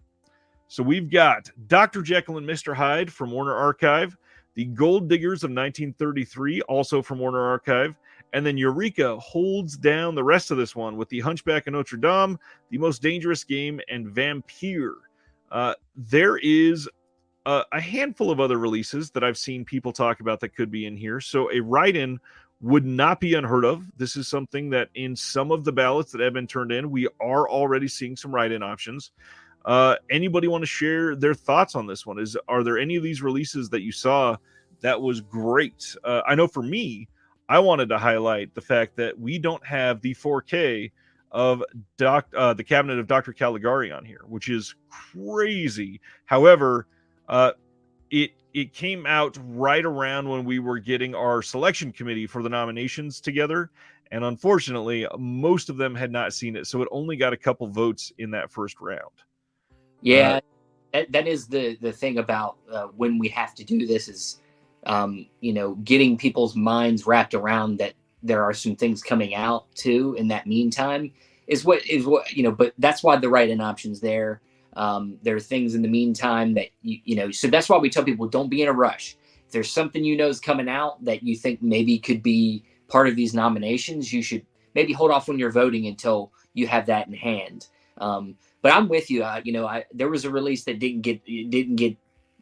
So we've got Dr. Jekyll and Mr. Hyde from Warner Archive, The Gold Diggers of 1933, also from Warner Archive, and then Eureka holds down the rest of this one with The Hunchback of Notre Dame, The Most Dangerous Game, and Vampire. There is a handful of other releases that I've seen people talk about that could be in here. So a write-in would not be unheard of. This is something that in some of the ballots that have been turned in, we are already seeing some write-in options. Anybody want to share their thoughts on this one? Are there any of these releases that you saw that was great? I know for me, I wanted to highlight the fact that we don't have the 4K of the Cabinet of Dr. Caligari on here, which is crazy. However, it came out right around when we were getting our selection committee for the nominations together, and unfortunately, most of them had not seen it, so it only got a couple votes in that first round. Yeah, that is the thing about when we have to do this is, getting people's minds wrapped around that there are some things coming out too in that meantime is what but that's why the write-in option's there. There are things in the meantime that so that's why we tell people don't be in a rush. If there's something is coming out that you think maybe could be part of these nominations, you should maybe hold off when you're voting until you have that in hand. But I'm with you. There was a release that didn't get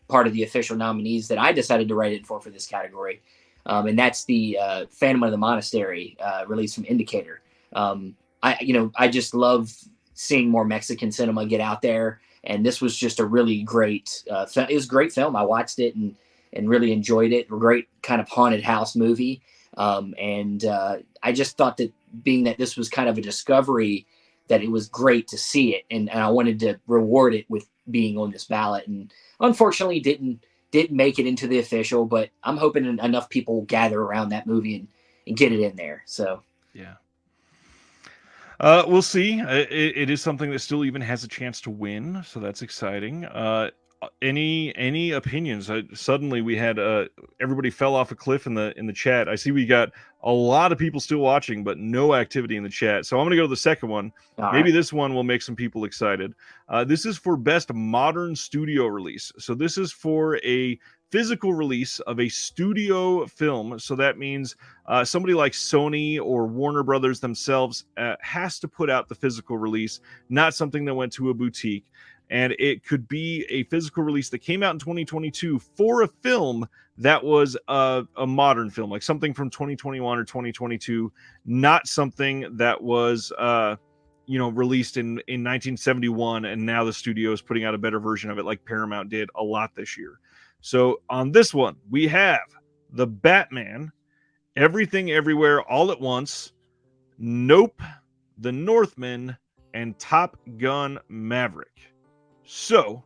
part of the official nominees that I decided to write it for this category, and that's the Phantom of the Monastery release from Indicator. I just love seeing more Mexican cinema get out there, and this was just a really great. It was a great film. I watched it and really enjoyed it. A great kind of haunted house movie, and I just thought that being that this was kind of a discovery, that it was great to see it, and I wanted to reward it with being on this ballot. And unfortunately, didn't make it into the official, but I'm hoping enough people will gather around that movie and get it in there. So yeah. We'll see. It is something that still even has a chance to win, so that's exciting. Any opinions? Suddenly we had everybody fell off a cliff in the chat. I see we got a lot of people still watching, but no activity in the chat. So I'm going to go to the second one. Maybe this one will make some people excited. This is for Best Modern Studio Release. So this is for a physical release of a studio film. So that means somebody like Sony or Warner Brothers themselves has to put out the physical release, not something that went to a boutique. And it could be a physical release that came out in 2022 for a film that was a modern film, like something from 2021 or 2022, not something that was released in 1971, and now the studio is putting out a better version of it, like Paramount did a lot this year. So on this one, we have The Batman, Everything Everywhere All at Once, Nope, The Northman, and Top Gun Maverick. So,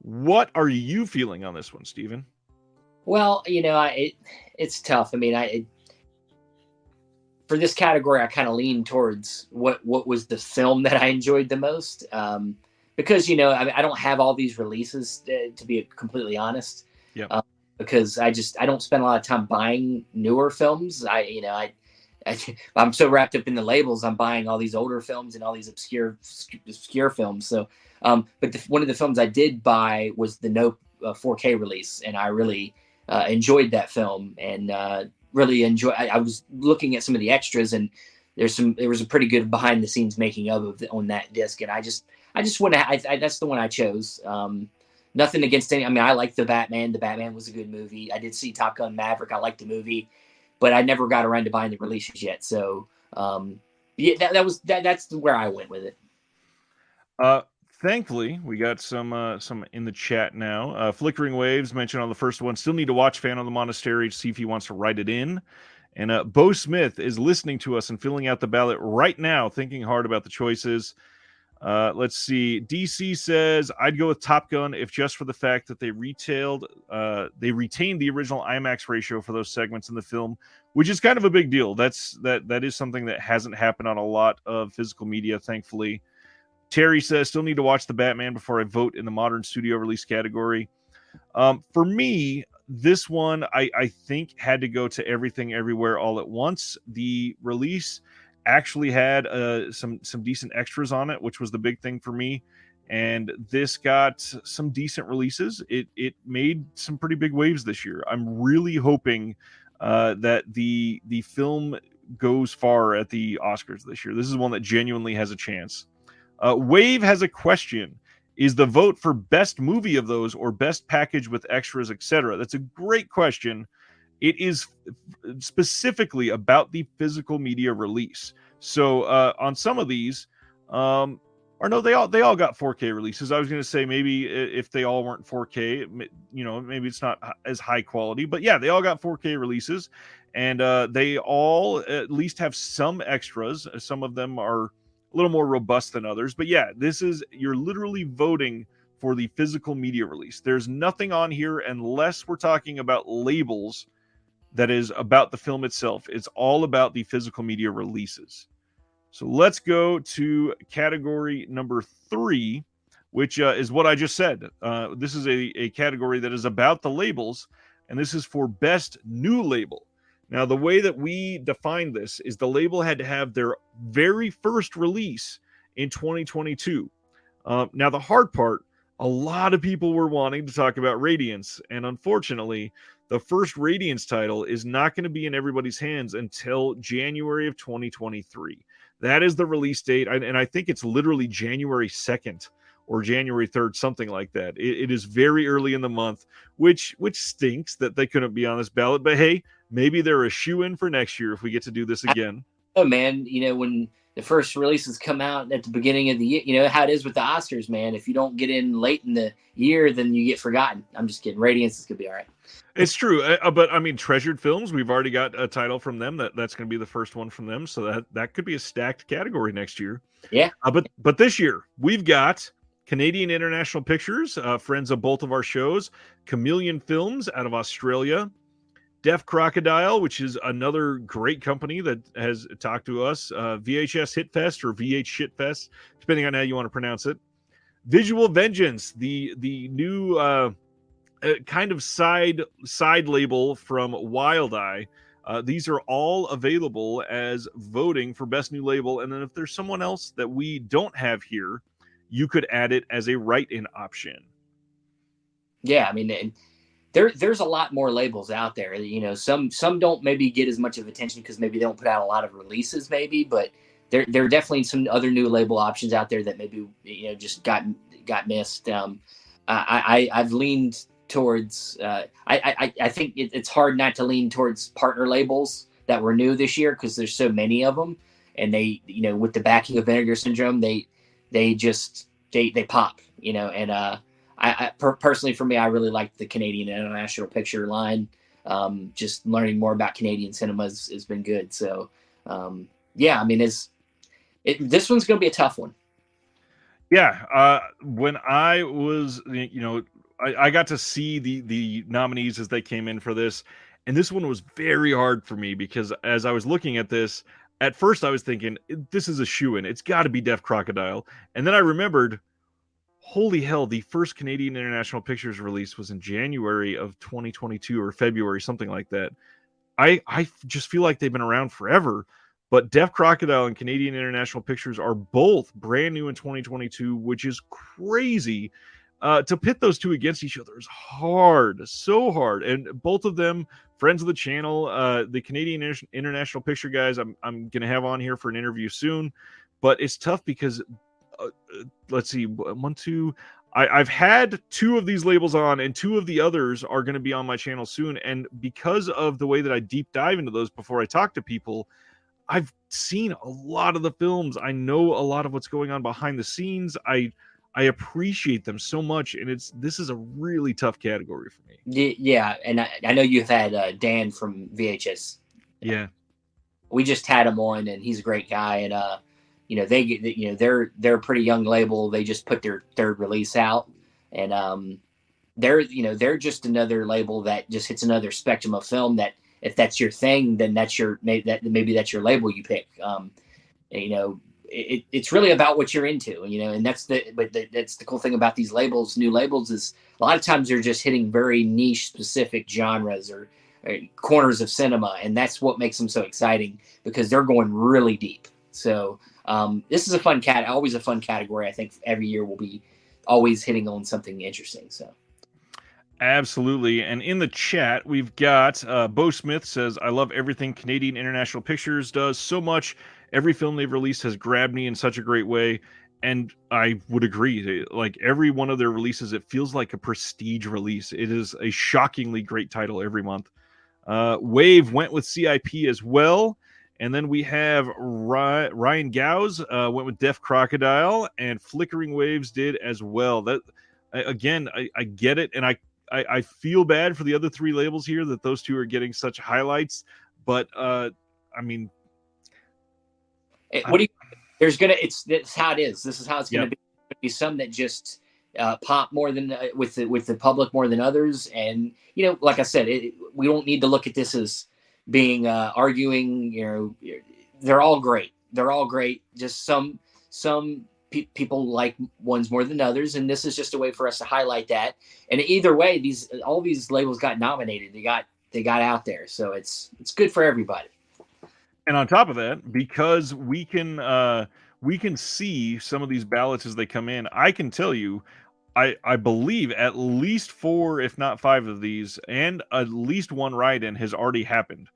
what are you feeling on this one, Steven? Well, it's tough. I mean, for this category, I kind of lean towards what was the film that I enjoyed the most, because I don't have all these releases to be completely honest. Yeah. Because I don't spend a lot of time buying newer films. I'm so wrapped up in the labels. I'm buying all these older films and all these obscure films. So, but one of the films I did buy was the Nope 4K release, and I really enjoyed that film, and really enjoy. I was looking at some of the extras, and there was a pretty good behind the scenes making of on that disc, and I just want to. That's the one I chose. Nothing against any. I mean, I like The Batman. The Batman was a good movie. I did see Top Gun Maverick. I liked the movie, but I never got around to buying the releases yet. So, that's where I went with it. Thankfully, we got some in the chat now. Flickering Waves mentioned on the first one, still need to watch Phantom of the Monastery to see if he wants to write it in. And Bo Smith is listening to us and filling out the ballot right now, thinking hard about the choices. Let's see. DC says, I'd go with Top Gun if just for the fact that they retained the original IMAX ratio for those segments in the film, which is kind of a big deal. That is something that hasn't happened on a lot of physical media, thankfully. Terry says, still need to watch The Batman before I vote in the modern studio release category. For me, this one, I think had to go to Everything Everywhere All at Once. The release actually had some decent extras on it, which was the big thing for me. And this got some decent releases. It made some pretty big waves this year. I'm really hoping that the film goes far at the Oscars this year. This is one that genuinely has a chance. Wave has a question. Is the vote for best movie of those or best package with extras, etc.? That's a great question. It is specifically about the physical media release. So on some of these, or no, they all got 4K releases. I was going to say maybe if they all weren't 4K, maybe it's not as high quality, but yeah, they all got 4K releases, and they all at least have some extras. Some of them are a little more robust than others, but yeah, you're literally voting for the physical media release. There's nothing on here unless we're talking about labels that is about the film itself. It's all about the physical media releases. So let's go to category number 3, which is what I just said. This is a category that is about the labels, and this is for best new label. Now, the way that we define this is the label had to have their very first release in 2022. Now, the hard part, a lot of people were wanting to talk about Radiance, and unfortunately, the first Radiance title is not going to be in everybody's hands until January of 2023. That is the release date, and I think it's literally January 2nd or January 3rd, something like that. It is very early in the month, which stinks that they couldn't be on this ballot. But hey, maybe they're a shoe-in for next year if we get to do this again. Oh man, when the first releases come out at the beginning of the year, you know how it is with the Oscars, man. If you don't get in late in the year, then you get forgotten. I'm just kidding. Radiance is gonna be all right. It's true, but I mean, Treasured Films, we've already got a title from them that's going to be the first one from them, so that could be a stacked category next year. Yeah. But this year we've got Canadian International Pictures, friends of both of our shows, Chameleon Films out of Australia, Deaf Crocodile, which is another great company that has talked to us, VHS Hitfest or VH Shitfest, depending on how you want to pronounce it. Visual Vengeance, the new kind of side label from Wild Eye. These are all available as voting for best new label, and then if there's someone else that we don't have here, you could add it as a write-in option. Yeah, I mean, there's a lot more labels out there. Some don't maybe get as much of attention because maybe they don't put out a lot of releases, maybe, but there are definitely some other new label options out there that maybe just got missed. I've leaned towards I think it's hard not to lean towards partner labels that were new this year because there's so many of them, and they with the backing of Vinegar Syndrome they pop, and I personally, for me, I really like the Canadian International Picture line. Just learning more about Canadian cinema has been good. So yeah, I mean this one's going to be a tough one. Yeah, when I was I got to see the nominees as they came in for this, and this one was very hard for me because as I was looking at this, at first I was thinking this is a shoo-in. It's got to be Deaf Crocodile, and then I remembered, holy hell, the first Canadian International Pictures release was in January of 2022 or February, something like that. I just feel like they've been around forever. But Deaf Crocodile and Canadian International Pictures are both brand new in 2022, which is crazy. To pit those two against each other is hard, so hard. And both of them, friends of the channel, the Canadian International Picture guys, I'm going to have on here for an interview soon. But it's tough because, let's see, one, two. I've had 2 of these labels on, and 2 of the others are going to be on my channel soon. And because of the way that I deep dive into those before I talk to people, I've seen a lot of the films. I know a lot of what's going on behind the scenes. I appreciate them so much, and this is a really tough category for me. Yeah, and I know you've had Dan from VHS. Yeah, we just had him on, and he's a great guy. And they're a pretty young label. They just put their third release out, and they're just another label that just hits another spectrum of film that, if that's your thing, then maybe that's your label you pick. It's really about what you're into, and that's the cool thing about these labels, new labels, is a lot of times they're just hitting very niche specific genres or corners of cinema. And that's what makes them so exciting, because they're going really deep. So this is always a fun category. I think every year we'll be always hitting on something interesting. So. Absolutely. And in the chat, we've got Bo Smith says, I love everything Canadian International Pictures does so much. Every film they've released has grabbed me in such a great way. And I would agree. Like every one of their releases, it feels like a prestige release. It is a shockingly great title every month. Wave went with CIP as well. And then we have Ryan Gowes went with Deaf Crocodile, and Flickering Waves did as well. That again, I get it, and I feel bad for the other three labels here that those two are getting such highlights. But I mean, what do you? There's gonna. It's how it is. This is how it's gonna Yep. be. There'll be some that just pop more than with the public more than others, and like I said, we don't need to look at this as being arguing. They're all great. They're all great. Just some people like ones more than others, and this is just a way for us to highlight that. And either way, all these labels got nominated. They got out there, so it's good for everybody. And on top of that, because we can see some of these ballots as they come in, I can tell you, I believe at least 4, if not 5 of these, and at least one write-in has already happened.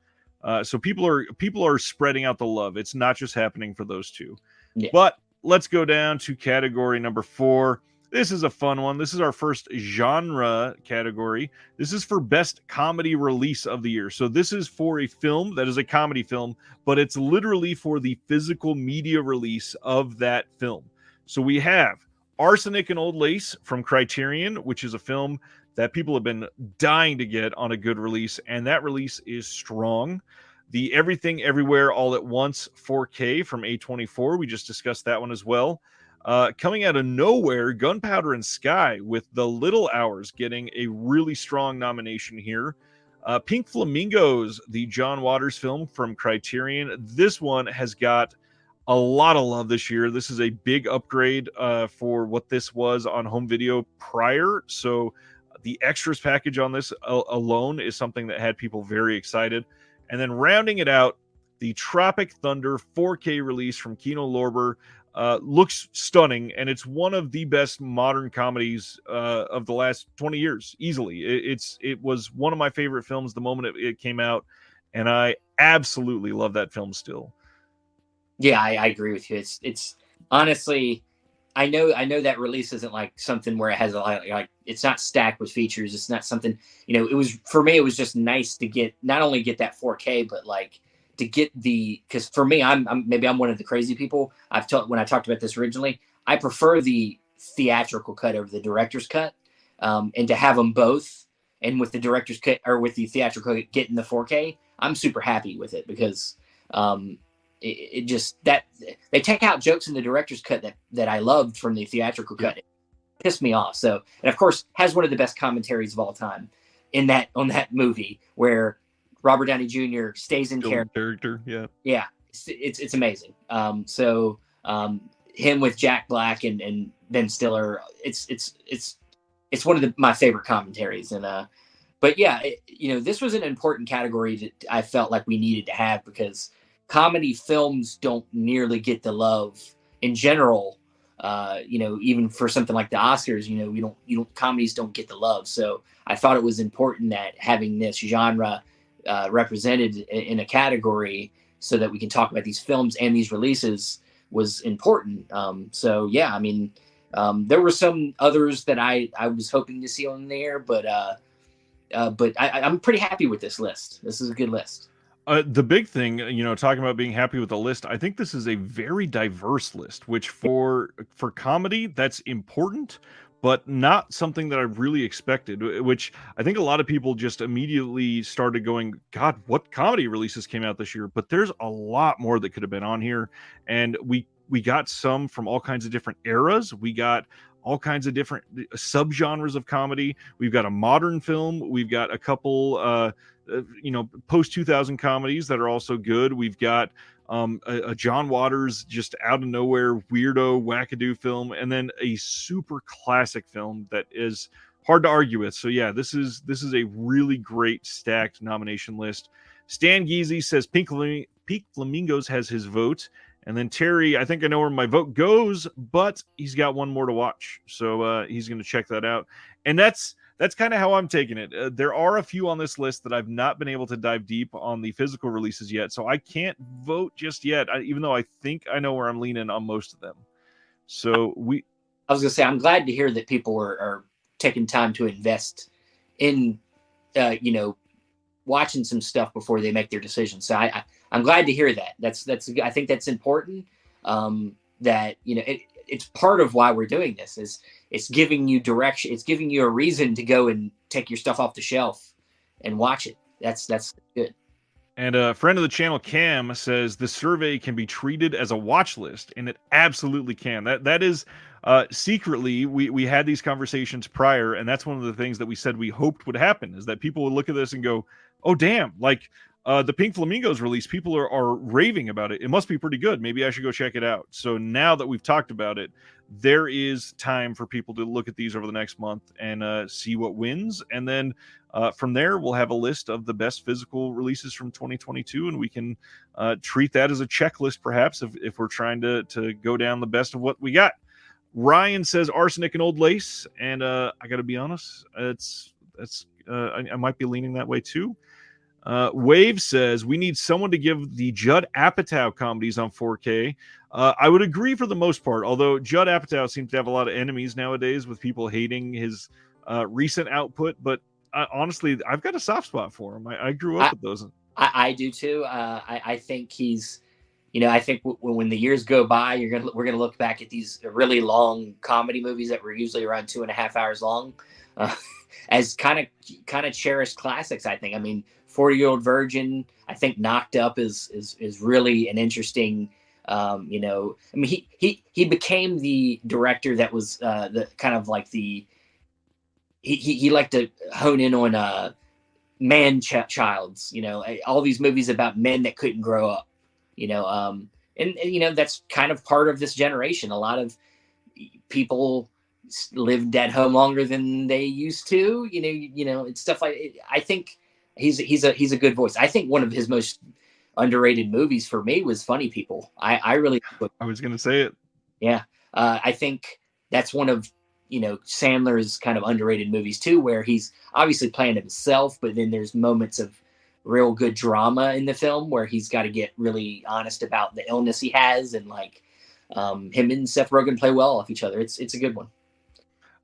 So people are spreading out the love. It's not just happening for those two. Yeah. But let's go down to category number 4. This is a fun one. This is our first genre category. This is for best comedy release of the year. So this is for a film that is a comedy film, but it's literally for the physical media release of that film. So we have Arsenic and Old Lace from Criterion, which is a film that people have been dying to get on a good release, and that release is strong. The Everything Everywhere All at Once 4K from A24. We just discussed that one as well. Coming out of nowhere, Gunpowder and Sky with The Little Hours getting a really strong nomination here. Pink Flamingos, the John Waters film from Criterion. This one has got a lot of love this year. This is a big upgrade for what this was on home video prior. So the extras package on this alone is something that had people very excited. And then rounding it out, the Tropic Thunder 4K release from Kino Lorber looks stunning, and it's one of the best modern comedies of the last 20 years, easily. It was one of my favorite films the moment it came out, and I absolutely love that film still. Yeah, I agree with you. It's honestly, I know that release isn't like something where it has a lot, like it's not stacked with features. It's not something, it was, for me, it was just nice to get, not only get that 4K, but like to get because for me, maybe I'm one of the crazy people. When I talked about this originally, I prefer the theatrical cut over the director's cut, and to have them both, and with the director's cut or with the theatrical cut getting the 4K, I'm super happy with it because it just, that they take out jokes in the director's cut that I loved from the theatrical cut. It pissed me off. So, and of course, has one of the best commentaries of all time on that movie where Robert Downey Jr. stays in character. Yeah, it's amazing. Him with Jack Black and Ben Stiller, it's one of my favorite commentaries. And but yeah, this was an important category that I felt like we needed to have because comedy films don't nearly get the love in general. Even for something like the Oscars, comedies don't get the love. So I thought it was important that having this genre represented in a category so that we can talk about these films and these releases was important. So yeah, I mean, there were some others that I was hoping to see on there, but I'm pretty happy with this list. This is a good list. The big thing, talking about being happy with the list, I think this is a very diverse list, which for comedy, that's important, but not something that I really expected, which I think a lot of people just immediately started going, God, what comedy releases came out this year? But there's a lot more that could have been on here. And we got some from all kinds of different eras. We got all kinds of different subgenres of comedy. We've got a modern film. We've got a couple, post 2000 comedies that are also good. We've got a John Waters just out of nowhere weirdo wackadoo film, and then a super classic film that is hard to argue with. So yeah, this is a really great stacked nomination list. Stan Geezy says Pink Flamingos has his vote. And then Terry, I think I know where my vote goes, but he's got one more to watch. So he's going to check that out. And that's kind of how I'm taking it. There are a few on this list that I've not been able to dive deep on the physical releases yet. So I can't vote just yet, even though I think I know where I'm leaning on most of them. So I was going to say, I'm glad to hear that people are taking time to invest in, watching some stuff before they make their decision. So I'm glad to hear that. That's I think that's important. That it's part of why we're doing this. Is it's giving you direction. It's giving you a reason to go and take your stuff off the shelf and watch it. That's good. And a friend of the channel, Cam, says the survey can be treated as a watch list, and it absolutely can. That is secretly we had these conversations prior, and that's one of the things that we said we hoped would happen is that people would look at this and go, "Oh, damn! Like the Pink Flamingos release, people are raving about it. It must be pretty good. Maybe I should go check it out." So now that we've talked about it, there is time for people to look at these over the next month and see what wins, and then. From there, we'll have a list of the best physical releases from 2022, and we can treat that as a checklist, perhaps, if we're trying to go down the best of what we got. Ryan says Arsenic and Old Lace, and I got to be honest, I might be leaning that way too. Wave says we need someone to give the Judd Apatow comedies on 4K. I would agree for the most part, although Judd Apatow seems to have a lot of enemies nowadays with people hating his recent output, but honestly, I've got a soft spot for him. I grew up with those. I do too. I think he's, I think when the years go by, we're gonna look back at these really long comedy movies that were usually around 2.5 hours long, as kind of cherished classics. I think. I mean, 40-Year-Old Virgin. I think Knocked Up is really an interesting. I mean, he became the director that was the kind of like the. He liked to hone in on man-childs, all these movies about men that couldn't grow up, and that's kind of part of this generation. A lot of people lived at home longer than they used to, it's stuff like it. I think he's a good voice. I think one of his most underrated movies for me was Funny People. I was going to say it. Yeah. I think that's one of, Sandler's kind of underrated movies too, where he's obviously playing himself, but then there's moments of real good drama in the film where he's got to get really honest about the illness he has, and like him and Seth Rogen play well off each other. It's a good one.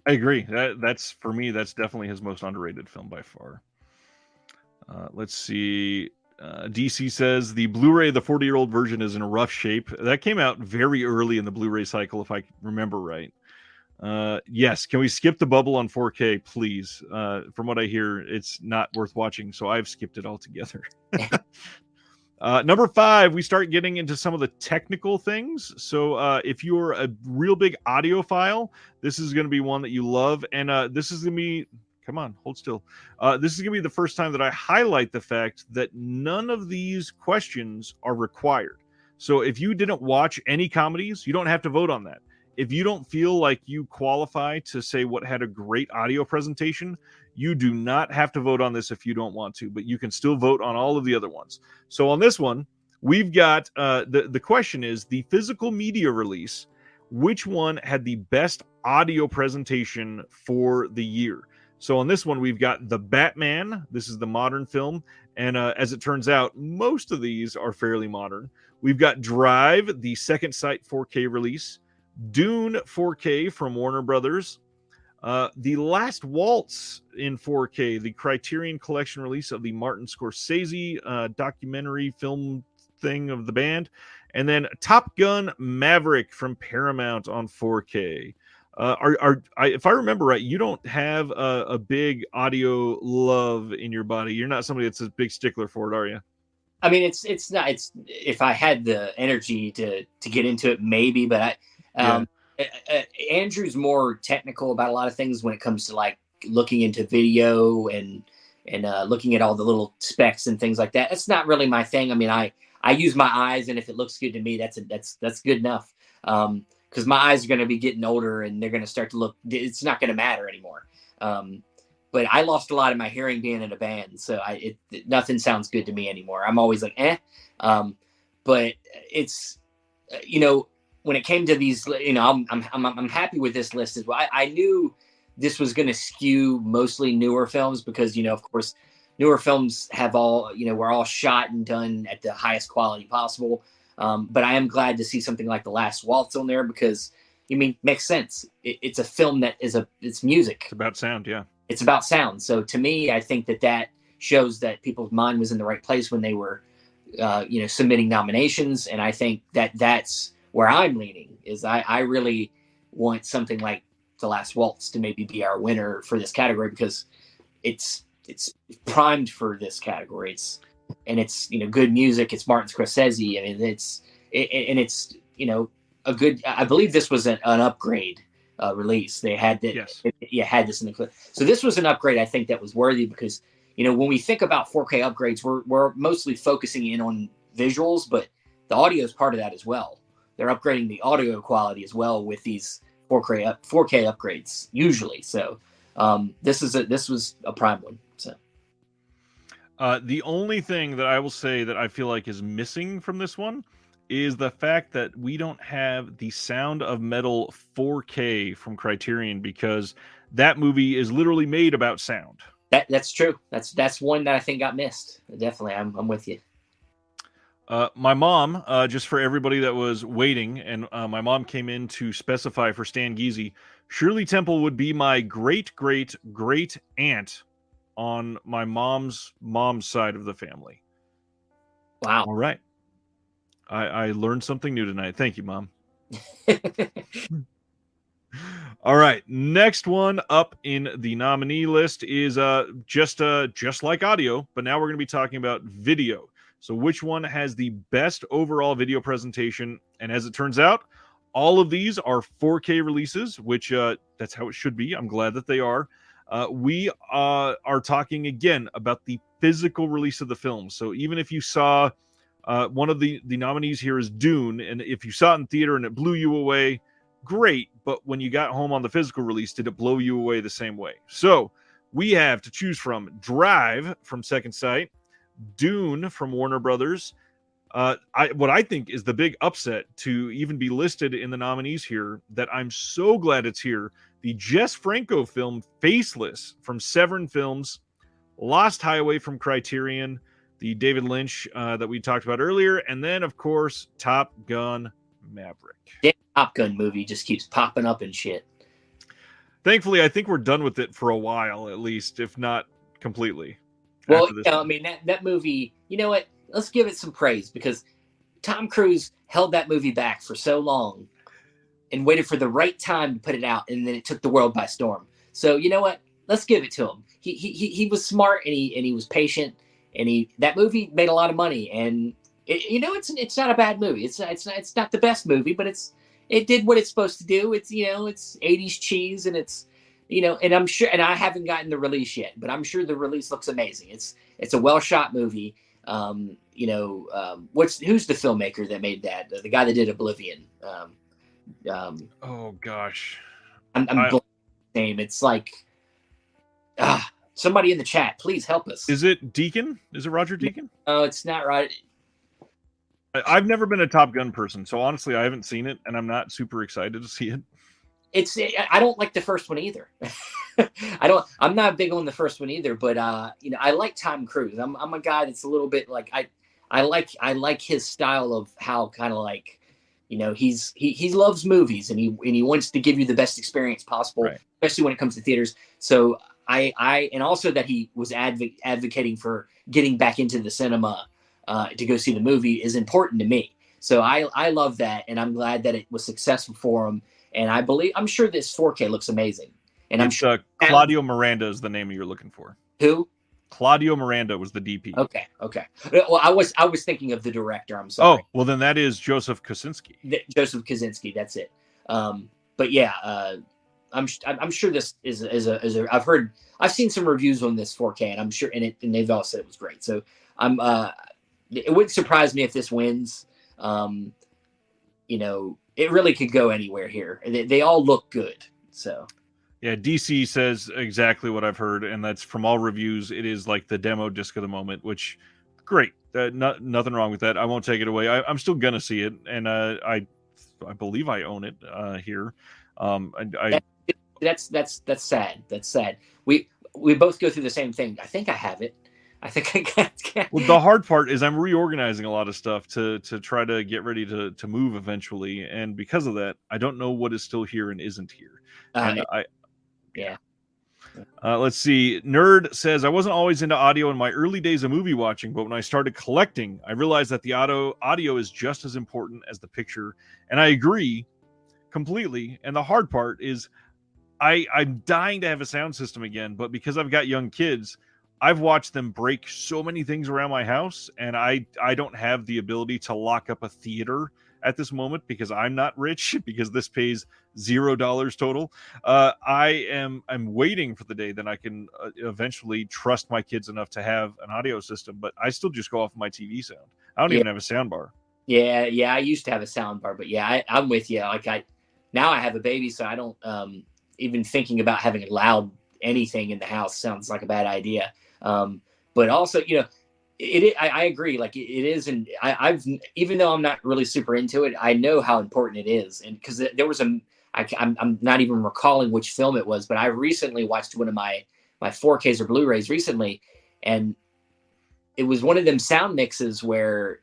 I agree. That's for me. That's definitely his most underrated film by far. Let's see. DC says the Blu-ray, the 40-year-old version, is in a rough shape. That came out very early in the Blu-ray cycle, if I remember right. Yes, can we skip the bubble on 4K, please? From what I hear, it's not worth watching, so I've skipped it altogether. Number 5, we start getting into some of the technical things. So if you're a real big audiophile, this is going to be one that you love, and this is going to be... Come on, hold still. This is going to be the first time that I highlight the fact that none of these questions are required. So if you didn't watch any comedies, you don't have to vote on that. If you don't feel like you qualify to say what had a great audio presentation, you do not have to vote on this if you don't want to, but you can still vote on all of the other ones. So on this one, we've got the question is the physical media release. Which one had the best audio presentation for the year? So on this one, we've got The Batman. This is the modern film. And as it turns out, most of these are fairly modern. We've got Drive, the Second Sight 4K release. Dune 4K from Warner Brothers. The Last Waltz in 4K, the Criterion Collection release of the Martin Scorsese documentary film thing of the band. And then Top Gun Maverick from Paramount on 4K. If I remember right, you don't have a big audio love in your body. You're not somebody that's a big stickler for it, are you? I mean, it's not. It's if I had the energy to get into it, maybe. But Andrew's more technical about a lot of things when it comes to like looking into video and looking at all the little specs and things like that. It's not really my thing. I mean, I use my eyes, and if it looks good to me, that's good enough. Because my eyes are going to be getting older, and they're going to start to look. It's not going to matter anymore. But I lost a lot of my hearing being in a band, so nothing sounds good to me anymore. I'm always like, eh. But it's, when it came to these, I'm happy with this list as well. I knew this was going to skew mostly newer films because, of course, newer films have all, we're all shot and done at the highest quality possible. But I am glad to see something like The Last Waltz on there because, makes sense. It's a film that it's music. It's about sound, yeah. It's about sound. So to me, I think that shows that people's mind was in the right place when they were, submitting nominations. And I think that's where I'm leaning. Is I really want something like The Last Waltz to maybe be our winner for this category, because it's primed for this category. It's good music. It's Martin Scorsese. I mean, it's a good. I believe this was an upgrade release. They had that. Yes. Had this in the clip. So this was an upgrade. I think that was worthy, because when we think about 4K upgrades, we're mostly focusing in on visuals, but the audio is part of that as well. They're upgrading the audio quality as well with these 4K upgrades usually. So this was a prime one. So the only thing that I will say that I feel like is missing from this one is the fact that we don't have the Sound of Metal 4K from Criterion, because that movie is literally made about sound. That's true. That's one that I think got missed. Definitely, I'm with you. My mom, just for everybody that was waiting, and my mom came in to specify for Stan Geezy, Shirley Temple would be my great great great aunt on my mom's side of the family. Wow. All right. I learned something new tonight. Thank you, Mom. All right. Next one up in the nominee list is just like audio, but now we're going to be talking about video. So which one has the best overall video presentation? And as it turns out, all of these are 4K releases, which that's how it should be. I'm glad that they are. We are talking again about the physical release of the film. So even if you saw one of the nominees here is Dune, and if you saw it in theater and it blew you away, great. But when you got home on the physical release, did it blow you away the same way? So we have to choose from Drive from Second Sight, Dune from Warner Brothers. What I think is the big upset to even be listed in the nominees here, that I'm so glad it's here, the Jess Franco film Faceless from Severin Films, Lost Highway from Criterion, the David Lynch that we talked about earlier, and then, of course, Top Gun Maverick. The Top Gun movie just keeps popping up and shit. Thankfully, I think we're done with it for a while, at least, if not completely. Well, I mean, that movie, you know what? Let's give it some praise, because Tom Cruise held that movie back for so long and waited for the right time to put it out, and then it took the world by storm. So you know what? Let's give it to him. He was smart, and he was patient, and that movie made a lot of money. And it's not a bad movie. It's not the best movie, but it did what it's supposed to do. It's 80s cheese, and and I'm sure, and I haven't gotten the release yet, but I'm sure the release looks amazing. It's a well shot movie. Who's the filmmaker that made that? The guy that did Oblivion. Oh gosh, I'm blanking his name. It's like somebody in the chat, please help us. Is it Deacon? Is it Roger Deacon? No, it's not right. I've never been a Top Gun person, so honestly, I haven't seen it, and I'm not super excited to see it. I don't like the first one either. I'm not big on the first one either, but I like Tom Cruise. I'm a guy that's a little bit like I like his style of how kind of like, he loves movies, and he wants to give you the best experience possible, right, especially when it comes to theaters. So and also that he was advocating for getting back into the cinema to go see the movie is important to me. So I love that, and I'm glad that it was successful for him. And I'm sure this 4K looks amazing. And I'm sure Claudio Miranda is the name you're looking for. Who? Claudio Miranda was the DP. Okay. Well, I was thinking of the director. I'm sorry. Oh, well then that is Joseph Kosinski. Joseph Kosinski. That's it. But yeah, I'm sure this is a. I've seen some reviews on this 4K, and I'm sure, and they've all said it was great. So it wouldn't surprise me if this wins. It really could go anywhere here. They all look good. So. Yeah, DC says exactly what I've heard, and that's from all reviews. It is like the demo disc of the moment, which, great. Nothing wrong with that. I won't take it away. I'm still gonna see it, and I believe I own it here. That's sad. That's sad. We both go through the same thing. I think I have it. I think I can't. Well, the hard part is I'm reorganizing a lot of stuff to try to get ready to move eventually, and because of that, I don't know what is still here and isn't here. And yeah. Let's see. Nerd says, I wasn't always into audio in my early days of movie watching, but when I started collecting, I realized that the audio is just as important as the picture. And I agree completely. And the hard part is I'm dying to have a sound system again, but because I've got young kids, I've watched them break so many things around my house, and I don't have the ability to lock up a theater at this moment because I'm not rich, because this pays $0 total. I'm waiting for the day that I can eventually trust my kids enough to have an audio system, but I still just go off my TV sound. I don't Yeah, even have a sound bar. yeah. I used to have a sound bar, but yeah, I'm with you. Like now I have a baby, so I don't even thinking about having loud anything in the house sounds like a bad idea. But also, I agree. Like it is, and I've even though I'm not really super into it, I know how important it is, and because there was I'm not even recalling which film it was, but I recently watched one of my 4Ks or Blu-rays recently, and it was one of them sound mixes where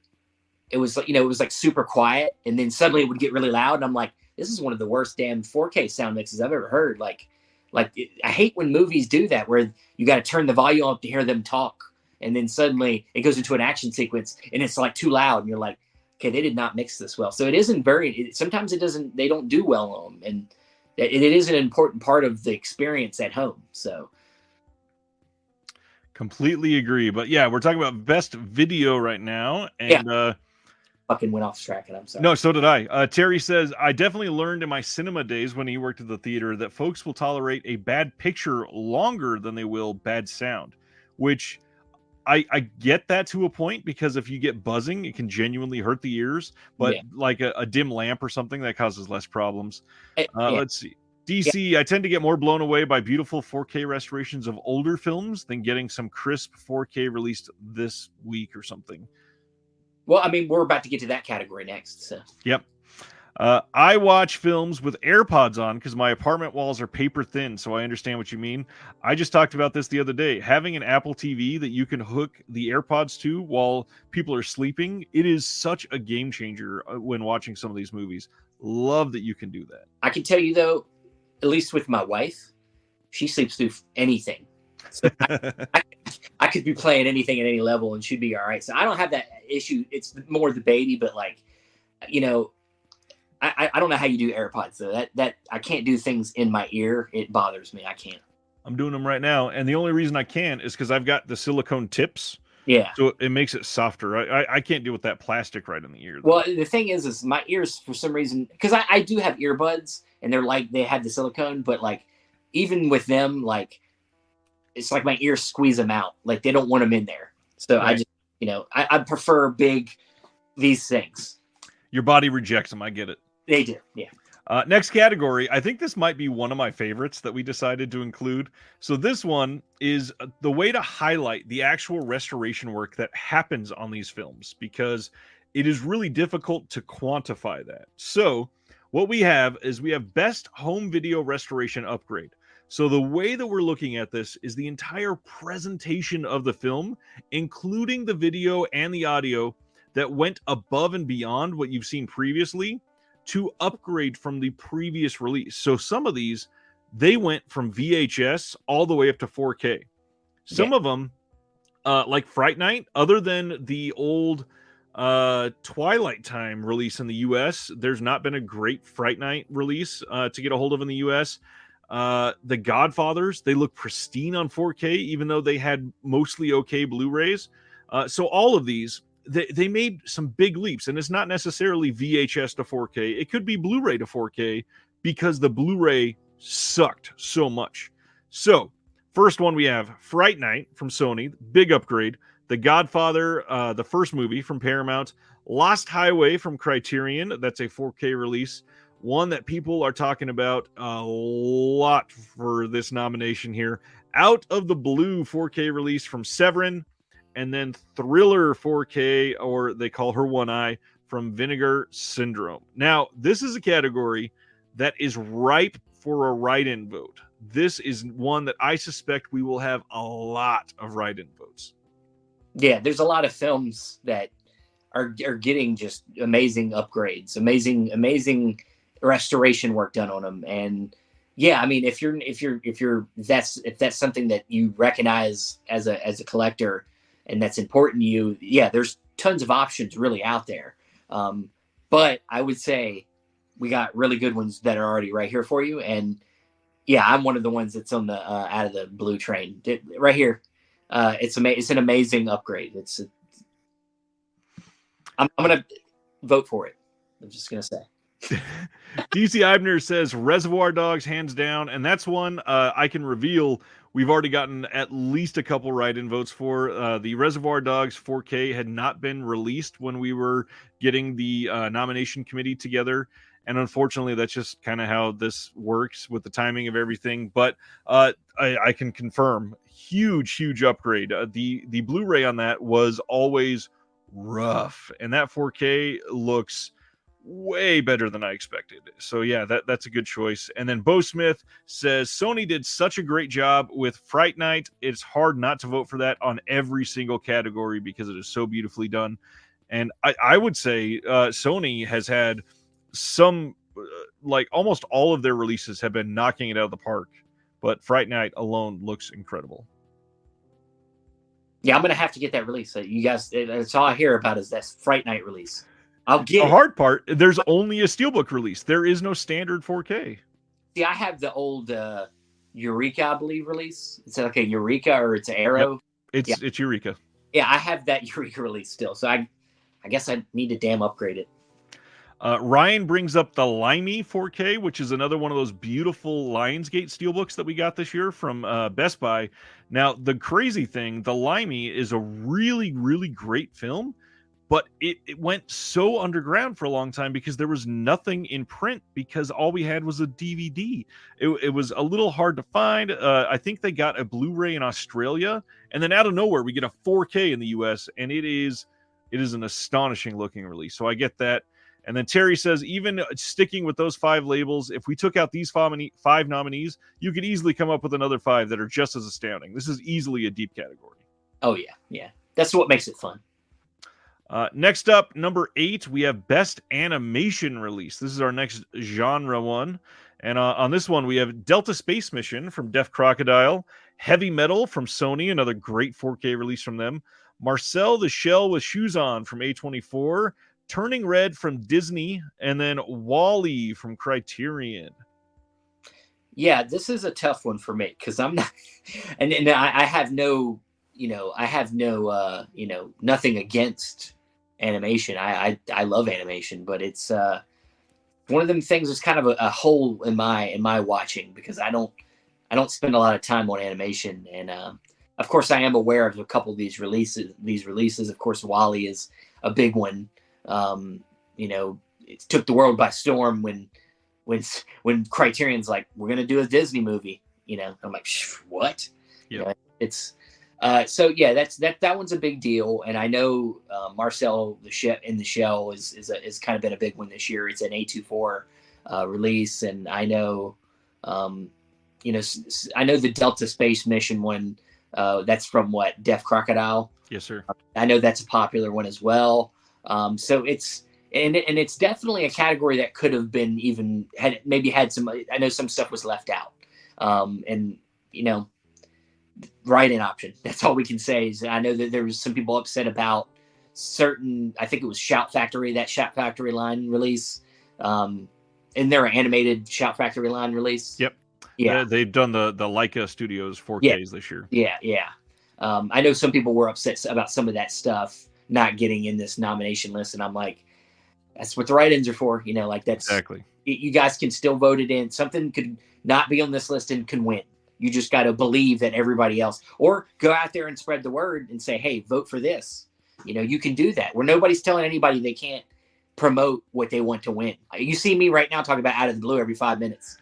it was like, it was like super quiet, and then suddenly it would get really loud, and I'm like, this is one of the worst damn 4K sound mixes I've ever heard. I hate when movies do that, where you got to turn the volume up to hear them talk, and then suddenly it goes into an action sequence, and it's like too loud, and you're like, okay, they did not mix this well. So it isn't sometimes they don't do well on them, and it is an important part of the experience at home. So Completely agree. But yeah, we're talking about best video right now. And fucking went off track, and I'm sorry. no, so did I. Terry says, I definitely learned in my cinema days when he worked at the theater that folks will tolerate a bad picture longer than they will bad sound, which I get that to a point, because if you get buzzing, it can genuinely hurt the ears. But Yeah. like a dim lamp or something, that causes less problems. Yeah. Let's see. DC, I tend to get more blown away by beautiful 4K restorations of older films than getting some crisp 4K released this week or something. Well, I mean, we're about to get to that category next. So. Yep. I watch films with AirPods on because my apartment walls are paper thin, so I understand what you mean. I just talked about this the other day. Having an Apple TV that you can hook the AirPods to while people are sleeping, it is such a game changer when watching some of these movies. Love that you can do that. I can tell you, though, at least with my wife, she sleeps through anything. So I could be playing anything at any level and she'd be all right. So I don't have that issue. It's more the baby, but like, I don't know how you do AirPods though. That I can't do things in my ear. It bothers me. I can't. I'm doing them right now, and the only reason I can is because I've got the silicone tips. Yeah. So it makes it softer. I can't deal with that plastic right in the ear, though. Well, the thing is my ears, for some reason, because I do have earbuds and they have the silicone, but like even with them, like it's like my ears squeeze them out. Like they don't want them in there. So right. I just, I prefer these things. Your body rejects them. I get it. They do. Yeah. Next category. I think this might be one of my favorites that we decided to include. So this one is the way to highlight the actual restoration work that happens on these films, because it is really difficult to quantify that. So what we have is best home video restoration upgrade. So the way that we're looking at this is the entire presentation of the film, including the video and the audio that went above and beyond what you've seen previously to upgrade from the previous release. So some of these, they went from VHS all the way up to 4K. Some of them, like Fright Night, other than the old Twilight Time release in the US, there's not been a great Fright Night release to get a hold of in the US. The Godfathers, they look pristine on 4K, even though they had mostly okay Blu-rays. So all of these, they made some big leaps, and it's not necessarily VHS to 4K. It could be Blu-ray to 4K because the Blu-ray sucked so much. So first one, we have Fright Night from Sony, big upgrade. The Godfather, the first movie from Paramount. Lost Highway from Criterion, that's a 4K release. One that people are talking about a lot for this nomination here. Out of the Blue 4K release from Severin. And then Thriller 4K, or they call her One Eye, from Vinegar Syndrome. Now, this is a category that is ripe for a write-in vote. This is one that I suspect we will have a lot of write-in votes. Yeah, there's a lot of films that are getting just amazing upgrades, amazing restoration work done on them. And Yeah, I mean, if that's something that you recognize as a collector and that's important to you, yeah, there's tons of options really out there. Um, but I would say we got really good ones that are already right here for you. And yeah, I'm one of the ones that's on the out of the blue train right here. It's an amazing upgrade. I'm gonna vote for it. I'm just gonna say. DC Eibner says Reservoir Dogs hands down, and that's one I can reveal. We've already gotten at least a couple write-in votes for. The Reservoir Dogs 4K had not been released when we were getting the nomination committee together, and unfortunately, that's just kind of how this works with the timing of everything. But I can confirm, huge upgrade. The Blu-ray on that was always rough, and that 4K looks way better than I expected. So yeah, that's a good choice. And then Bo Smith says Sony did such a great job with Fright Night. It's hard not to vote for that on every single category because it is so beautifully done. And I would say Sony has had some like almost all of their releases have been knocking it out of the park. But Fright Night alone looks incredible. Yeah, I'm gonna have to get that release. You guys, that's all I hear about is that Fright Night release. I'll get the it. hard part, there's only a steelbook release. There is no standard 4K. See, I have the old Eureka, I believe, release. It's like a Eureka or it's an Arrow. Yep. It's Eureka. Yeah, I have that Eureka release still. So I guess I need to damn upgrade it. Ryan brings up the Limey 4K, which is another one of those beautiful Lionsgate steelbooks that we got this year from Best Buy. Now, the crazy thing, the Limey is a really great film, but it went so underground for a long time because there was nothing in print because all we had was a DVD. It was a little hard to find. I think they got a Blu-ray in Australia, and then out of nowhere we get a 4K in the US, and it is an astonishing looking release. So I get that. And then Terry says, even sticking with those 5 labels, if we took out these 5 nominees, you could easily come up with another 5 that are just as astounding. This is easily a deep category. Oh yeah. That's what makes it fun. Next up, number 8, we have Best Animation Release. This is our next genre one. And on this one, we have Delta Space Mission from Def Crocodile, Heavy Metal from Sony, another great 4K release from them, Marcel the Shell with Shoes On from A24, Turning Red from Disney, and then Wall-E from Criterion. Yeah, this is a tough one for me because I'm not, and I have no, nothing against animation. I love animation, but it's one of them things that's kind of a hole in my watching because I don't spend a lot of time on animation, and of course I am aware of a couple of these releases. Of course, Wall-E is a big one. It took the world by storm when Criterion's like, we're gonna do a Disney movie. I'm like, what? Yeah. It's so yeah, that one's a big deal, and I know Marcel the Shell is kind of been a big one this year. It's an A24 release, and I know I know the Delta Space Mission one. That's from what, Def Crocodile. Yes, sir. I know that's a popular one as well. So it's it's definitely a category that could have been had some. I know some stuff was left out, and write-in option. That's all we can say. Is I know that there was some people upset about certain. I think it was Shout Factory, that Shout Factory line release, and their animated Shout Factory line release. Yep. Yeah, they've done the Leica Studios 4Ks this year. Yeah. I know some people were upset about some of that stuff not getting in this nomination list, and I'm like, that's what the write-ins are for. That's exactly. You guys can still vote it in. Something could not be on this list and can win. You just got to believe that everybody else, or go out there and spread the word and say, hey, vote for this. You can do that where nobody's telling anybody they can't promote what they want to win. You see me right now talking about Out of the Blue every 5 minutes.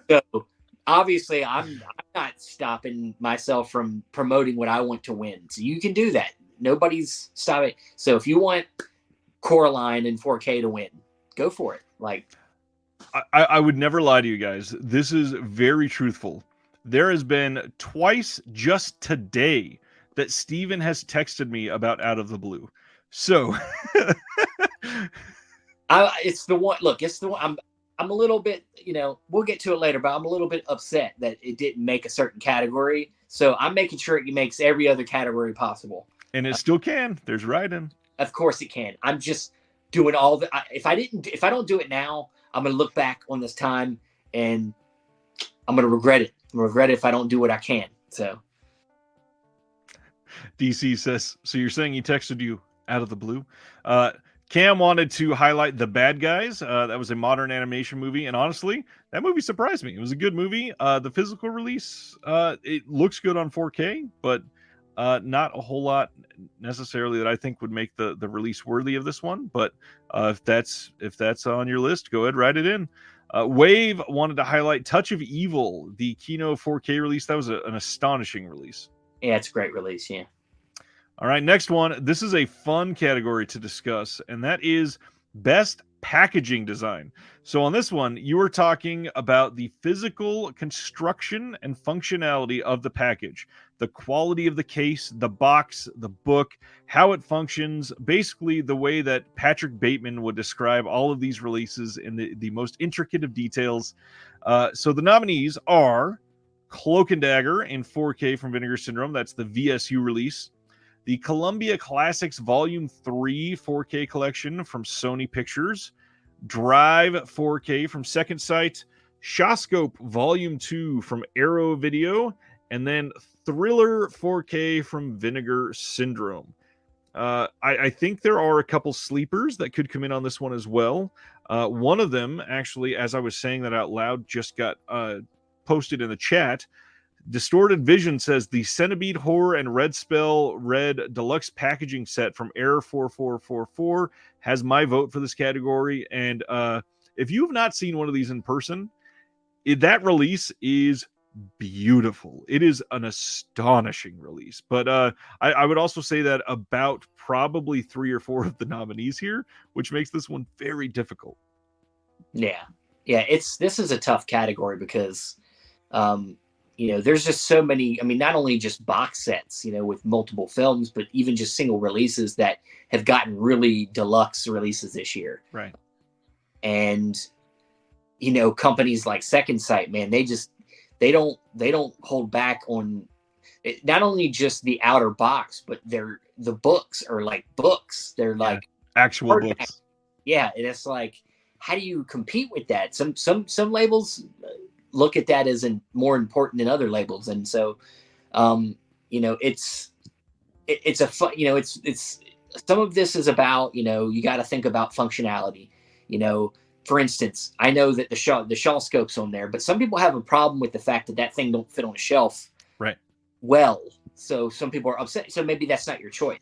So obviously I'm not stopping myself from promoting what I want to win. So you can do that. Nobody's stopping. So if you want Coraline and 4K to win, go for it. Like, I would never lie to you guys. This is very truthful. There has been twice just today that Steven has texted me about Out of the Blue. So it's the one. Look, it's the one. I'm a little bit, we'll get to it later, but I'm a little bit upset that it didn't make a certain category. So I'm making sure it makes every other category possible. And it still can. There's writing. Of course it can. I'm just doing all the. If I don't do it now, I'm gonna look back on this time and I'm gonna regret it. I'm gonna regret it if I don't do what I can. So DC says, so you're saying he texted you out of the blue? Cam wanted to highlight The Bad Guys. That was a modern animation movie, and honestly, that movie surprised me. It was a good movie. The physical release, it looks good on 4K, but not a whole lot necessarily that I think would make the release worthy of this one. But if that's on your list, go ahead, write it in. Wave wanted to highlight Touch of Evil, the Kino 4K release. That was an astonishing release. Yeah, it's a great release. Yeah. All right, next one. This is a fun category to discuss, and that is Best Packaging Design. So on this one, you are talking about the physical construction and functionality of the package, the quality of the case, the box, the book, how it functions, basically the way that Patrick Bateman would describe all of these releases in the most intricate of details. So the nominees are Cloak and Dagger in 4K from Vinegar Syndrome. That's the VSU release. The Columbia Classics Volume 3 4K collection from Sony Pictures. Drive 4K from Second Sight. Shawscope Volume 2 from Arrow Video. And then Thriller 4K from Vinegar Syndrome. I think there are a couple sleepers that could come in on this one as well. One of them, actually, as I was saying that out loud, just got posted in the chat. Distorted Vision says the Cenobite Horror and Red Spell Red Deluxe Packaging Set from Error 4444 has my vote for this category. And if you have not seen one of these in person, that release is beautiful. It is an astonishing release. But I would also say that about probably 3 or 4 of the nominees here, which makes this one very difficult. Yeah. This is a tough category because there's just so many. I mean, not only just box sets, with multiple films, but even just single releases that have gotten really deluxe releases this year. Right. And, companies like Second Sight, man, they don't hold back on it, not only just the outer box, but the books are like books. They're like actual books. Yeah. And it's like, how do you compete with that? Some labels look at that as more important than other labels, and so it's a fun, it's some of this is about, you got to think about functionality. For instance, I know that the shawl scope's on there, but some people have a problem with the fact that thing don't fit on a shelf right well, so some people are upset. So maybe that's not your choice.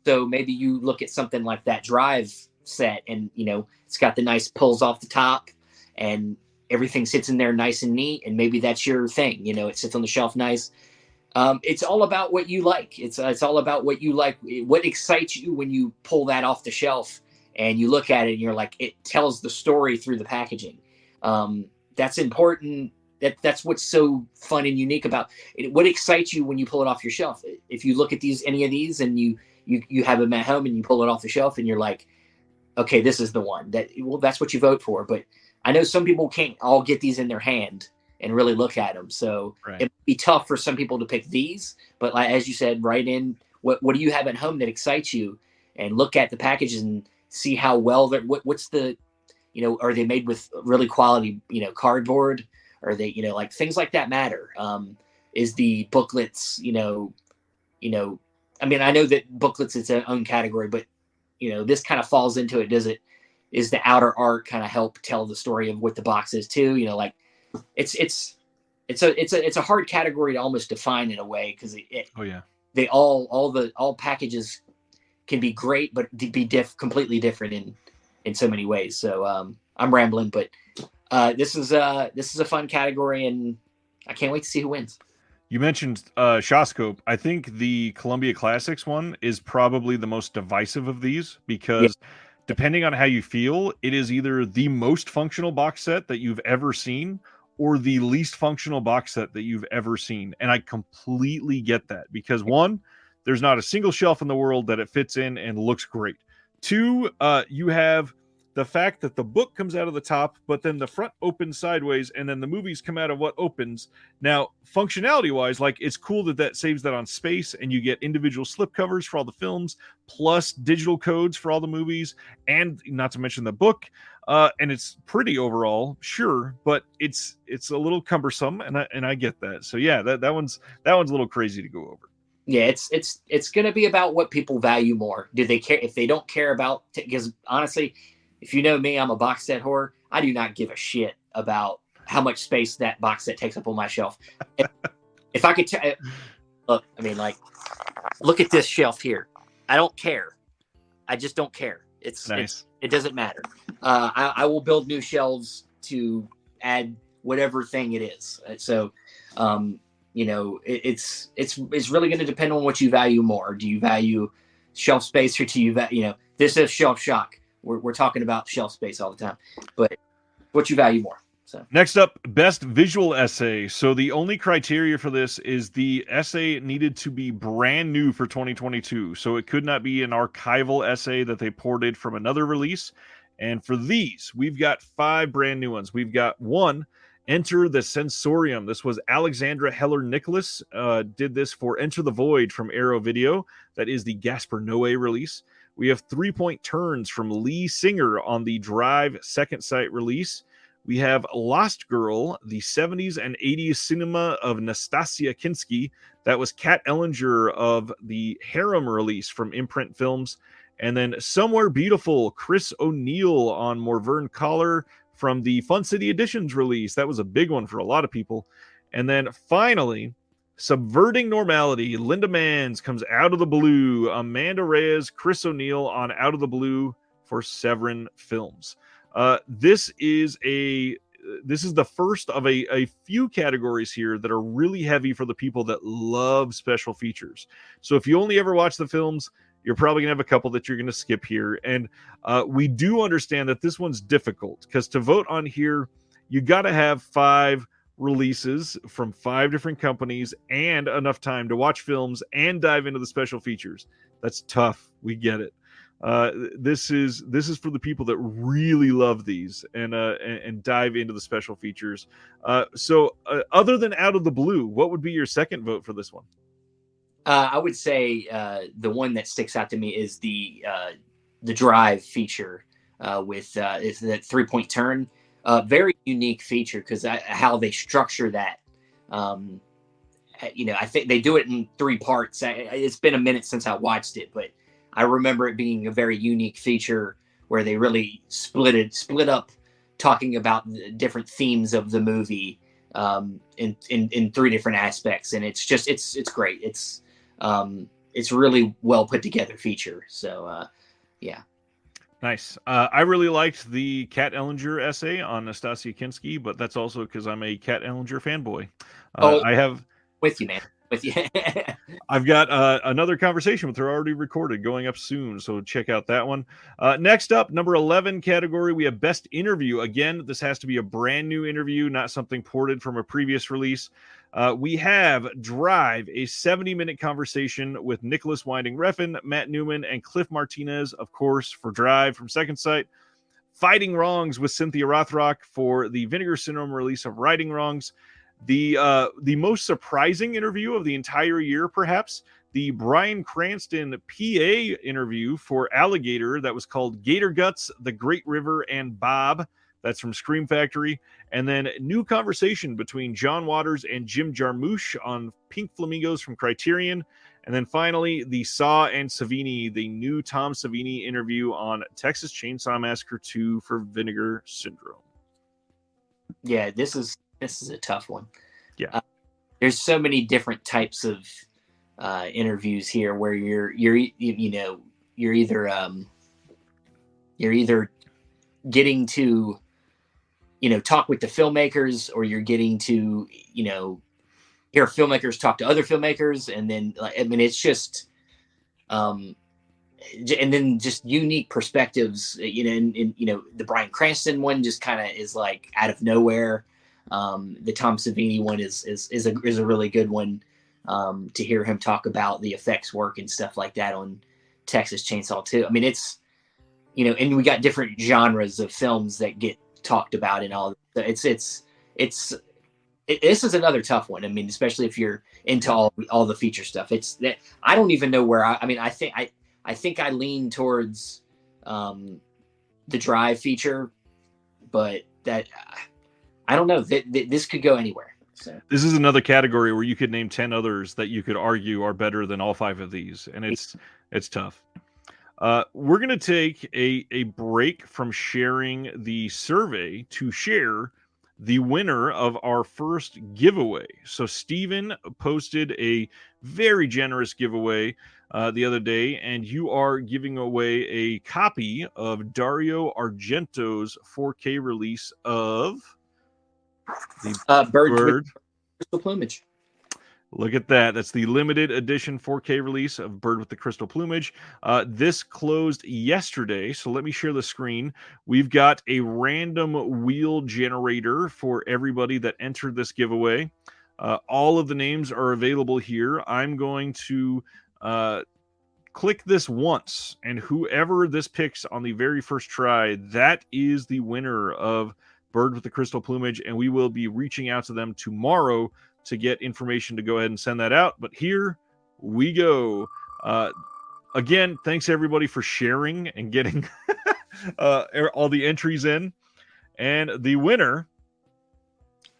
So maybe you look at something like that Drive set, and it's got the nice pulls off the top and everything sits in there nice and neat, and maybe that's your thing. It sits on the shelf nice. It's all about what you like. It's all about what you like, what excites you when you pull that off the shelf and you look at it and you're like, it tells the story through the packaging. That's important. That's what's so fun and unique about it. What excites you when you pull it off your shelf? If you look at any of these and you have them at home and you pull it off the shelf and you're like, okay, this is the one that's what you vote for. But I know some people can't all get these in their hand and really look at them. So It'd be tough for some people to pick these. But as you said, write in what do you have at home that excites you, and look at the packages and see how well they're. What's the, are they made with really quality, cardboard? Are they, like things like that matter? Is the booklets, I mean, I know that booklets is its own category, but this kind of falls into it. Is the outer art kind of help tell the story of what the box is too? Like it's a hard category to almost define in a way, because they all packages can be great, but be completely different in so many ways. So I'm rambling, but this is a fun category, and I can't wait to see who wins. You mentioned Shawscope. I think the Columbia Classics one is probably the most divisive of these, because depending on how you feel, it is either the most functional box set that you've ever seen or the least functional box set that you've ever seen. And I completely get that, because one, there's not a single shelf in the world that it fits in and looks great. Two, you have the fact that the book comes out of the top, but then the front opens sideways, and then the movies come out of what opens. Now, functionality wise, like, it's cool that that saves that on space, and you get individual slipcovers for all the films, plus digital codes for all the movies, and not to mention the book. And it's pretty overall, sure, but it's a little cumbersome, and I get that. So yeah, that one's a little crazy to go over. Yeah, it's going to be about what people value more. Do they care? If they don't care about, because honestly, if you know me, I'm a box set whore. I do not give a shit about how much space that box set takes up on my shelf. If I could look, I mean, like, look at this shelf here. I don't care. I just don't care. It's nice. It doesn't matter. I will build new shelves to add whatever thing it is. So, you know, it's really going to depend on what you value more. Do you value shelf space, or do you you know, this is shelf shock. We're talking about shelf space all the time, but what you value more. So next up, best visual essay. So the only criteria for this is the essay needed to be brand new for 2022. So it could not be an archival essay that they ported from another release. And for these, we've got 5 brand new ones. We've got 1, Enter the Sensorium. This was Alexandra Heller Nicholas did this for Enter the Void from Arrow Video. That is the Gaspar Noé release. We have 3 Point Turns from Lee Singer on the Drive second sight release. We have Lost Girl, the 70s and 80s cinema of Nastasia Kinski. That was Kat Ellinger of the Harem release from Imprint Films. And then Somewhere Beautiful, Chris O'Neill on Morvern Collar from the Fun City Editions release. That was a big one for a lot of people. And then finally, Subverting Normality, Linda Manns comes Out of the Blue, Amanda Reyes, Chris O'Neill on Out of the Blue for Severin Films. This is the first of a few categories here that are really heavy for the people that love special features. So if you only ever watch the films, you're probably gonna have a couple that you're gonna skip here. And we do understand that this one's difficult, because to vote on here, you got to have 5 releases from 5 different companies and enough time to watch films and dive into the special features. That's tough. We get it. This is for the people that really love these and dive into the special features. So other than Out of the Blue, what would be your second vote for this one? I would say the one that sticks out to me is the Drive feature with is that 3 Point Turn. Very unique feature, because how they structure that. You know, I think they do it in 3 parts. It's been a minute since I watched it, but I remember it being a very unique feature where they really split up, talking about the different themes of the movie in 3 different aspects, and it's just it's great. It's really well put together feature. So yeah. Nice. I really liked the Kat Ellinger essay on Nastasia Kinski, but that's also because I'm a Kat Ellinger fanboy. I have with you, man. With you. I've got another conversation with her already recorded going up soon, so check out that one. Next up, number 11 category, we have Best Interview. Again, this has to be a brand new interview, not something ported from a previous release. We have Drive, a 70-minute conversation with Nicholas Winding Refn, Matt Newman, and Cliff Martinez, of course, for Drive from Second Sight. Fighting Wrongs with Cynthia Rothrock for the Vinegar Syndrome release of Righting Wrongs. The most surprising interview of the entire year, perhaps, the Bryan Cranston PA interview for Alligator that was called Gator Guts, The Great River, and Bob. That's from Scream Factory. And then new conversation between John Waters and Jim Jarmusch on Pink Flamingos from Criterion. And then finally, the Saw and Savini, the new Tom Savini interview on Texas Chainsaw Massacre 2 for Vinegar Syndrome. Yeah, this is a tough one. Yeah. There's so many different types of interviews here where you're either getting to talk with the filmmakers, or you're getting to hear filmmakers talk to other filmmakers, and then it's just and then just unique perspectives. The Bryan Cranston one just kind of is like out of nowhere. The Tom Savini one is a really good one to hear him talk about the effects work and stuff like that on Texas Chainsaw 2. I mean, it's and we got different genres of films that get talked about and all. It's this is another tough one. I mean, especially if you're into all the feature stuff. It's that I don't even know where I mean, I think I lean towards the Drive feature, but that I don't know. This could go anywhere. So. This is another category where you could name 10 others that you could argue are better than all 5 of these, and it's tough. We're going to take a break from sharing the survey to share the winner of our first giveaway. So Steven posted a very generous giveaway the other day, and you are giving away a copy of Dario Argento's 4K release of the Bird Bird. Crystal Plumage. Look at that. That's the limited edition 4K release of Bird with the Crystal Plumage. This closed yesterday, so let me share the screen. We've got a random wheel generator for everybody that entered this giveaway. All of the names are available here. I'm going to click this once, and whoever this picks on the very first try, that is the winner of Bird with the Crystal Plumage, and we will be reaching out to them tomorrow to get information to go ahead and send that out. But here we go. Again, thanks everybody for sharing and getting all the entries in. And the winner,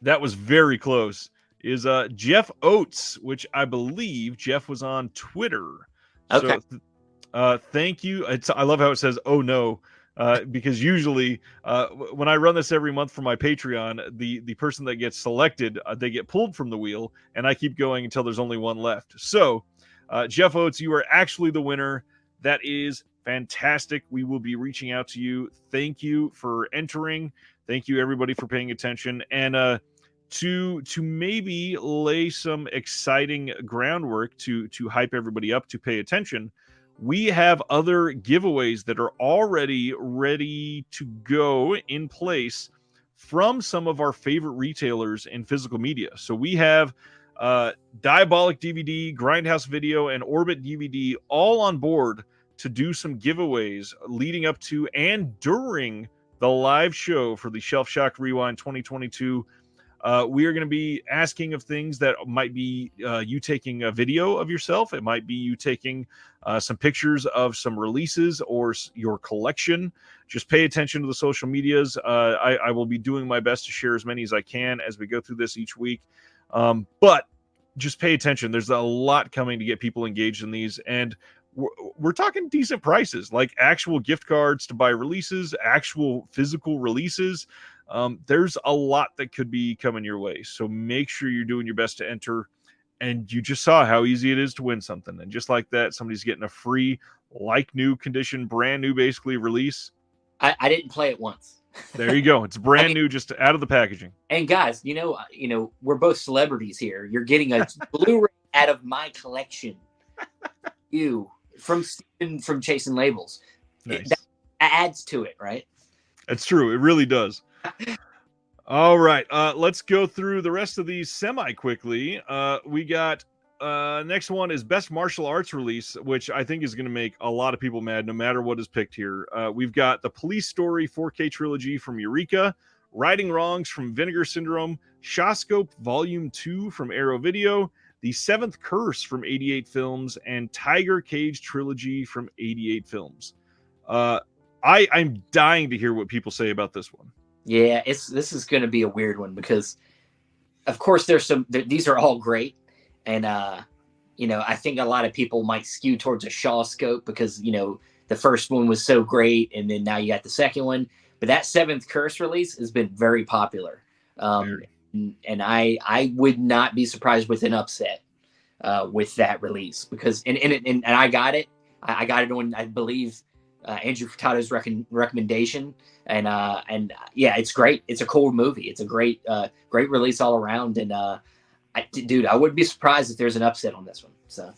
that was very close, is Jeff Oates, which I believe Jeff was on Twitter. Okay. So thank you. I love how it says, "Oh no." Because usually when I run this every month for my Patreon, the person that gets selected, they get pulled from the wheel, and I keep going until there's only one left. So, Jeff Oates, you are actually the winner. That is fantastic. We will be reaching out to you. Thank you for entering. Thank you, everybody, for paying attention. And to maybe lay some exciting groundwork to hype everybody up to pay attention, we have other giveaways that are already ready to go in place from some of our favorite retailers in physical media. So we have Diabolic DVD, Grindhouse Video, and Orbit DVD all on board to do some giveaways leading up to and during the live show for the Shelf Shock Rewind 2022. We are going to be asking of things that might be you taking a video of yourself. It might be you taking some pictures of some releases or your collection. Just pay attention to the social medias. I will be doing my best to share as many as I can as we go through this each week. But just pay attention. There's a lot coming to get people engaged in these. And we're talking decent prices, like actual gift cards to buy releases, actual physical releases. There's a lot that could be coming your way. So make sure you're doing your best to enter. And you just saw how easy it is to win something. And just like that, somebody's getting a free, like new condition, brand new, basically release. I didn't play it once. There you go. It's brand new, just out of the packaging. And guys, we're both celebrities here. You're getting a Blu-ray out of my collection. From Steven from Chasing Labels. Nice. That adds to it, right? That's true. It really does. All right. Let's go through the rest of these semi-quickly. We got next one is Best Martial Arts Release, which I think is going to make a lot of people mad no matter what is picked here. We've got the Police Story 4K Trilogy from Eureka, Righting Wrongs from Vinegar Syndrome, Shawscope Volume 2 from Arrow Video, The Seventh Curse from 88 Films, and Tiger Cage Trilogy from 88 Films. I'm dying to hear what people say about this one. Yeah, this is going to be a weird one because, of course, these are all great, and I think a lot of people might skew towards a Shawscope because the first one was so great, and then now you got the second one. But that Seventh Curse release has been very popular, and I would not be surprised with an upset with that release because and I got it. I got it on, I believe, Andrew Furtado's recommendation, and yeah, it's great. It's a cool movie. It's a great release all around, and I wouldn't be surprised if there's an upset on this one. So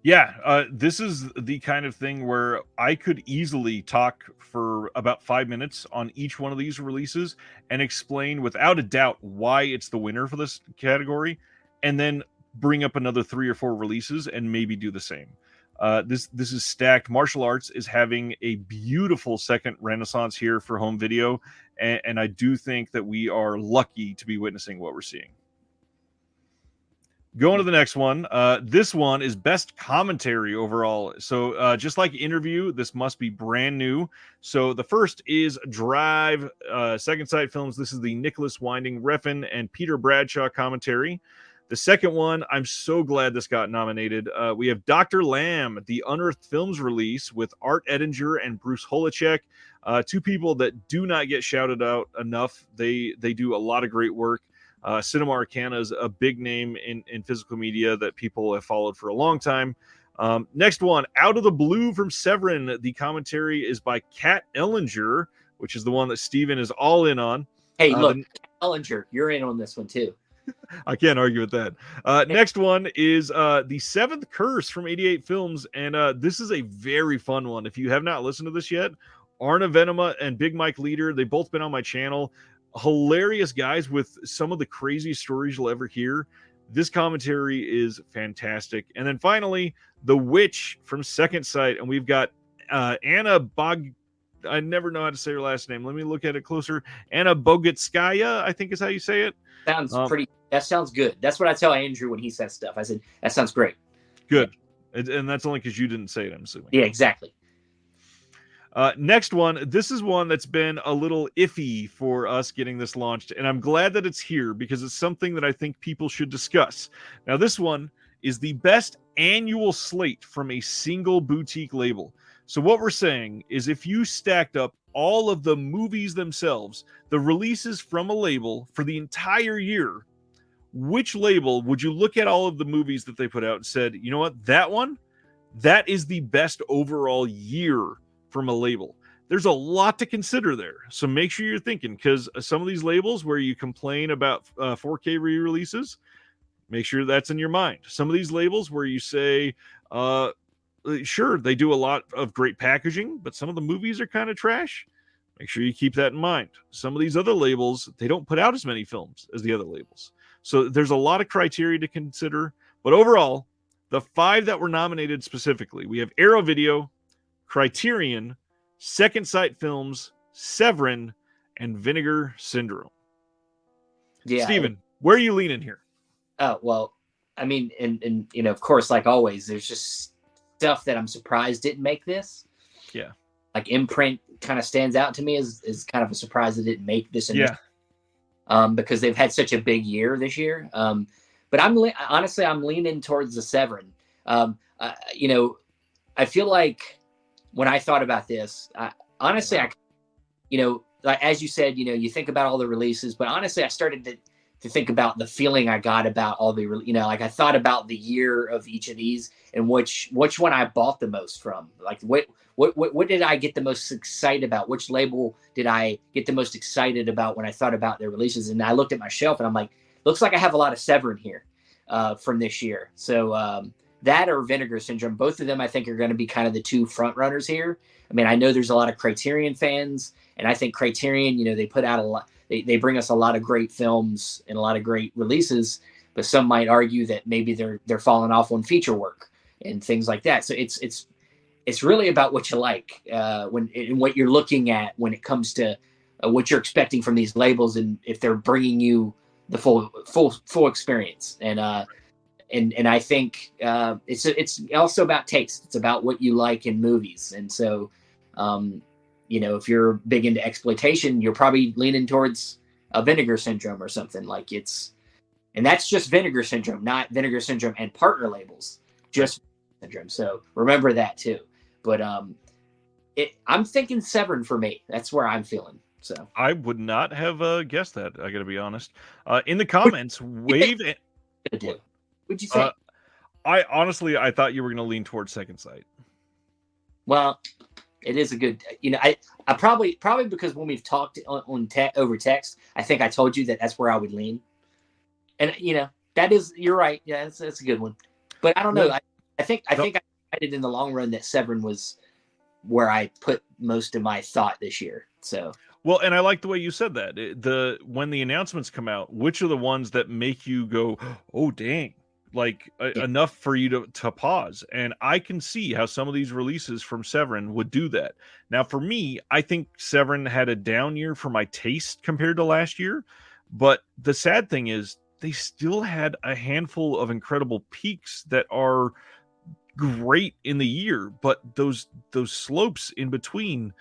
yeah, this is the kind of thing where I could easily talk for about 5 minutes on each one of these releases and explain without a doubt why it's the winner for this category, and then bring up another 3 or 4 releases and maybe do the same. This is stacked. Martial arts is having a beautiful second renaissance here for home video, and I do think that we are lucky to be witnessing what we're seeing. Going to the next one. This one is best commentary overall. So just like interview, this must be brand new. So the first is Drive, Second Sight Films. This is the Nicholas Winding Refn and Peter Bradshaw commentary. The second one, I'm so glad this got nominated. We have Dr. Lamb, the Unearthed Films release with Art Edinger and Bruce Holacek. Two people that do not get shouted out enough. They do a lot of great work. Cinema Arcana is a big name in physical media that people have followed for a long time. Next one, Out of the Blue from Severin. The commentary is by Kat Ellinger, which is the one that Steven is all in on. Hey, look, Ellinger, you're in on this one too. I can't argue with that. Next one is The Seventh Curse from 88 Films, and this is a very fun one. If you have not listened to this yet, Arna Venema and Big Mike Leader, they've both been on my channel. Hilarious guys with some of the craziest stories you'll ever hear. This commentary is fantastic. And then finally, The Witch from Second Sight, and we've got Anna Bog. I never know how to say her last name. Let me look at it closer. Anna Bogutskaya, I think is how you say it. Sounds pretty. That sounds good. That's what I tell Andrew when he says stuff. I said that sounds great. Good, and that's only because you didn't say it. I'm assuming. Yeah, exactly. Next one. This is one that's been a little iffy for us getting this launched, and I'm glad that it's here because it's something that I think people should discuss. Now, this one is the best annual slate from a single boutique label. So what we're saying is if you stacked up all of the movies themselves, the releases from a label for the entire year, which label would you look at all of the movies that they put out and said, you know what, that one, that is the best overall year from a label? There's a lot to consider there. So make sure you're thinking, because some of these labels where you complain about 4K re-releases, make sure that's in your mind. Some of these labels where you say, sure, they do a lot of great packaging, but some of the movies are kind of trash. Make sure you keep that in mind. Some of these other labels, they don't put out as many films as the other labels. So there's a lot of criteria to consider. But overall, the 5 that were nominated specifically, we have Arrow Video, Criterion, Second Sight Films, Severin, and Vinegar Syndrome. Yeah. Steven, where are you leaning here? Oh, well, I mean, and you know, of course, like always, there's just stuff that I'm surprised didn't make this. Yeah. Like Imprint kind of stands out to me as kind of a surprise that didn't make this. Yeah. Because they've had such a big year this year. But honestly, I'm leaning towards the Severin. You know, I feel like when I thought about this, honestly, you know, like, as you said, you know, you think about all the releases, but honestly, I started to think about the feeling I got about all the, you know, like I thought about the year of each of these and which one I bought the most from. Like what did I get the most excited about? Which label did I get the most excited about when I thought about their releases? And I looked at my shelf and I'm like, looks like I have a lot of Severin here from this year. So that or Vinegar Syndrome, both of them I think are going to be kind of the two front runners here. I mean, I know there's a lot of Criterion fans, and I think Criterion, you know, they put out a lot. They bring us a lot of great films and a lot of great releases, but some might argue that maybe they're falling off on feature work and things like that. So it's really about what you like when what you're looking at when it comes to what you're expecting from these labels, and if they're bringing you the full experience. And I think it's also about taste. It's about what you like in movies, and so. You know, if you're big into exploitation, you're probably leaning towards a Vinegar Syndrome or something like and that's just Vinegar Syndrome, not Vinegar Syndrome and partner labels, just Syndrome. So remember that too. But I'm thinking Severin for me. That's where I'm feeling. So I would not have guessed that. I got to be honest. In the comments, wave. What'd you say? I thought you were going to lean towards Second Sight. Well. It is a good, you know, I probably because when we've talked over text, I think I told you that's where I would lean. And, you know, you're right. Yeah, that's a good one. But I don't know. I think I decided in the long run that Severin was where I put most of my thought this year. So. Well, and I like the way you said that. When the announcements come out, which are the ones that make you go, oh, dang. like Yeah. enough for you to pause. And I can see how some of these releases from Severin would do that. Now, for me, I think Severin had a down year for my taste compared to last year. But the sad thing is, they still had a handful of incredible peaks that are great in the year, but those slopes in between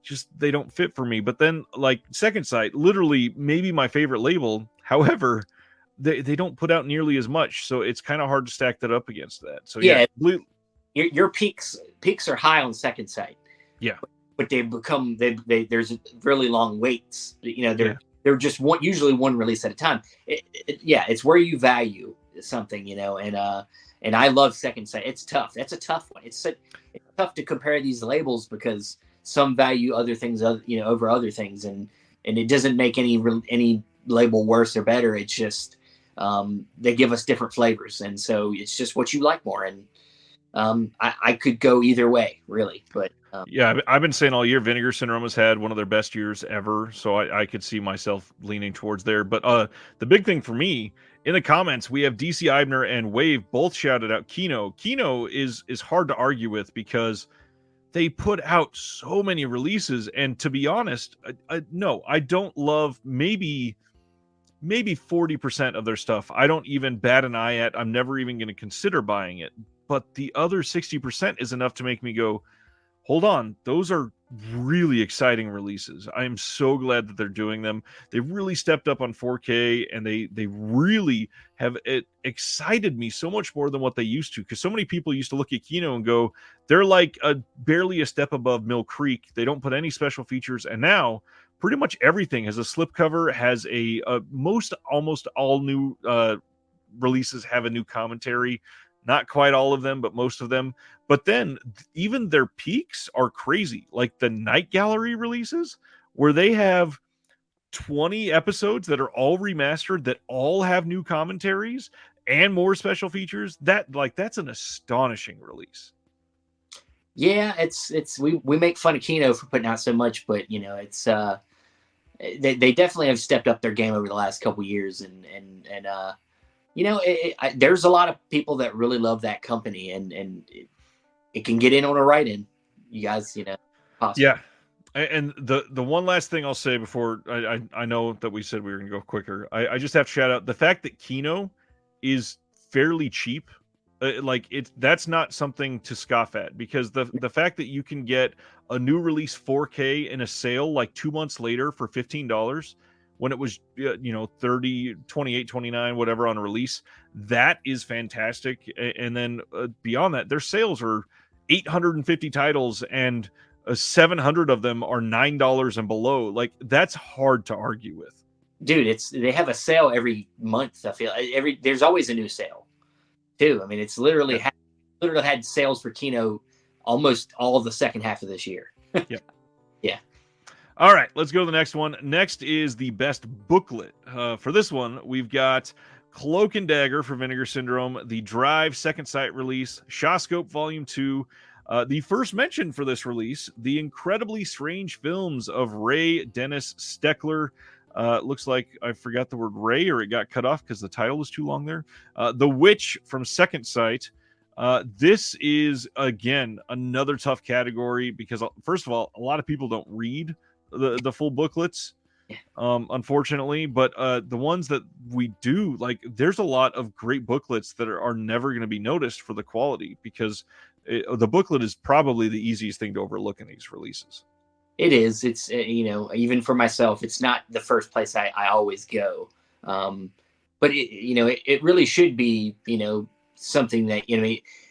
just they don't fit for me. But then, like, Second Sight, literally maybe my favorite label. However, they don't put out nearly as much, so it's kind of hard to stack that up against that. So yeah, Your peaks are high on Second Sight. Yeah, but they become they there's really long waits. They're just usually one release at a time. It's where you value something, and I love Second Sight. It's tough. That's a tough one. It's tough to compare these labels because some value other things, over other things, and it doesn't make any label worse or better. It's just they give us different flavors, and so it's just what you like more. And I could go either way, really. But yeah, I've been saying all year Vinegar Syndrome has had one of their best years ever, so I could see myself leaning towards there. But the big thing for me, in the comments, we have DC Eibner and Wave both shouted out Kino. Kino is hard to argue with because they put out so many releases, and to be honest, no, I don't love maybe 40% of their stuff. I don't even bat an eye at. I'm never even going to consider buying it. But the other 60% is enough to make me go, hold on, those are really exciting releases. I am so glad that they're doing them. They really stepped up on 4K, and they really have excited me so much more than what they used to, because so many people used to look at Kino and go, they're like barely a step above Mill Creek. They don't put any special features, and now pretty much everything has a slipcover, has almost all new releases have a new commentary. Not quite all of them, but most of them. But then even their peaks are crazy. Like the Night Gallery releases, where they have 20 episodes that are all remastered, that all have new commentaries and more special features. That's an astonishing release. Yeah, we make fun of Kino for putting out so much, but it's they definitely have stepped up their game over the last couple years, and there's a lot of people that really love that company, and it can get in on a write-in. You guys, possibly. Yeah. And the one last thing I'll say before I know that we said we were going to go quicker. I just have to shout out the fact that Kino is fairly cheap. That's not something to scoff at, because the fact that you can get a new release 4K in a sale like 2 months later for $15 when it was 30, 28, 29, whatever on a release, that is fantastic. And then beyond that, their sales are 850 titles, and 700 of them are $9 and below. Like, that's hard to argue with. Dude, they have a sale every month. I feel there's always a new sale too. I mean, it's literally had sales for Kino almost all of the second half of this year. Yeah. Yeah. All right, let's go to the next one. Next is the best booklet. For this one, we've got Cloak and Dagger for Vinegar Syndrome, the Drive Second Sight release, Shawscope Volume 2, the first mention for this release, The Incredibly Strange Films of Ray Dennis Steckler. Looks like I forgot the word Ray, or it got cut off because the title was too long there. The Witch from Second Sight. This is, again, another tough category because, first of all, a lot of people don't read the full booklets, unfortunately. But the ones that we do, there's a lot of great booklets that are never going to be noticed for the quality, because the booklet is probably the easiest thing to overlook in these releases. It is. It's even for myself, it's not the first place I always go. But it really should be something that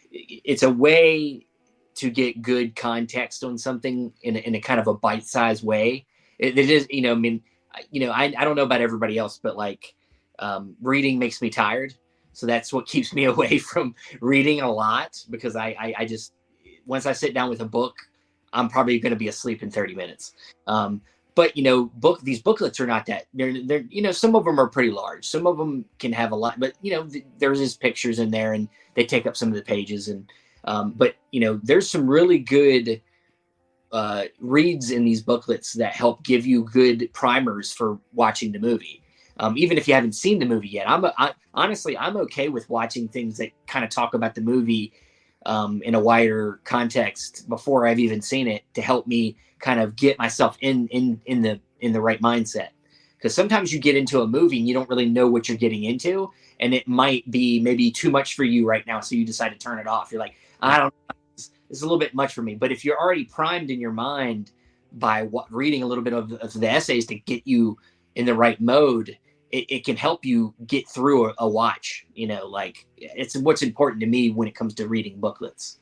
it's a way to get good context on something in a kind of a bite-sized way. It is, I don't know about everybody else, but reading makes me tired. So that's what keeps me away from reading a lot, because I just, once I sit down with a book, I'm probably going to be asleep in 30 minutes. But these booklets are not that. They're some of them are pretty large. Some of them can have a lot, but there's just pictures in there, and they take up some of the pages. And but there's some really good reads in these booklets that help give you good primers for watching the movie. even if you haven't seen the movie yet. Honestly, I'm okay with watching things that kind of talk about the movie in a wider context before I've even seen it, to help me kind of get myself in the right mindset. Because sometimes you get into a movie and you don't really know what you're getting into, and it might be maybe too much for you right now, so you decide to turn it off. You're like, I don't know, it's a little bit much for me. But if you're already primed in your mind by reading a little bit of the essays to get you in the right mode, it can help you get through a watch. Like, it's what's important to me when it comes to reading booklets.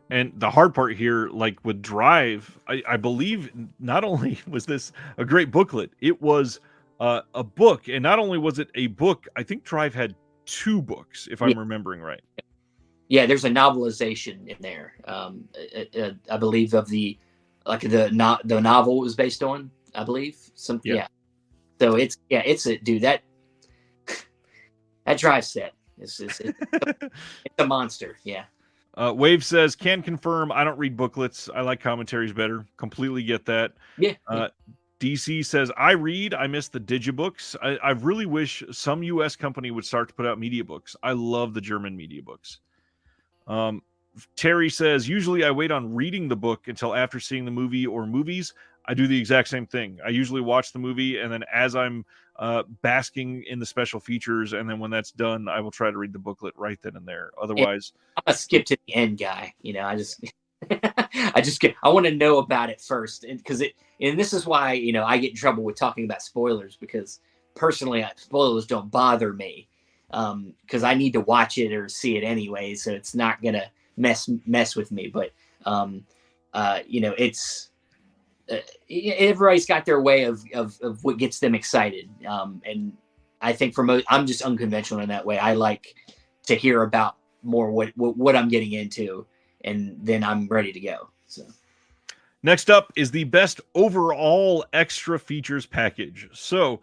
And the hard part here, like with Drive, I believe not only was this a great booklet, it was a book. And not only was it a book, I think Drive had 2 books, if I'm remembering right. Yeah, there's a novelization in there. I believe of the novel it was based on. I believe yeah. So it's a dude that Drive set. It's a monster. Yeah. Wave says, can confirm I don't read booklets. I like commentaries better. Completely get that. Yeah. DC says, I read. I miss the digibooks. I really wish some U.S. company would start to put out media books. I love the German media books. Terry says, usually I wait on reading the book until after seeing the movie or movies. I do the exact same thing. I usually watch the movie, and then as I'm basking in the special features, and then when that's done, I will try to read the booklet right then and there. Otherwise, I'm a skip to the end guy. I just I want to know about it first, and this is why I get in trouble with talking about spoilers, because personally spoilers don't bother me, because I need to watch it or see it anyway, so it's not gonna mess with me. But it's everybody's got their way of what gets them excited, and I think for most, I'm just unconventional in that way. I like to hear about more what I'm getting into, and then I'm ready to go. So next up is the best overall extra features package. So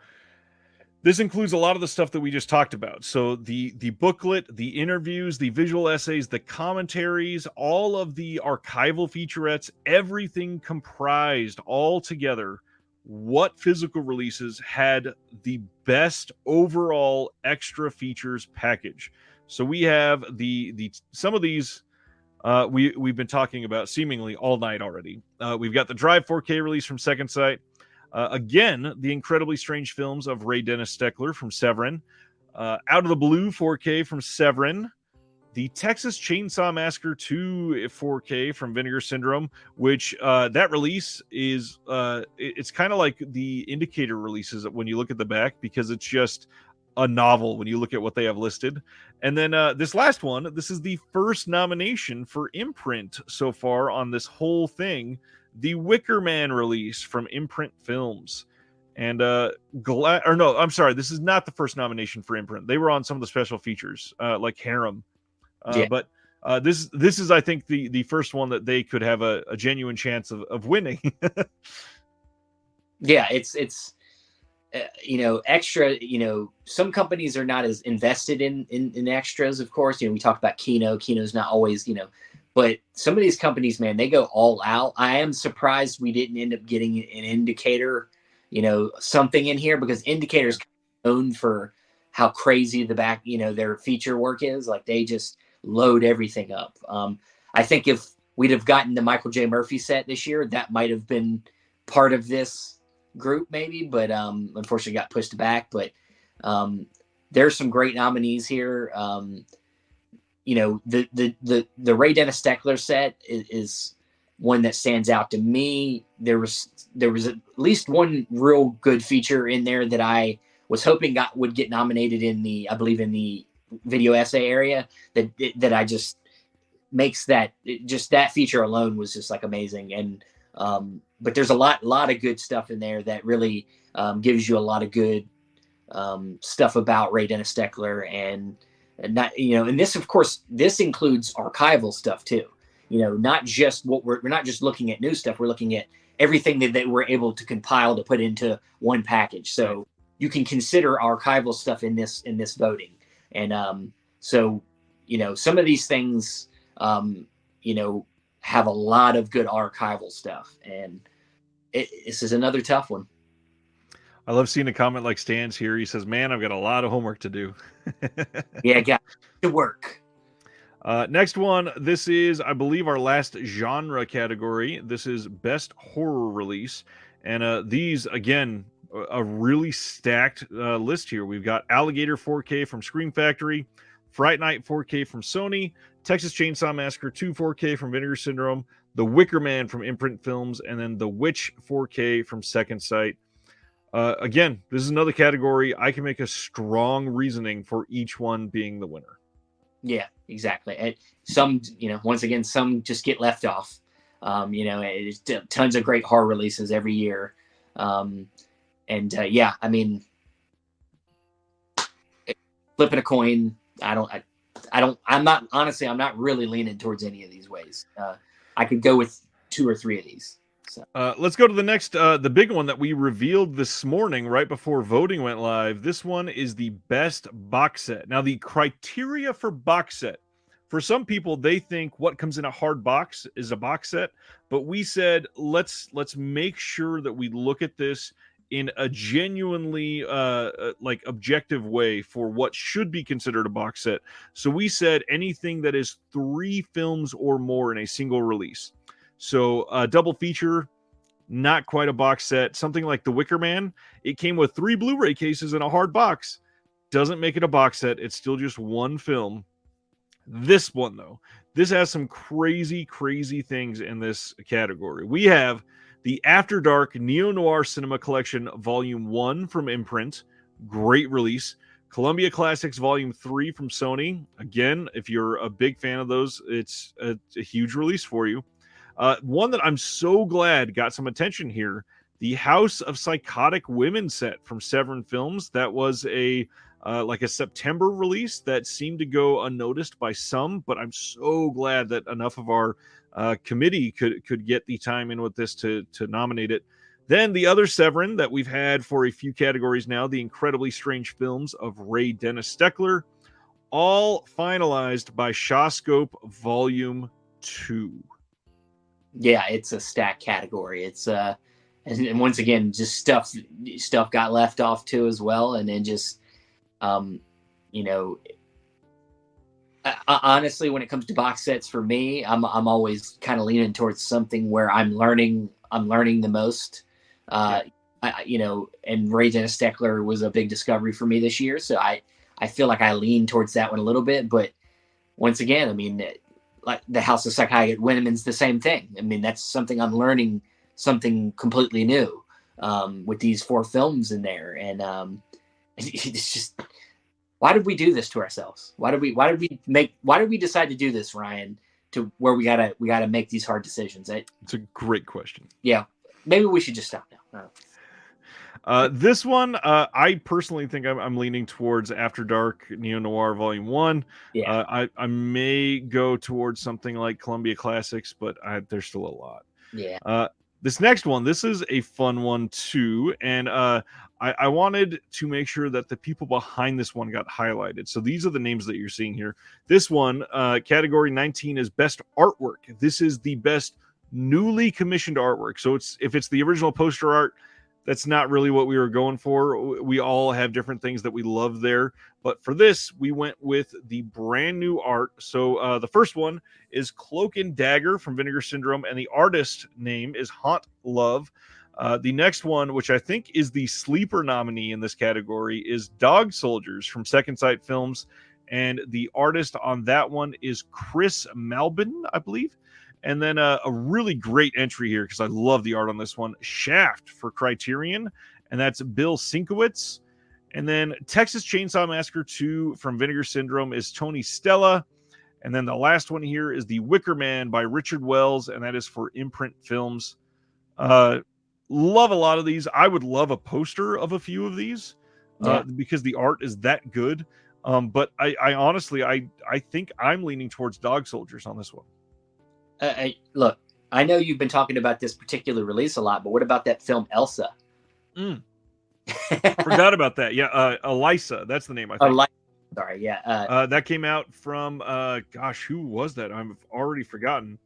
this includes a lot of the stuff that we just talked about. So the booklet, the interviews, the visual essays, the commentaries, all of the archival featurettes, everything comprised all together. What physical releases had the best overall extra features package? So we have the some of these we've been talking about seemingly all night already. We've got the Drive 4K release from Second Sight. Again, the incredibly strange films of Ray Dennis Steckler from Severin. Out of the Blue 4K from Severin. The Texas Chainsaw Massacre 2 4K from Vinegar Syndrome, which that release is it's kind of like the Indicator releases when you look at the back, because it's just a novel when you look at what they have listed. And then this last one, this is the first nomination for Imprint so far on this whole thing. The Wicker Man release from Imprint Films. And I'm sorry, this is not the first nomination for Imprint. They were on some of the special features, like Harem. But this is, I think, the first one that they could have a genuine chance of winning. Yeah, it's extra. Some companies are not as invested in extras. Of course, we talked about Kino. Kino's not always, but some of these companies, man, they go all out. I am surprised we didn't end up getting an Indicator, something in here, because Indicator's known for how crazy the back, their feature work is. Like, they just load everything up. I think if we'd have gotten the Michael J. Murphy set this year, that might have been part of this group maybe, but unfortunately got pushed back. But there's some great nominees here. The Ray Dennis Steckler set is one that stands out to me. There was at least one real good feature in there that I was hoping would get nominated in the video essay area, that I just makes that feature alone was just like amazing. And but there's a lot of good stuff in there that really gives you a lot of good stuff about Ray Dennis Steckler, and not, and this, of course, this includes archival stuff too. Not just we're not just looking at new stuff. We're looking at everything that they were able to compile to put into one package. So you can consider archival stuff in this voting. And so some of these things have a lot of good archival stuff, and this is another tough one. I love seeing a comment like Stan's here. He says, "Man, I've got a lot of homework to do." Yeah, got to work. Next one. This is, I believe, our last genre category. This is best horror release, and these again a really stacked list here. We've got Alligator 4K from Scream Factory, Fright Night 4K from Sony, Texas Chainsaw Massacre 2 4K from Vinegar Syndrome, The Wicker Man from Imprint Films, and then The Witch 4K from Second Sight. Again, this is another category. I can make a strong reasoning for each one being the winner. Yeah, exactly. And some, once again, some just get left off. It's tons of great horror releases every year. Yeah, I mean, flipping a coin. I'm not really leaning towards any of these ways. I could go with 2 or 3 of these. So. Let's go to the next, the big one that we revealed this morning right before voting went live. This one is the best box set. Now, the criteria for box set, for some people, they think what comes in a hard box is a box set. But we said, let's make sure that we look at this in a genuinely like objective way for what should be considered a box set. So we said anything that is 3 films or more in a single release. So a double feature, not quite a box set. Something like The Wicker Man, it came with 3 Blu-ray cases and a hard box. Doesn't make it a box set. It's still just one film. This one, though, this has some crazy, crazy things in this category. We have the After Dark Neo-Noir Cinema Collection Volume 1 from Imprint. Great release. Columbia Classics Volume 3 from Sony. Again, if you're a big fan of those, it's a huge release for you. One that I'm so glad got some attention here, the House of Psychotic Women set from Severin Films. That was a like a September release that seemed to go unnoticed by some, but I'm so glad that enough of our committee could get the time in with this to nominate it. Then the other Severin that we've had for a few categories now, the Incredibly Strange Films of Ray Dennis Steckler, all finalized by Shawscope Volume 2. Yeah, it's a stack category. It's and once again, just stuff got left off too as well, and then just honestly, when it comes to box sets for me, I'm always kind of leaning towards something where I'm learning the most. And Ray Dennis Steckler was a big discovery for me this year, so I feel like I lean towards that one a little bit. But once again, I mean, like the House of Psychotic Women's the same thing. I mean, that's something I'm learning, something completely new with these 4 films in there. And it's just, why did we do this to ourselves? Why did we decide to do this, Ryan, to where we gotta make these hard decisions? It's a great question. Yeah. Maybe we should just stop now. This one, I personally think I'm leaning towards After Dark Neo-Noir Volume 1. Yeah. I may go towards something like Columbia Classics, but there's still a lot. Yeah. This next one, this is a fun one too, and I wanted to make sure that the people behind this one got highlighted. So these are the names that you're seeing here. This one, category 19, is Best Artwork. This is the best newly commissioned artwork. So if it's the original poster art, that's not really what we were going for. We all have different things that we love there. But for this, we went with the brand new art. So the first one is Cloak and Dagger from Vinegar Syndrome, and the artist name is Haunt Love. The next one, which I think is the sleeper nominee in this category, is Dog Soldiers from Second Sight Films. And the artist on that one is Chris Malbin, I believe. And then a really great entry here, because I love the art on this one, Shaft for Criterion, and that's Bill Sienkiewicz. And then Texas Chainsaw Massacre 2 from Vinegar Syndrome is Tony Stella. And then the last one here is The Wicker Man by Richard Wells, and that is for Imprint Films. Love a lot of these. I would love a poster of a few of these because the art is that good. But I honestly, I think I'm leaning towards Dog Soldiers on this one. Look, I know you've been talking about this particular release a lot, but what about that film Elsa? Forgot about that. Yeah, Elisa, that's the name, I think. Sorry, yeah. That came out from gosh, who was that? I've already forgotten.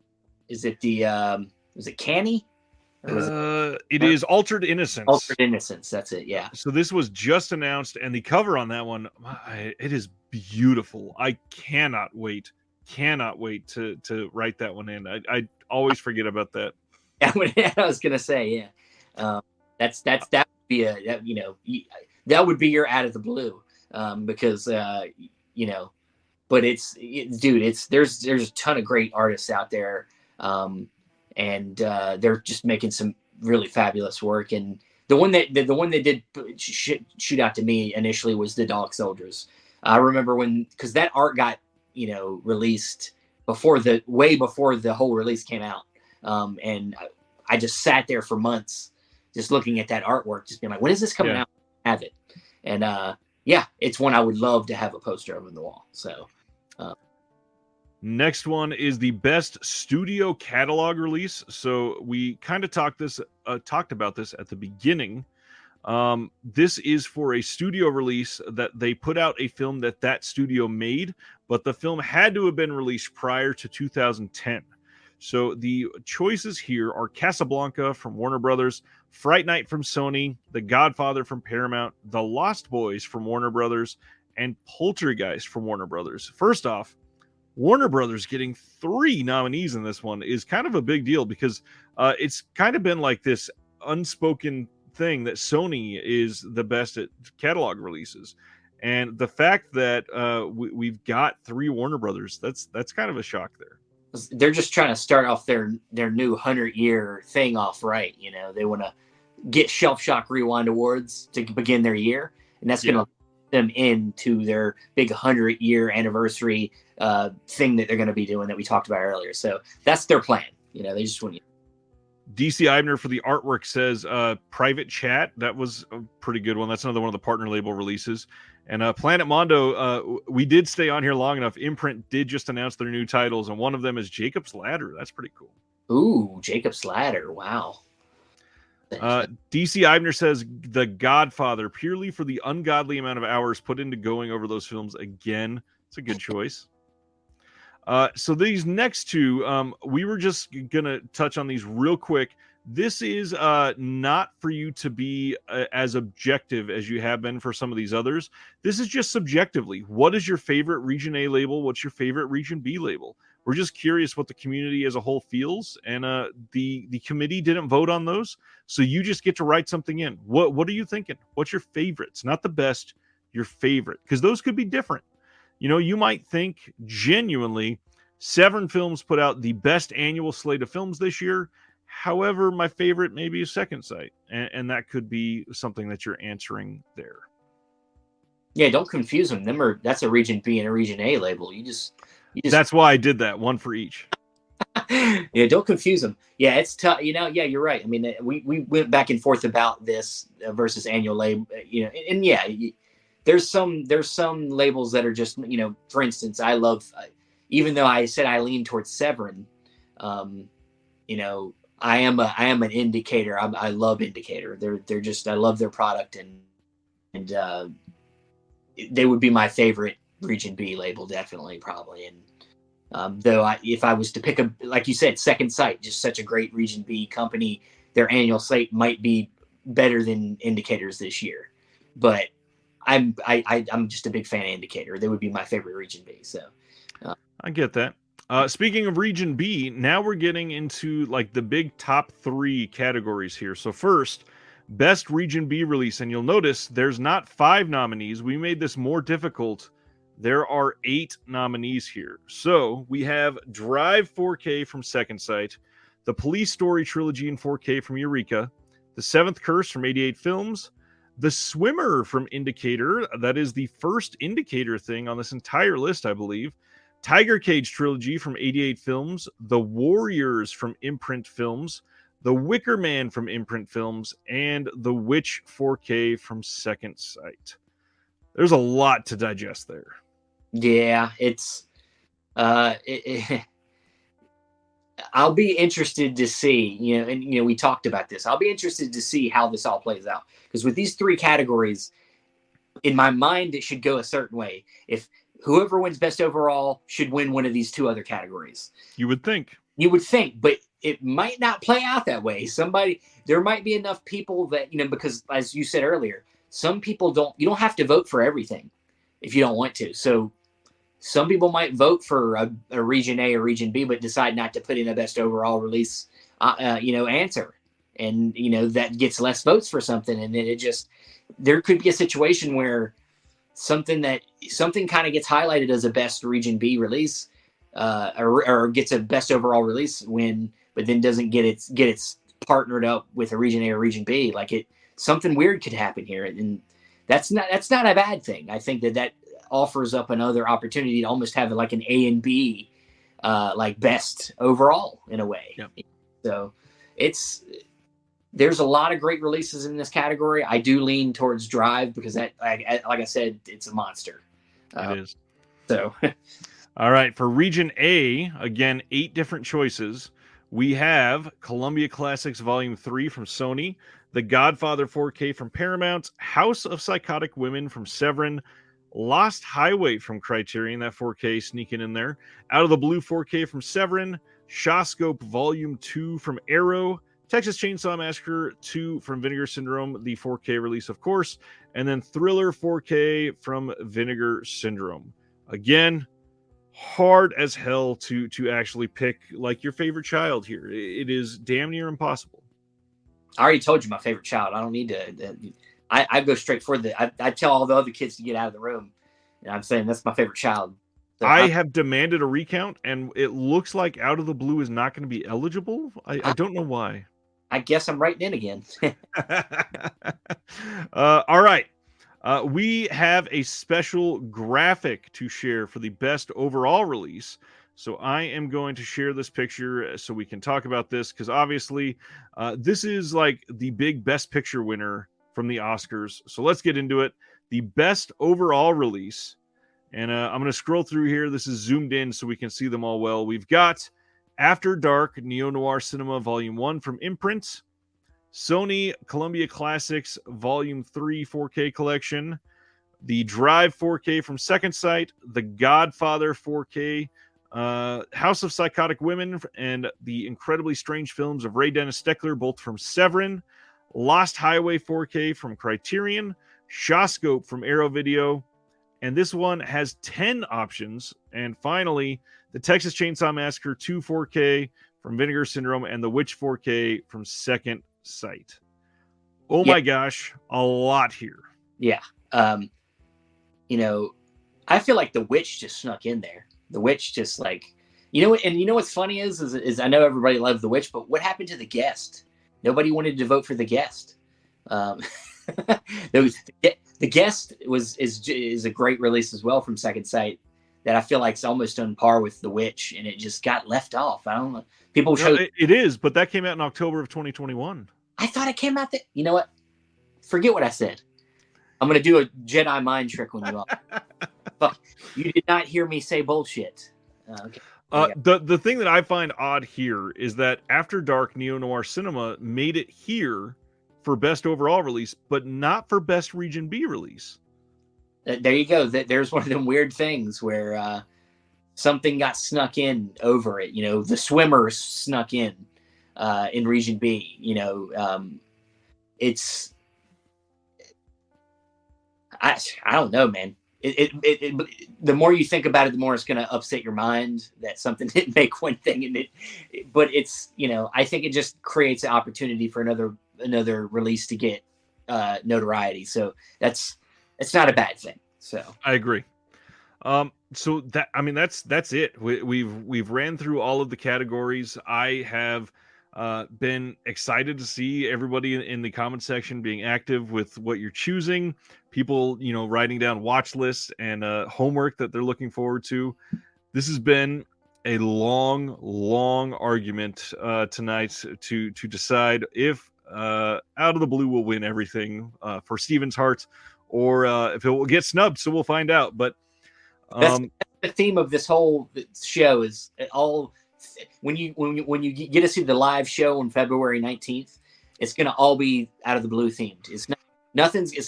Is it was it Canny? Or was it It is Altered Innocence. Altered Innocence? That's it. Yeah. So this was just announced, and the cover on that one, it is beautiful. I cannot wait to write that one in. I always forget about that. I was gonna say, yeah. That would be that would be your out of the blue, because but dude, there's a ton of great artists out there, and they're just making some really fabulous work. And the one that did shoot out to me initially was the Dog Soldiers. I remember because that art got released way before the whole release came out, and I just sat there for months just looking at that artwork, just being like, when is this coming out? Have it. And it's one I would love to have a poster of on the wall. So next one is the best studio catalog release. So we kind of talked about this at the beginning. This is for a studio release that they put out a film that studio made, but the film had to have been released prior to 2010. So the choices here are Casablanca from Warner Brothers, Fright Night from Sony, The Godfather from Paramount, The Lost Boys from Warner Brothers, and Poltergeist from Warner Brothers. First off, Warner Brothers getting 3 nominees in this one is kind of a big deal, because it's kind of been like this unspoken thing that Sony is the best at catalog releases. And the fact that we've got 3 Warner Brothers, that's kind of a shock there. They're just trying to start off their new 100-year thing off right. They want to get Shelf Shock Rewind Awards to begin their year, and that's going to them into their big 100-year anniversary thing that they're going to be doing that we talked about earlier. So that's their plan. They just want you. DC Eibner for the artwork says Private Chat. That was a pretty good one. That's another one of the partner label releases. And Planet Mondo, we did stay on here long enough. Imprint did just announce their new titles, and one of them is Jacob's Ladder. That's pretty cool. Ooh, Jacob's Ladder. Wow. DC Eibner says The Godfather, purely for the ungodly amount of hours put into going over those films again. It's a good choice. So these next 2, we were just going to touch on these real quick. This is not for you to be as objective as you have been for some of these others. This is just subjectively. What is your favorite Region A label? What's your favorite Region B label? We're just curious what the community as a whole feels. And the committee didn't vote on those. So you just get to write something in. What are you thinking? What's your favorites? Not the best, your favorite. Because those could be different. You might think genuinely Severn Films put out the best annual slate of films this year. However, my favorite maybe is Second Sight. And that could be something that you're answering there. Yeah, don't confuse them. That's a Region B and a Region A label. You just That's why I did that, one for each. Yeah, don't confuse them. Yeah, it's tough. Yeah, you're right. I mean, we went back and forth about this versus annual label. And yeah, there's some labels that are just, for instance, I love, even though I said I lean towards Severin, I am an Indicator. I love Indicator. They're just, I love their product, and they would be my favorite Region B label, definitely, probably. And though if I was to pick like you said, Second Sight, just such a great Region B company, their annual slate might be better than Indicators this year. But I'm just a big fan of Indicator. They would be my favorite Region B. So I get that. Speaking of Region B, now we're getting into like the big top 3 categories here. So first, best Region B release, and you'll notice there's not 5 nominees. We made this more difficult. There are 8 nominees here. So we have Drive 4K from Second Sight, the Police Story Trilogy in 4K from Eureka, The Seventh Curse from 88 Films, The Swimmer from Indicator. That is the first Indicator thing on this entire list, I believe. Tiger Cage Trilogy from 88 Films, The Warriors from Imprint Films, The Wicker Man from Imprint Films, and The Witch 4K from Second Sight. There's a lot to digest there. Yeah, it's I'll be interested to see, and we talked about this. I'll be interested to see how this all plays out, because with these 3 categories, in my mind, it should go a certain way. If whoever wins best overall should win one of these 2 other categories. You would think, but it might not play out that way. There might be enough people that, because as you said earlier, some people you don't have to vote for everything if you don't want to. So some people might vote for a region A or region B, but decide not to put in the best overall release, answer. And, that gets less votes for something. And then there could be a situation where something kind of gets highlighted as a best region B release, or gets a best overall release but then doesn't get its partnered up with a region A or region B. Like something weird could happen here. And that's not a bad thing. I think that offers up another opportunity to almost have like an A and B, like best overall in a way. Yep. So there's a lot of great releases in this category. I do lean towards Drive because that, like I said, it's a monster. It is. So, all right, for Region A, again, 8 different choices. We have Columbia Classics Volume 3 from Sony, The Godfather 4K from Paramount, House of Psychotic Women from Severin, Lost Highway from Criterion, that 4K sneaking in there, Out of the Blue 4K from Severin, Shawscope Volume 2 from Arrow, Texas Chainsaw Massacre 2 from Vinegar Syndrome, the 4K release, of course, and then Thriller 4K from Vinegar Syndrome. Again, hard as hell to actually pick like your favorite child here. It is damn near impossible. I already told you my favorite child. I don't need to. I go straight for I tell all the other kids to get out of the room, and I'm saying that's my favorite child. So I have demanded a recount, and it looks like Out of the Blue is not going to be eligible. I don't know why. I guess I'm writing in again. All right. We have a special graphic to share for the best overall release. So I am going to share this picture so we can talk about this, because obviously this is like the big best picture winner from the Oscars. So let's get into it. The best overall release. And I'm going to scroll through here. This is zoomed in so we can see them all well. We've got After Dark Neo-Noir Cinema Volume 1 from Imprint, Sony Columbia Classics Volume 3 4K Collection, the Drive 4K from Second Sight, The Godfather 4K, House of Psychotic Women, and The Incredibly Strange Films of Ray Dennis Steckler, both from Severin, Lost Highway 4K from Criterion, Shawscope from Arrow Video, and this one has 10 options. And finally, the Texas Chainsaw Massacre 2 4K from Vinegar Syndrome and the Witch 4K from Second Sight. Oh my gosh, a lot here. Yeah. I feel like the Witch just snuck in there. The Witch just like, what's funny is I know everybody loved the Witch, but what happened to the Guest? Nobody wanted to vote for the Guest. The Guest is a great release as well from Second Sight that I feel like is almost on par with The Witch, and it just got left off. I don't know. People show it is, but that came out in October of 2021. I thought it came out that. You know what? Forget what I said. I'm gonna do a Jedi mind trick on you all. Fuck, you did not hear me say bullshit. Okay. The thing that I find odd here is that After Dark Neo-Noir Cinema made it here for best overall release, but not for best region B release. There you go. There's one of them weird things where something got snuck in over it. The Swimmers snuck in region B. It's I don't know, man. The more you think about it, the more it's going to upset your mind that something didn't make one thing, but it's I think it just creates an opportunity for another release to get notoriety. So it's not a bad thing. So I agree. So that's it. We've ran through all of the categories. I have been excited to see everybody in the comment section being active with what you're choosing. People, writing down watch lists and homework that they're looking forward to. This has been a long argument tonight to decide if Out of the Blue will win everything for Steven's heart, or if it will get snubbed. So we'll find out. But that's the theme of this whole show is all. When you get to see the live show on February 19th, it's going to all be Out of the Blue themed. It's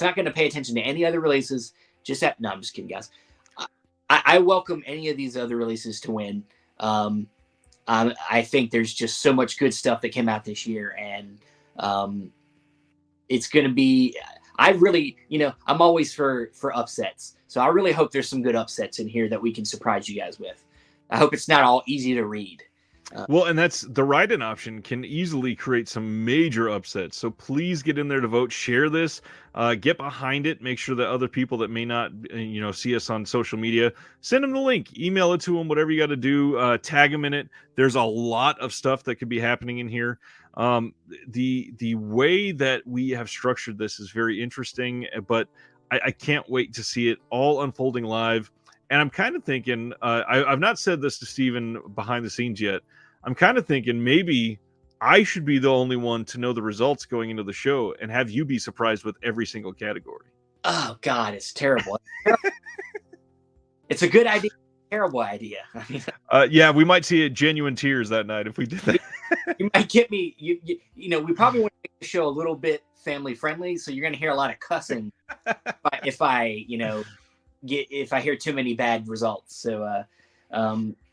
not going to pay attention to any other releases. No, I'm just kidding, guys. I welcome any of these other releases to win. I think there's just so much good stuff that came out this year, and it's going to be. I really, I'm always for upsets, so I really hope there's some good upsets in here that we can surprise you guys with. I hope it's not all easy to read. Well, and that's the write-in option can easily create some major upsets. So please get in there to vote. Share this, get behind it. Make sure that other people that may not, see us on social media, send them the link, email it to them, whatever you got to do. Tag them in it. There's a lot of stuff that could be happening in here. The way that we have structured this is very interesting, but I can't wait to see it all unfolding live. And I'm kind of thinking, I've not said this to Steven behind the scenes yet. I'm kind of thinking maybe I should be the only one to know the results going into the show and have you be surprised with every single category. Oh, God, it's terrible. It's a good idea. Terrible idea. Yeah, we might see genuine tears that night if we did that. You might get me. We probably want to make the show a little bit family friendly, so you're going to hear a lot of cussing if I hear too many bad results. So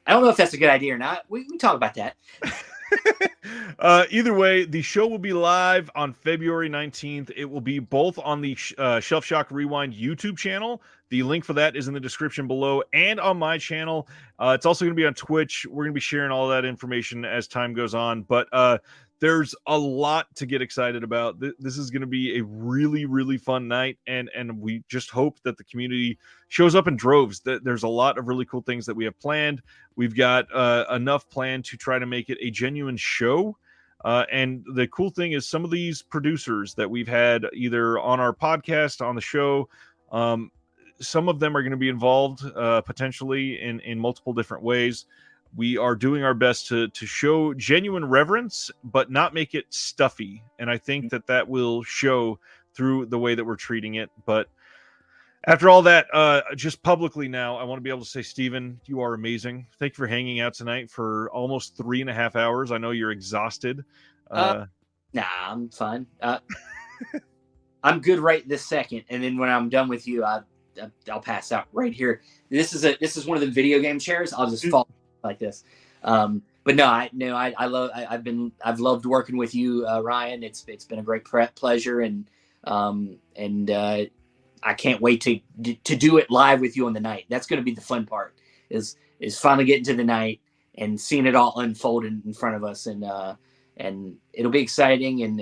I don't know if that's a good idea or not. We talk about that. Either way, the show will be live on February 19th. It will be both on the Shelf Shock Rewind YouTube channel. The link for that is in the description below and on my channel. It's also going to be on Twitch. We're going to be sharing all that information as time goes on. But there's a lot to get excited about. This is going to be a really, really fun night. And we just hope that the community shows up in droves. There's a lot of really cool things that we have planned. We've got enough planned to try to make it a genuine show. And the cool thing is some of these producers that we've had either on our podcast, on the show, some of them are going to be involved potentially in multiple different ways. We are doing our best to show genuine reverence, but not make it stuffy. And I think that will show through the way that we're treating it. But after all that, just publicly now, I want to be able to say, Steven, you are amazing. Thank you for hanging out tonight for almost 3.5 hours. I know you're exhausted. Nah, I'm fine. I'm good right this second. And then when I'm done with you, I'll pass out right here. This is one of the video game chairs. I'll just fall like this. But no, I've loved working with you, Ryan. It's been a great pleasure, and I can't wait to do it live with you on the night. That's going to be the fun part is finally getting to the night and seeing it all unfold in front of us, and it'll be exciting. And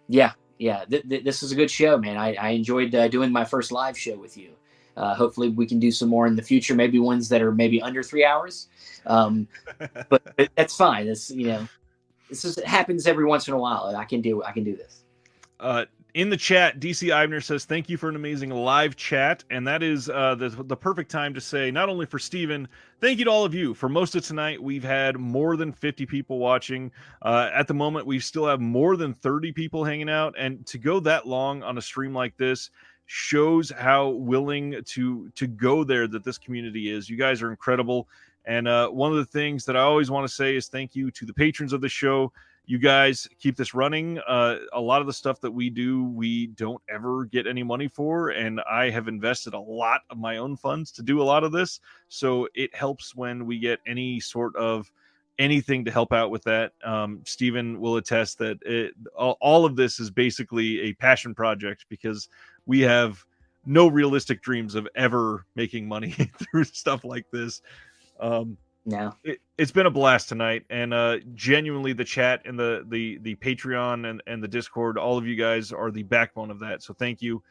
this is a good show, man. I enjoyed doing my first live show with you. Hopefully we can do some more in the future, maybe ones that are maybe under 3 hours. But that's fine. It happens every once in a while. I can do this. In the chat, DC Ivner says, thank you for an amazing live chat. And that is the perfect time to say, not only for Steven, thank you to all of you. For most of tonight, we've had more than 50 people watching. At the moment, we still have more than 30 people hanging out. And to go that long on a stream like this shows how willing to go there that this community is. You guys are incredible. And one of the things that I always want to say is thank you to the patrons of the show. You guys keep this running. A lot of the stuff that we do, we don't ever get any money for. And I have invested a lot of my own funds to do a lot of this. So it helps when we get any sort of anything to help out with that. Steven will attest that all of this is basically a passion project because we have no realistic dreams of ever making money through stuff like this. No, it's been a blast tonight, and genuinely the chat and the Patreon and the Discord, all of you guys are the backbone of that. So thank you.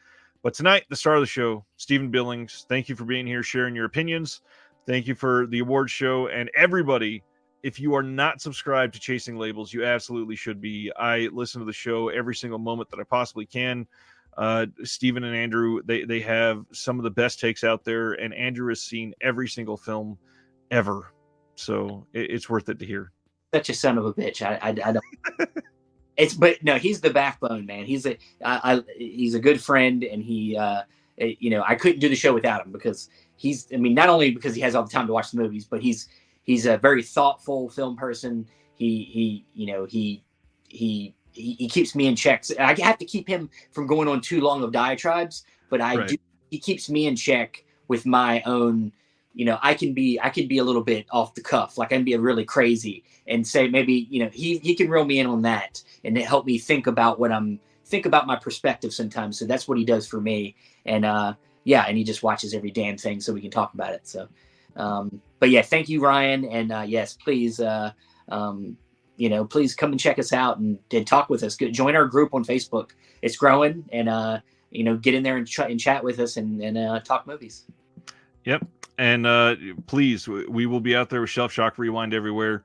But tonight, the star of the show, Steven Billings, thank you for being here, sharing your opinions. Thank you for the award show, and everybody. If you are not subscribed to Chasing Labels, you absolutely should be. I listen to the show every single moment that I possibly can. Steven and Andrew, they have some of the best takes out there, and Andrew has seen every single film ever. So it's worth it to hear. Such a son of a bitch. I don't. But no, he's the backbone, man. He's a good friend, and he, I couldn't do the show without him because not only because he has all the time to watch the movies, but he's a very thoughtful film person. He keeps me in check. I have to keep him from going on too long of diatribes, but he keeps me in check with my own, I can be a little bit off the cuff, like I can be a really crazy, and say maybe he can reel me in on that and help me think about my perspective sometimes. So that's what he does for me, and yeah, and he just watches every damn thing so we can talk about it. So, but yeah, thank you, Ryan, and yes, please. Please come and check us out and talk with us. Join our group on Facebook. It's growing, and get in there and chat with us and talk movies. Yep. And please, we will be out there with Shelf Shock Rewind everywhere.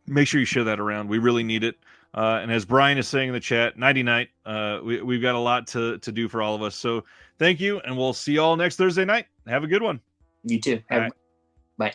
Make sure you share that around. We really need it. And as Brian is saying in the chat, nighty night. We've got a lot to do for all of us. So thank you, and we'll see you all next Thursday night. Have a good one. You too. All right. Bye.